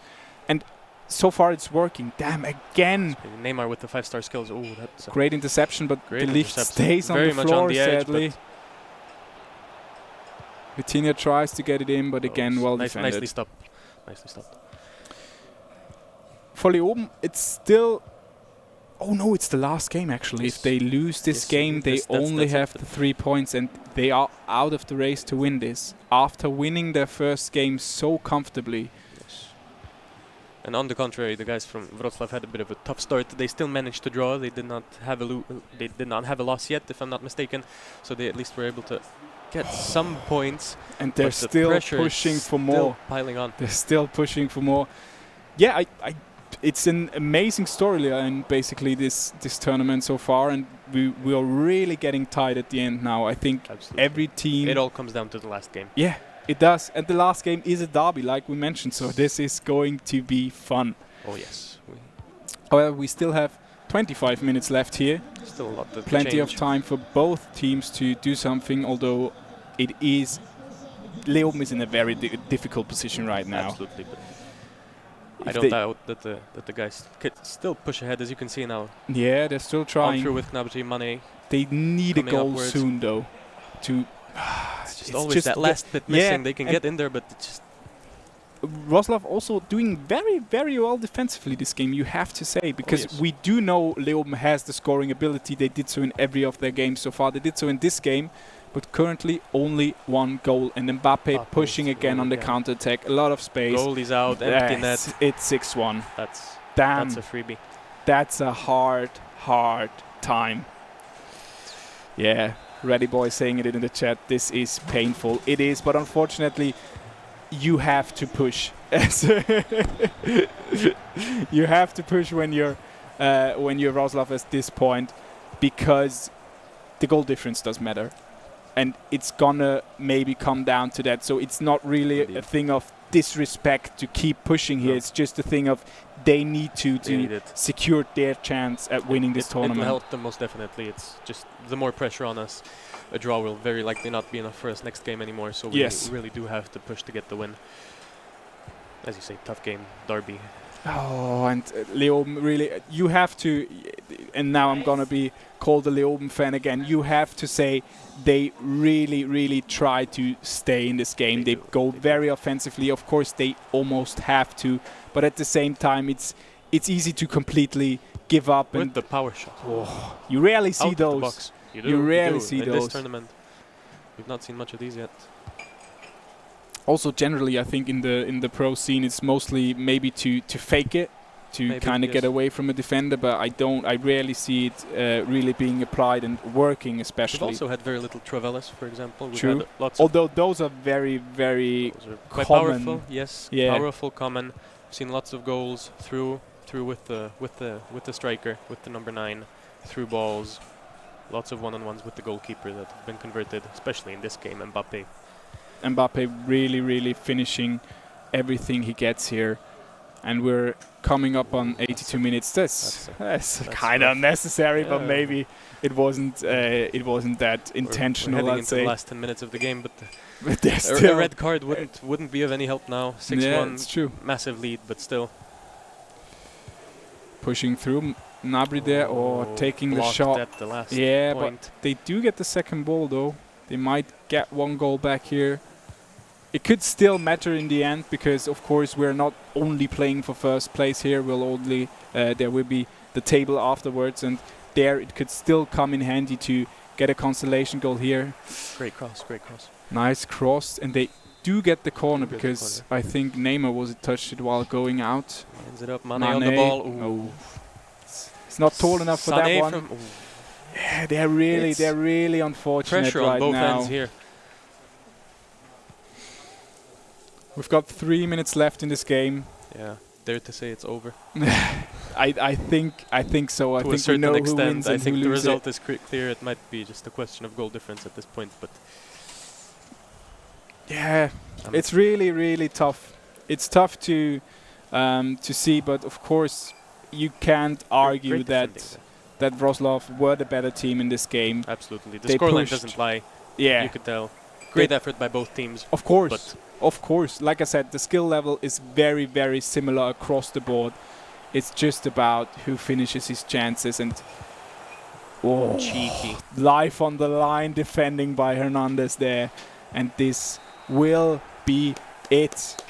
and so far it's working. Damn, again. Neymar with the 5-star skills. Oh, that's great interception, but great the lift interception. stays on Very the much floor, on the edge, sadly. Vitinha tries to get it in, but again, well defended. Nicely stopped. Nicely stopped. For Leoben, it's still... Oh no, it's the last game actually. Yes. If they lose this game, they only have the 3 points, and they are out of the race to win this. After winning their first game so comfortably. Yes. And on the contrary, the guys from Wrocław had a bit of a tough start. They still managed to draw. They did not have a loss yet, if I'm not mistaken. So they at least were able to get some points. And they're but the still pressure is pushing for still more. piling on. They're still pushing for more. Yeah, it's an amazing storyline, basically, this tournament so far, and we are really getting tight at the end now. I think every team... It all comes down to the last game. Yeah, it does. And the last game is a derby, like we mentioned, so this is going to be fun. Oh, yes. However, we still have 25 minutes left here. Still a lot to Plenty of change. time for both teams to do something, although it is... Leoben is in a very difficult position right now. Absolutely, but If I don't doubt that the guys could still push ahead, as you can see now. Yeah, they're still trying. On through with Gnabry, Mane. They need a coming goal upwards. soon, though. To it's just always that last bit missing. They can get in there, but it's just... Wrocław also doing very, very well defensively this game, you have to say, because yes. we do know Leoben has the scoring ability. They did so in every of their games so far. They did so in this game, but currently only one goal. And Mbappe pushing again on the counter-attack. A lot of space. Goalie's out, empty Yes, net. It's 6-1. That's a freebie. That's a hard time. Yeah, Ready Boy saying it in the chat. This is painful. It is, but unfortunately, you have to push. You have to push when you're Wrocław at this point, because the goal difference does matter, and it's gonna maybe come down to that. So it's not really a thing of disrespect to keep pushing here. It's just a thing of they need to secure their chance at winning this tournament. It will help them most definitely. It's just the more pressure on us. A draw will very likely not be enough for us next game anymore, so we really do have to push to get the win. As you say, tough game, derby. Oh, and Leoben really, you have to, and now I'm gonna be called a Leoben fan again. You have to say they really try to stay in this game. They go very offensively. Of course, they almost have to, but at the same time, it's easy to completely give up. With and the power shot. Oh, you rarely see Out of the those. box. You rarely see in those. this tournament. We've not seen much of these yet. Also, generally, I think in the pro scene, it's mostly maybe to fake it, to kind of get away from a defender. But I rarely see it really being applied and working, especially. We've also had very little Travelas, for example. We've True. had lots Although those are very quite common. powerful. Yes, Yeah. powerful, common. We've seen lots of goals through with the striker, with the number 9, through balls. Lots of one-on-ones with the goalkeeper that have been converted, especially in this game, Mbappe. Mbappe really finishing everything he gets here. And we're coming up on 82 minutes. That's kind of unnecessary, but maybe it wasn't that intentional. We're heading I'd into say the last 10 minutes of the game, but there's a still red card wouldn't be of any help now. 6-1, yeah, it's true. Massive lead, but still pushing through. Gnabry there, or taking the blocked shot. at the last yeah, point. but they do get the second ball though. They might get one goal back here. It could still matter in the end, because of course we're not only playing for first place here. We'll only there will be the table afterwards, and there it could still come in handy to get a consolation goal here. Great cross. Nice cross, and they do get the corner, because I think Neymar was touched it while going out. Ends it up, Mane on the ball. Ooh. It's not tall enough for that Sané one. Yeah, they're really unfortunate pressure right on both now. ends here. We've got 3 minutes left in this game. Yeah, dare to say it's over. I think so. I To a think we certain know who extent, wins I and think who the loses. result is clear. It might be just a question of goal difference at this point, but yeah, it's really tough. It's tough to see, but of course you can't argue that Wrocław were the better team in this game. Absolutely, the They scoreline pushed. doesn't lie. Yeah, You could tell. Great effort by both teams. Of course, but of course. Like I said, the skill level is very similar across the board. It's just about who finishes his chances, and cheeky. Life on the line, defending by Hernandez there, and this will be it.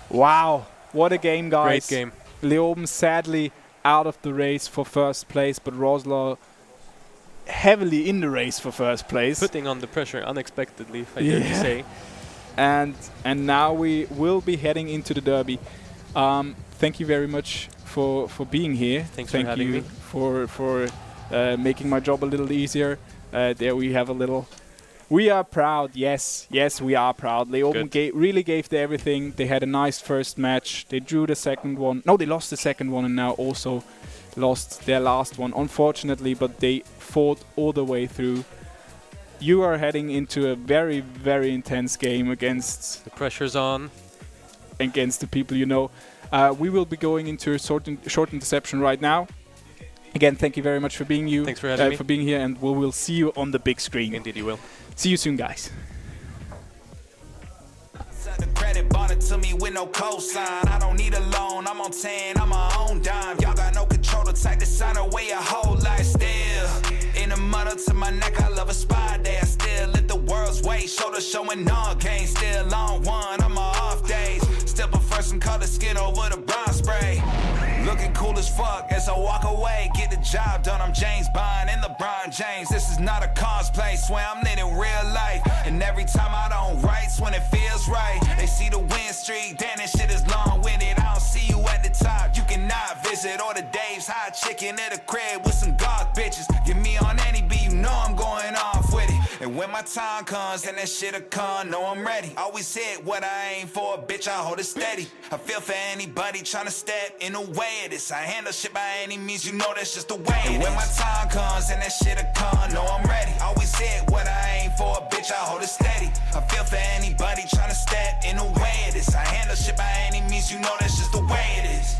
Wow, what a game, guys! Great game. Leoben sadly out of the race for first place, but Wrocław heavily in the race for first place. Putting on the pressure unexpectedly, if I dare to say. And now we will be heading into the derby. Thank you very much for being here. Thanks for having me. for making my job a little easier. There we have a little We are proud, yes. Yes, we are proud. Leoben really gave their everything. They had a nice first match. They drew the second one. No, they lost the second one and now also lost their last one, unfortunately, but they fought all the way through. You are heading into a very, very intense game against... The pressure's on. Against the people you know. We will be going into a short interception right now. Again, thank you very much for being Thanks for having me. for being here, and we will see you on the big screen. Indeed you will. See you soon, guys. The credit bought it to me with no cosign. I don't need a loan, I'm on 10, I'm my own dime. Y'all got no control, the type to sign away your whole life still. In the mud up to my neck, I love a spy day. I still lift the world's weight, shoulder showing all games. Still on one on my off days. Still prefer some color skin over the brown spray. Looking cool as fuck as I walk away. Get the job done, I'm James Bond and LeBron James. This is not a cosplay, swear I'm living real life. And every time I don't write, when it feels right. They see the win streak, damn this shit is long-winded. I don't see you at the top, you cannot visit. Or the Dave's hot chicken at a crib with some goth bitches. Get me on any beat, you know I'm going off with it. And when my time comes and that shit'll come, know I'm ready. Always hit what I aim for, bitch, I hold it steady. I feel for anybody tryna step in the way of this. I handle shit by any means, you know that's just the way it is. And when my time comes and that shit'll come, know I'm ready. Always hit what I aim for, bitch, I hold it steady. I feel for anybody tryna step in the way of this. I handle shit by any means, you know that's just the way it is.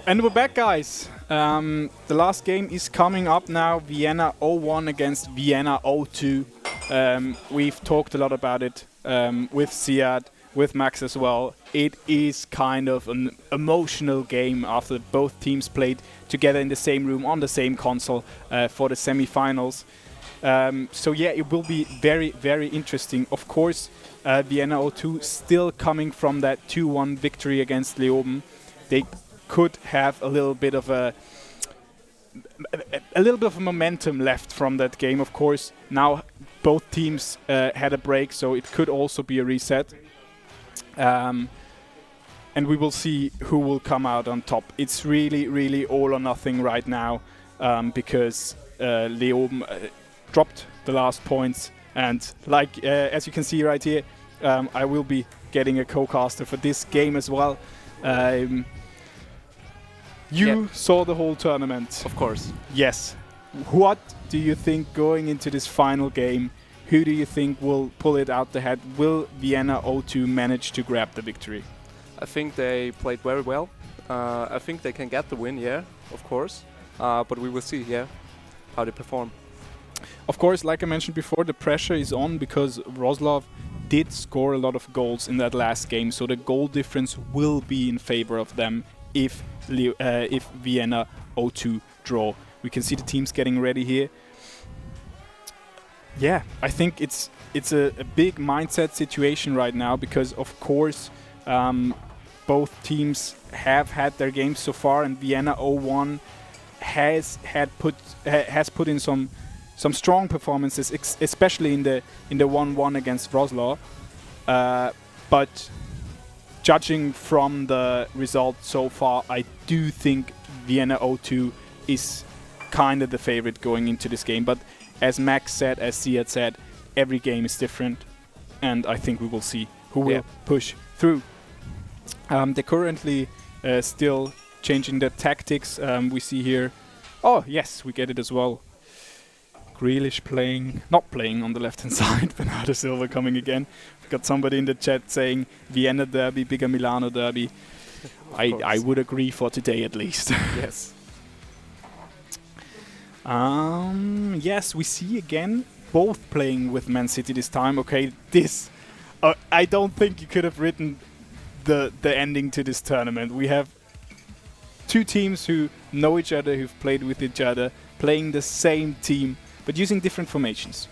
And we're back, guys. The last game is coming up now. Vienna 0-1 against Vienna 0-2. We've talked a lot about it with Siad, with Max as well. It is kind of an emotional game after both teams played together in the same room on the same console for the semi-finals. So yeah, it will be very, very interesting. Of course, Vienna 0-2 still coming from that 2-1 victory against Leoben. They could have a little bit of a momentum left from that game. Of course, now both teams had a break, so it could also be a reset. And we will see who will come out on top. It's really, really all or nothing right now because Leoben dropped the last points. And like as you can see right here, I will be getting a co-caster for this game as well. You saw the whole tournament. Of course. Yes. What do you think going into this final game? Who do you think will pull it out the head? Will Vienna 0-2 manage to grab the victory? I think they played very well. I think they can get the win, yeah, of course. But we will see, yeah, how they perform. Of course, like I mentioned before, the pressure is on because Wrocław did score a lot of goals in that last game. So the goal difference will be in favor of them if Vienna 0-2 draw. We can see the teams getting ready here. Yeah, I think it's a big mindset situation right now because, of course, both teams have had their games so far, and Vienna 0-1 has put in some strong performances, especially in the 1-1 against Wrocław. But judging from the result so far, I do think Vienna 0-2 is kind of the favorite going into this game. But as Max said, as Siad said, every game is different, and I think we will see who will push through. They're currently still changing their tactics. We see here... Oh, yes, we get it as well. Grealish not playing on the left-hand side. Bernardo Silva coming again. We've got somebody in the chat saying Vienna derby, bigger Milano derby. I would agree for today at least. Yes. Yes, we see again both playing with Man City this time. Okay, this I don't think you could have written the ending to this tournament. We have two teams who know each other, who've played with each other, playing the same team, but using different formations.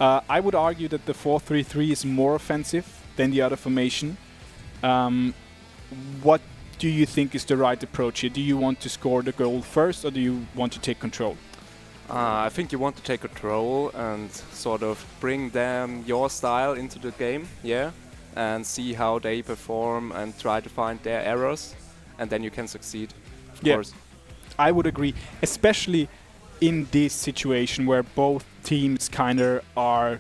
I would argue that the 4-3-3 is more offensive than the other formation. What do you think is the right approach here? Do you want to score the goal first, or do you want to take control? I think you want to take control and sort of bring them your style into the game, yeah, and see how they perform and try to find their errors, and then you can succeed, of course. I would agree, especially in this situation where both teams kind of are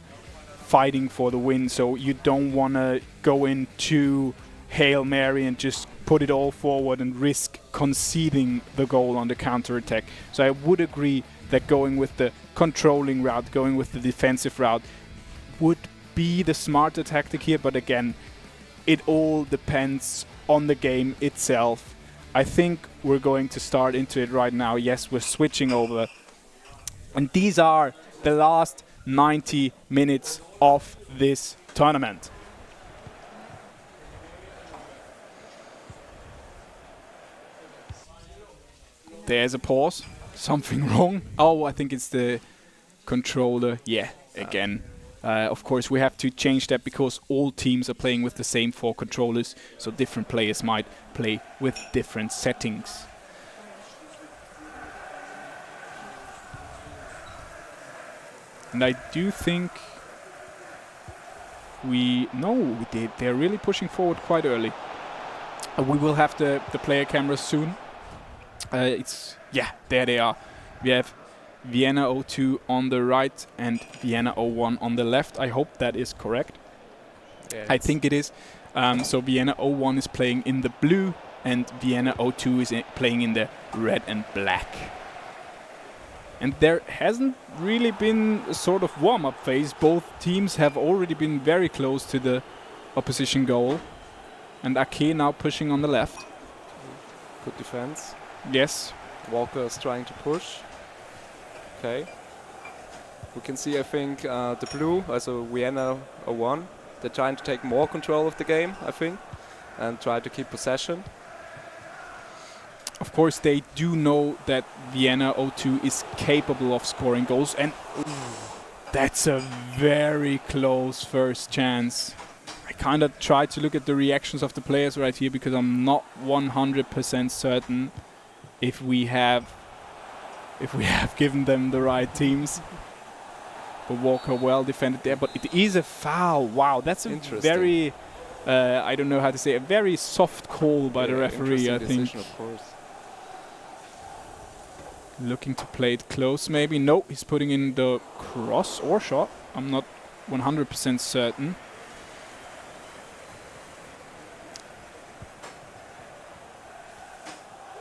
fighting for the win, so you don't want to go in too Hail Mary and just put it all forward and risk conceding the goal on the counter-attack. So I would agree that going with the controlling route, going with the defensive route would be the smarter tactic here, but again, it all depends on the game itself. I think we're going to start into it right now. Yes, we're switching over. And these are the last 90 minutes of this tournament. There's a pause. Something wrong. Oh, I think it's the controller. Yeah, again. Of course, we have to change that because all teams are playing with the same 4 controllers, so different players might play with different settings. And I do think they're really pushing forward quite early. We will have the player cameras soon. There they are. We have Vienna 02 on the right and Vienna 01 on the left. I hope that is correct. Yeah, I think it is. So Vienna 01 is playing in the blue and Vienna 02 is playing in the red and black. And there hasn't really been a sort of warm-up phase. Both teams have already been very close to the opposition goal. And Ake now pushing on the left. Good defense. Yes. Walker is trying to push. Okay. We can see, I think, the blue, also Vienna 01, they're trying to take more control of the game, I think, and try to keep possession. Of course, they do know that Vienna 02 is capable of scoring goals, and that's a very close first chance. I kind of try to look at the reactions of the players right here because I'm not 100% certain if we have given them the right teams. But Walker well defended there, but it is a foul. Wow, that's a very, I don't know how to say, a very soft call by the referee, I think. Of course. Looking to play it close, maybe. No, he's putting in the cross or shot. I'm not 100% certain.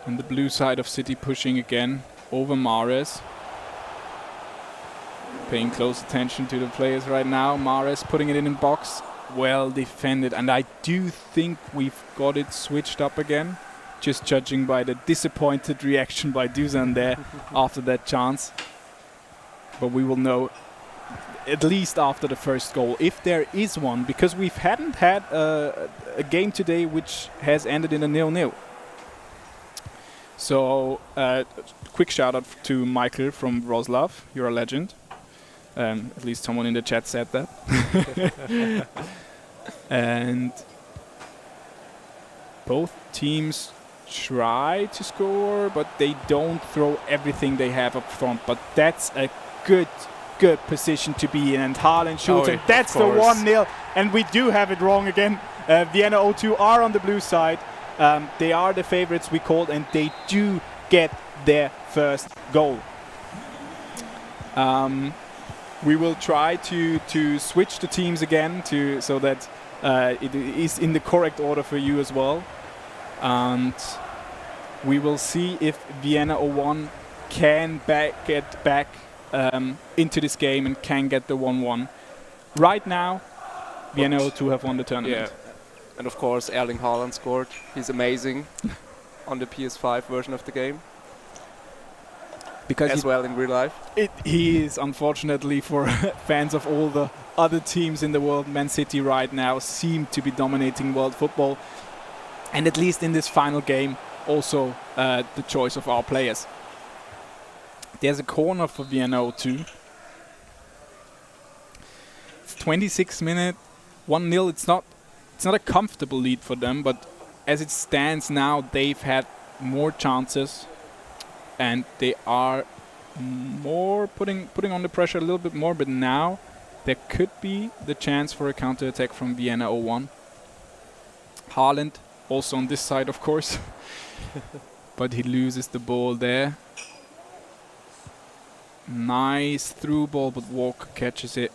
And the blue side of City pushing again over Mahrez. Paying close attention to the players right now. Mahrez putting it in box. Well defended. And I do think we've got it switched up again. Just judging by the disappointed reaction by Dusan there after that chance. But we will know at least after the first goal, if there is one, because we hadn't had a game today which has ended in a 0-0. So, quick shout out to Michael from Wrocław. You're a legend. At least someone in the chat said that. And both teams try to score, but they don't throw everything they have up front. But that's a good position to be in. And Haaland shoots, and that's the 1-0. And we do have it wrong again. Vienna 02 are on the blue side. They are the favorites we called, and they do get their first goal. We will try to switch the teams again so that it is in the correct order for you as well. And we will see if Vienna 01 can get back into this game and can get the 1-1. Right now, Vienna O2 have won the tournament. Yeah. And of course, Erling Haaland scored. He's amazing on the PS5 version of the game. Because as well in real life. He is, unfortunately, for fans of all the other teams in the world, Man City right now seem to be dominating world football. And at least in this final game, also the choice of our players. There's a corner for Vienna O2. It's 26 minutes, 1-0. It's not a comfortable lead for them, but as it stands now, they've had more chances, and they are more putting on the pressure a little bit more. But now there could be the chance for a counter-attack from Vienna 01. Haaland also on this side, of course, but he loses the ball there. Nice through ball, but Walker catches it.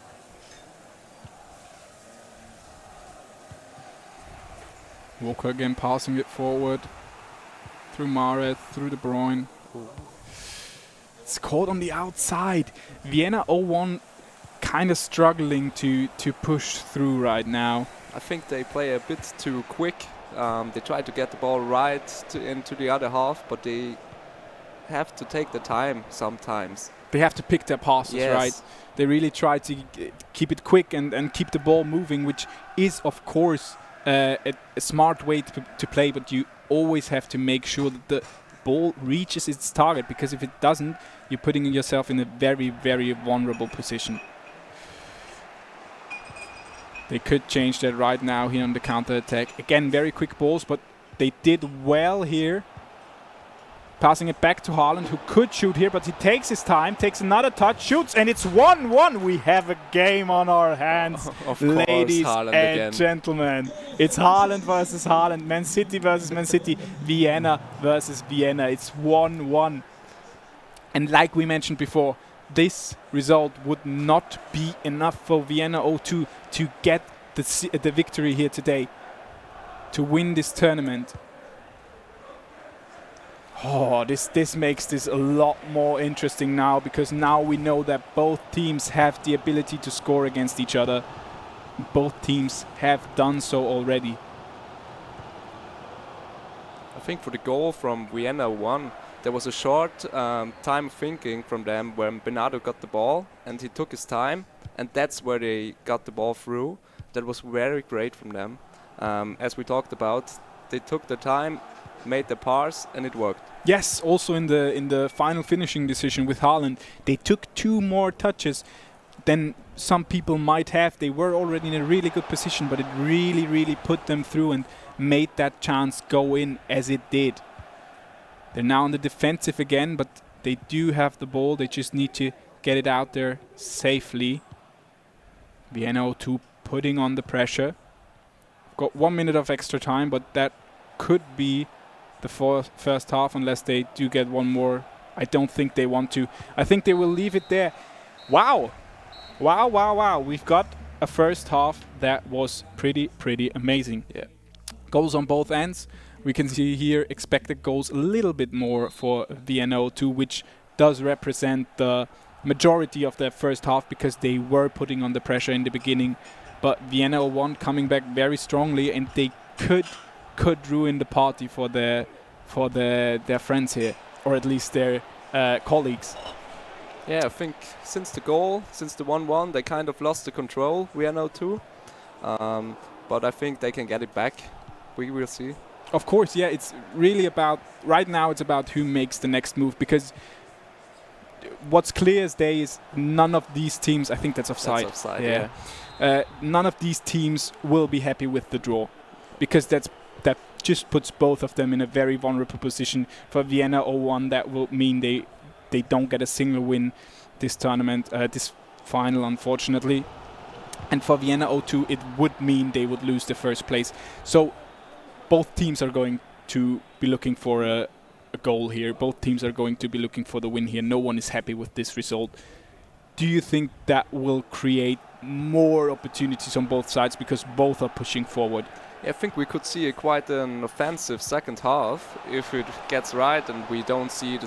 Walker again passing it forward through Maret, through De Bruyne. It's caught on the outside. Vienna 01 kind of struggling to push through right now. I think they play a bit too quick. They try to get the ball right into the other half, but they have to take the time sometimes. They have to pick their passes, yes. right? They really try to keep it quick and keep the ball moving, which is, of course, a smart way to play, but you always have to make sure that the ball reaches its target, because if it doesn't, you're putting yourself in a very, very vulnerable position. They could change that right now here on the counter-attack. Again, very quick balls, but they did well here. Passing it back to Haaland, who could shoot here, but he takes his time, takes another touch, shoots, and it's 1-1. We have a game on our hands, ladies and gentlemen. It's Haaland versus Haaland, Man City versus Man City, Vienna versus Vienna. It's 1-1. And like we mentioned before, this result would not be enough for Vienna 02 to get the victory here today, to win this tournament. Oh, this makes this a lot more interesting now, because now we know that both teams have the ability to score against each other. Both teams have done so already. I think for the goal from Vienna 1, there was a short time of thinking from them when Bernardo got the ball, and he took his time, and that's where they got the ball through. That was very great from them. As we talked about, they took the time, made the pass, and it worked. Yes, also in the final finishing decision with Haaland, they took 2 more touches than some people might have. They were already in a really good position, but it really, really put them through and made that chance go in as it did. They're now on the defensive again, but they do have the ball. They just need to get it out there safely. Vienna 02 putting on the pressure. Got 1 minute of extra time, but that could be the first half unless they do get one more. I don't think they want to. I think they will leave it there. Wow. Wow, wow, wow. We've got a first half that was pretty amazing. Yeah. Goals on both ends. We can see here expected goals a little bit more for Vienna 02, which does represent the majority of their first half, because they were putting on the pressure in the beginning. But Vienna 01 coming back very strongly, and they could ruin the party for their friends here, or at least their colleagues. Yeah, I think since the goal, since the 1-1, they kind of lost the control, Vienna 02. But I think they can get it back. We will see. Of course, yeah, it's really about, right now it's about who makes the next move, because what's clear as day is none of these teams, I think that's offside. That's offside, yeah. None of these teams will be happy with the draw, because that just puts both of them in a very vulnerable position. For Vienna 01, that will mean they don't get a single win this tournament, this final, unfortunately. And for Vienna 02, it would mean they would lose the first place. So both teams are going to be looking for a goal here. Both teams are going to be looking for the win here. No one is happy with this result. Do you think that will create more opportunities on both sides, because both are pushing forward? I think we could see quite an offensive second half if it gets right and we don't see the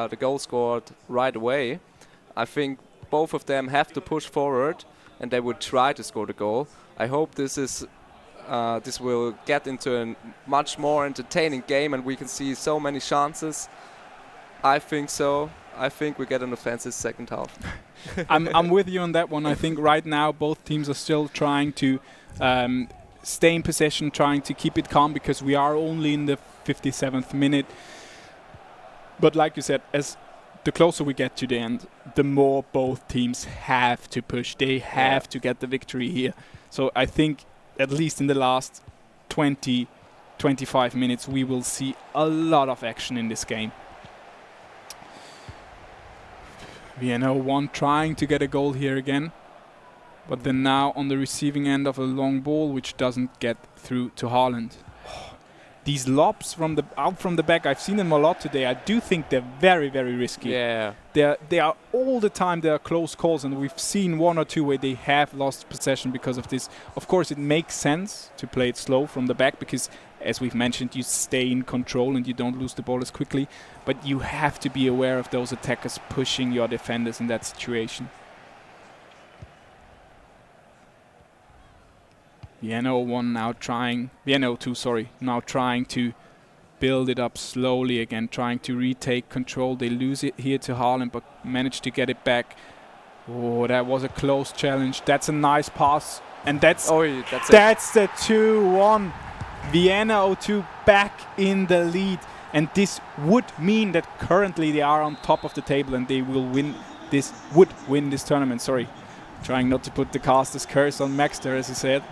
the goal scored right away. I think both of them have to push forward and they would try to score the goal. I hope this will get into a much more entertaining game and we can see so many chances. I think so. I think we get an offensive second half. I'm with you on that one. I think right now both teams are still trying to stay in possession, trying to keep it calm because we are only in the 57th minute. But like you said, as the closer we get to the end, the more both teams have to push. They have to get the victory here. So I think at least in the last 20, 25 minutes, we will see a lot of action in this game. Vienna 01 trying to get a goal here again. But then now on the receiving end of a long ball, which doesn't get through to Haaland. These lobs out from the back, I've seen them a lot today. I do think they're very, very risky. Yeah. They are all the time, there are close calls, and we've seen one or two where they have lost possession because of this. Of course, it makes sense to play it slow from the back because, as we've mentioned, you stay in control and you don't lose the ball as quickly. But you have to be aware of those attackers pushing your defenders in that situation. Vienna 01 now trying, Vienna 02, sorry, now trying to build it up slowly again, trying to retake control. They lose it here to Haaland, but manage to get it back. Oh, that was a close challenge. That's a nice pass, and that's the 2-1. Vienna 02 back in the lead, and this would mean that currently they are on top of the table and they will win this. Would win this tournament. Sorry, trying not to put the caster's curse on Max there, as he said.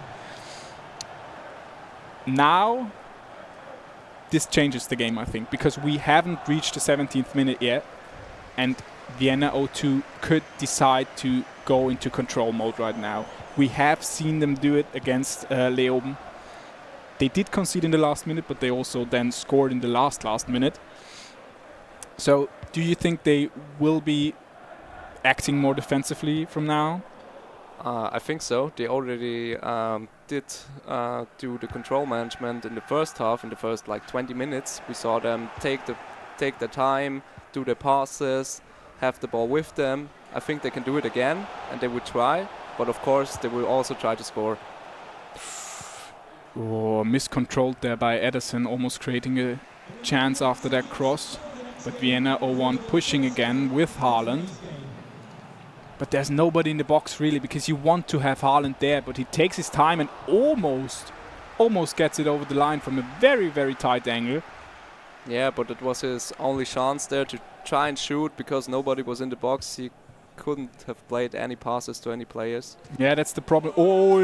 Now, this changes the game, I think, because we haven't reached the 17th minute yet, and Vienna 02 could decide to go into control mode right now. We have seen them do it against Leoben. They did concede in the last minute, but they also then scored in the last minute. So, do you think they will be acting more defensively from now? I think so. They already did do the control management in the first half. In the first 20 minutes, we saw them take the time, do the passes, have the ball with them. I think they can do it again, and they will try. But of course, they will also try to score. Oh, miscontrolled there by Ederson, almost creating a chance after that cross. But Vienna 01 pushing again with Haaland. But there's nobody in the box really, because you want to have Haaland there, but he takes his time and almost gets it over the line from a very, very tight angle. Yeah, but it was his only chance there to try and shoot because nobody was in the box. He couldn't have played any passes to any players. Yeah, that's the problem. Oh,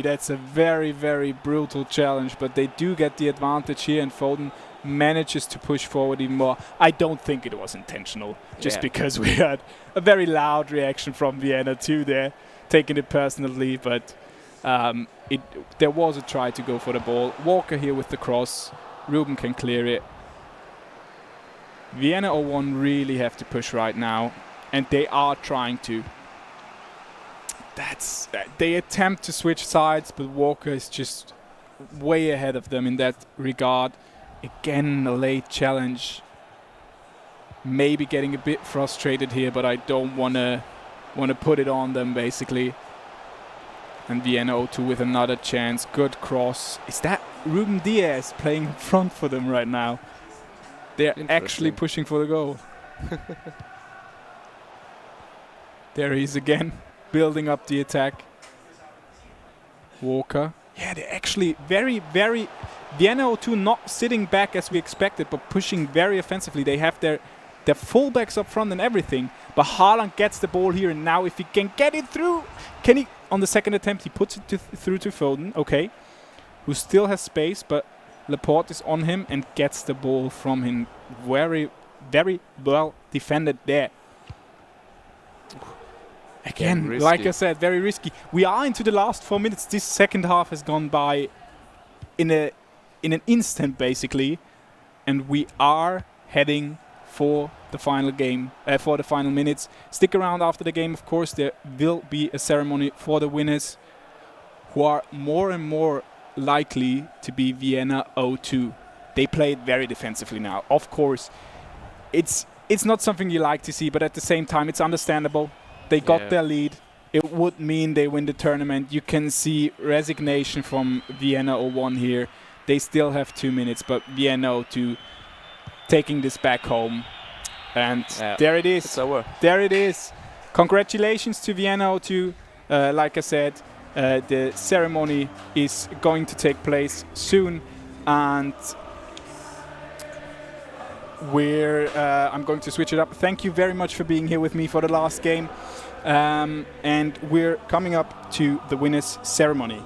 that's a very, very brutal challenge, but they do get the advantage here, and Foden manages to push forward even more. I don't think it was intentional, just because we had a very loud reaction from Vienna too there, taking it personally, but there was a try to go for the ball. Walker here with the cross. Ruben can clear it. Vienna 01 really have to push right now, and they are trying to. They attempt to switch sides, but Walker is just way ahead of them in that regard. Again, a late challenge. Maybe getting a bit frustrated here, but I don't want to put it on them, basically. And Vienna 02 with another chance. Good cross. Is that Ruben Diaz playing in front for them right now? They're actually pushing for the goal. There he is again, building up the attack. Walker. Yeah, they're actually very, very... Vienna 02 not sitting back as we expected, but pushing very offensively. They have their fullbacks up front and everything. But Haaland gets the ball here, and now if he can get it through... Can he... On the second attempt, he puts it through to Foden. Okay. Who still has space, but Laporte is on him and gets the ball from him. Very, very well defended there. Again, like I said, very risky. We are into the last 4 minutes. This second half has gone by in an instant, basically, and we are heading for the final game, for the final minutes. Stick around after the game, of course. There will be a ceremony for the winners. who are more and more likely to be Vienna 0-2. They played very defensively now. Of course, it's not something you like to see, but at the same time, it's understandable. They got their lead. It would mean they win the tournament. You can see resignation from Vienna 0-1 here. They still have 2 minutes, but Vienna 0-2 taking this back home. And there it is. It's over. There it is. Congratulations to Vienna 0-2. Like I said, the ceremony is going to take place soon, and I'm going to switch it up. Thank you very much for being here with me for the last game. And we're coming up to the winners' ceremony.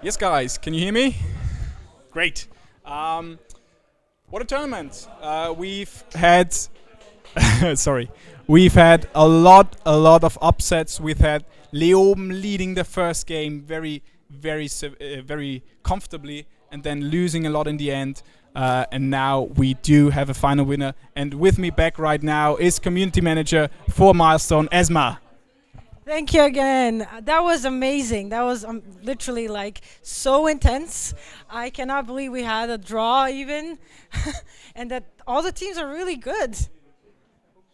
Yes, guys, can you hear me? Great. What a tournament. We've had we've had a lot of upsets. We've had Leoben leading the first game very comfortably, and then losing a lot in the end. And now we do have a final winner. And with me back right now is community manager for Milestone, Esma. Thank you again. That was amazing. That was literally like so intense. I cannot believe we had a draw even, and that all the teams are really good.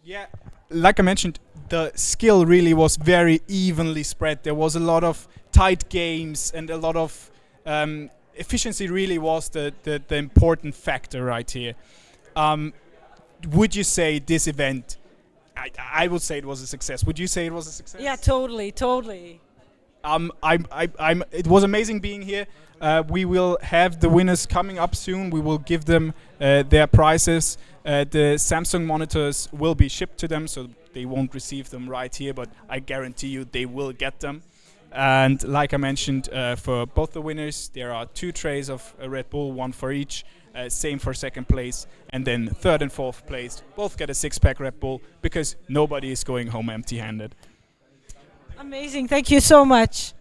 Yeah, like I mentioned, the skill really was very evenly spread. There was a lot of tight games, and a lot of efficiency really was the important factor right here. Would you say this event, I would say it was a success. Would you say it was a success? Yeah, totally. It was amazing being here. We will have the winners coming up soon. We will give them their prizes. The Samsung monitors will be shipped to them, so they won't receive them right here, but I guarantee you they will get them. And like I mentioned, for both the winners, there are 2 trays of Red Bull, 1 for each. Same for second place, and then third and fourth place both get a 6-pack Red Bull, because nobody is going home empty-handed. Amazing. Thank you so much.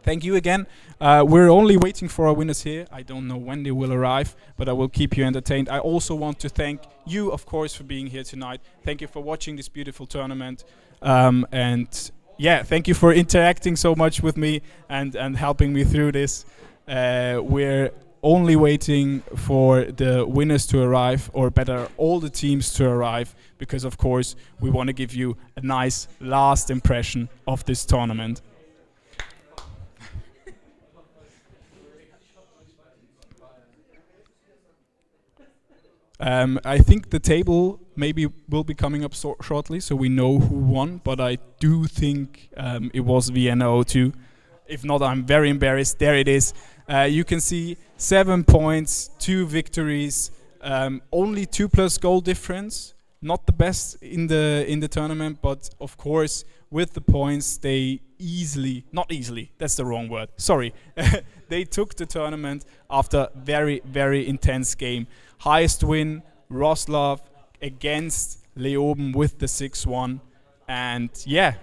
Thank you again. We're only waiting for our winners here. I don't know when they will arrive, but I will keep you entertained. I also want to thank you, of course, for being here tonight. Thank you for watching this beautiful tournament. And yeah, thank you for interacting so much with me and helping me through this. We're only waiting for the winners to arrive, or better, all the teams to arrive, because of course we want to give you a nice last impression of this tournament. I think the table maybe will be coming up shortly, so we know who won, but I do think it was Vienna 0-2. If not, I'm very embarrassed. There it is. You can see 7 points, 2 victories, only 2+ goal difference. Not the best in the tournament, but of course with the points they that's the wrong word, sorry. They took the tournament after very intense game. Highest win, Roslav against Leoben with the 6-1, and yeah,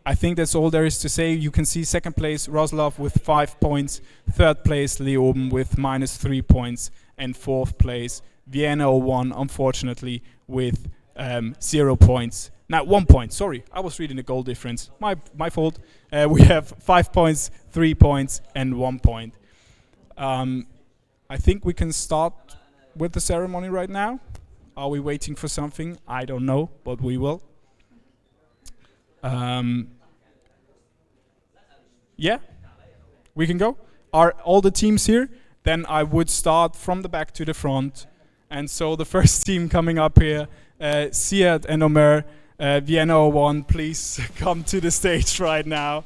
I think that's all there is to say. You can see second place Roslav with 5 points, third place Leoben with -3 points, and fourth place Vienna 01, unfortunately, with 0 points. Now 1 point, sorry, I was reading the goal difference. My fault. We have 5 points, 3 points, and 1 point. I think we can start with the ceremony right now. Are we waiting for something? I don't know, but we will. Yeah, we can go. Are all the teams here? Then I would start from the back to the front. And so the first team coming up here, Siad and Omer, Vienna 01, please come to the stage right now.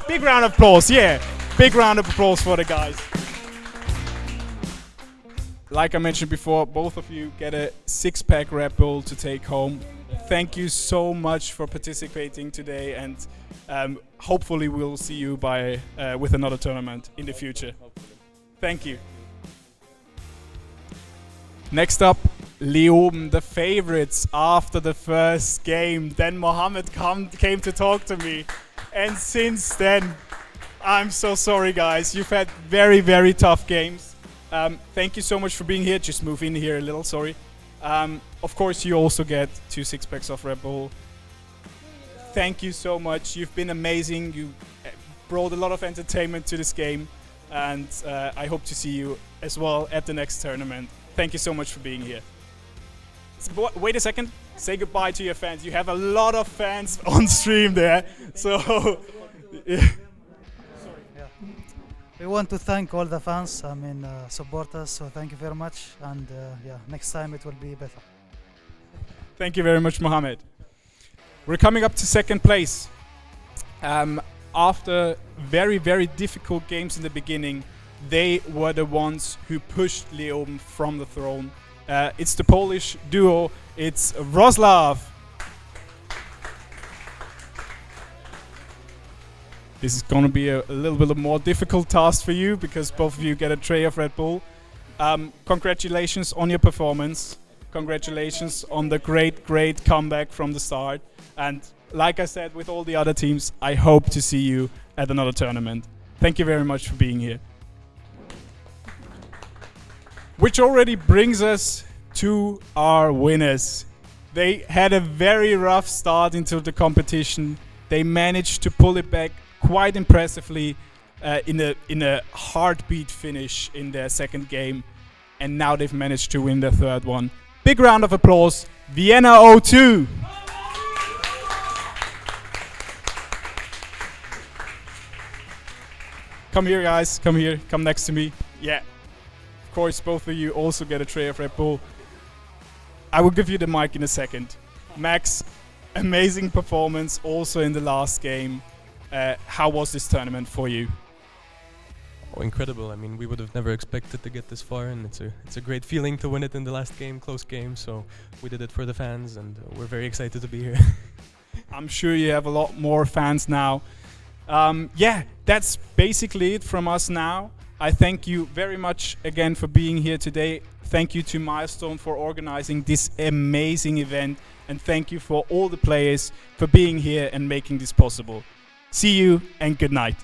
Big round of applause, yeah. Big round of applause for the guys. Like I mentioned before, both of you get a 6-pack Red Bull to take home. Thank you so much for participating today, and hopefully we'll see you with another tournament in the future. Thank you. Next up, Leoben, the favorites after the first game. Then Mohammed came to talk to me, and since then, I'm so sorry guys, you've had very tough games. Thank you so much for being here. Just move in here a little, sorry. Of course, you also get 2 6-packs of Red Bull. Thank you so much. You've been amazing. You brought a lot of entertainment to this game. And I hope to see you as well at the next tournament. Thank you so much for being here. Wait a second. Say goodbye to your fans. You have a lot of fans on stream there. So, yeah. We want to thank all the fans, supporters, so thank you very much. And next time it will be better. Thank you very much, Mohammed. We're coming up to second place. After very, very difficult games in the beginning, they were the ones who pushed Leoben from the throne. It's the Polish duo, it's Wrocław. This is going to be a little bit more difficult task for you because both of you get a tray of Red Bull. Congratulations on your performance. Congratulations on the great, great comeback from the start. And like I said, with all the other teams, I hope to see you at another tournament. Thank you very much for being here. Which already brings us to our winners. They had a very rough start into the competition. They managed to pull it back quite impressively in a heartbeat finish in their second game. And now they've managed to win their third one. Big round of applause, Vienna 02. Come here, guys. Come here. Come next to me. Yeah. Of course, both of you also get a tray of Red Bull. I will give you the mic in a second. Max, amazing performance also in the last game. How was this tournament for you? Oh, incredible. I mean, we would have never expected to get this far, and it's a great feeling to win it in the last game, close game. So we did it for the fans, and we're very excited to be here. I'm sure you have a lot more fans now. Yeah, that's basically it from us now. I thank you very much again for being here today. Thank you to Milestone for organizing this amazing event. And thank you for all the players for being here and making this possible. See you and good night.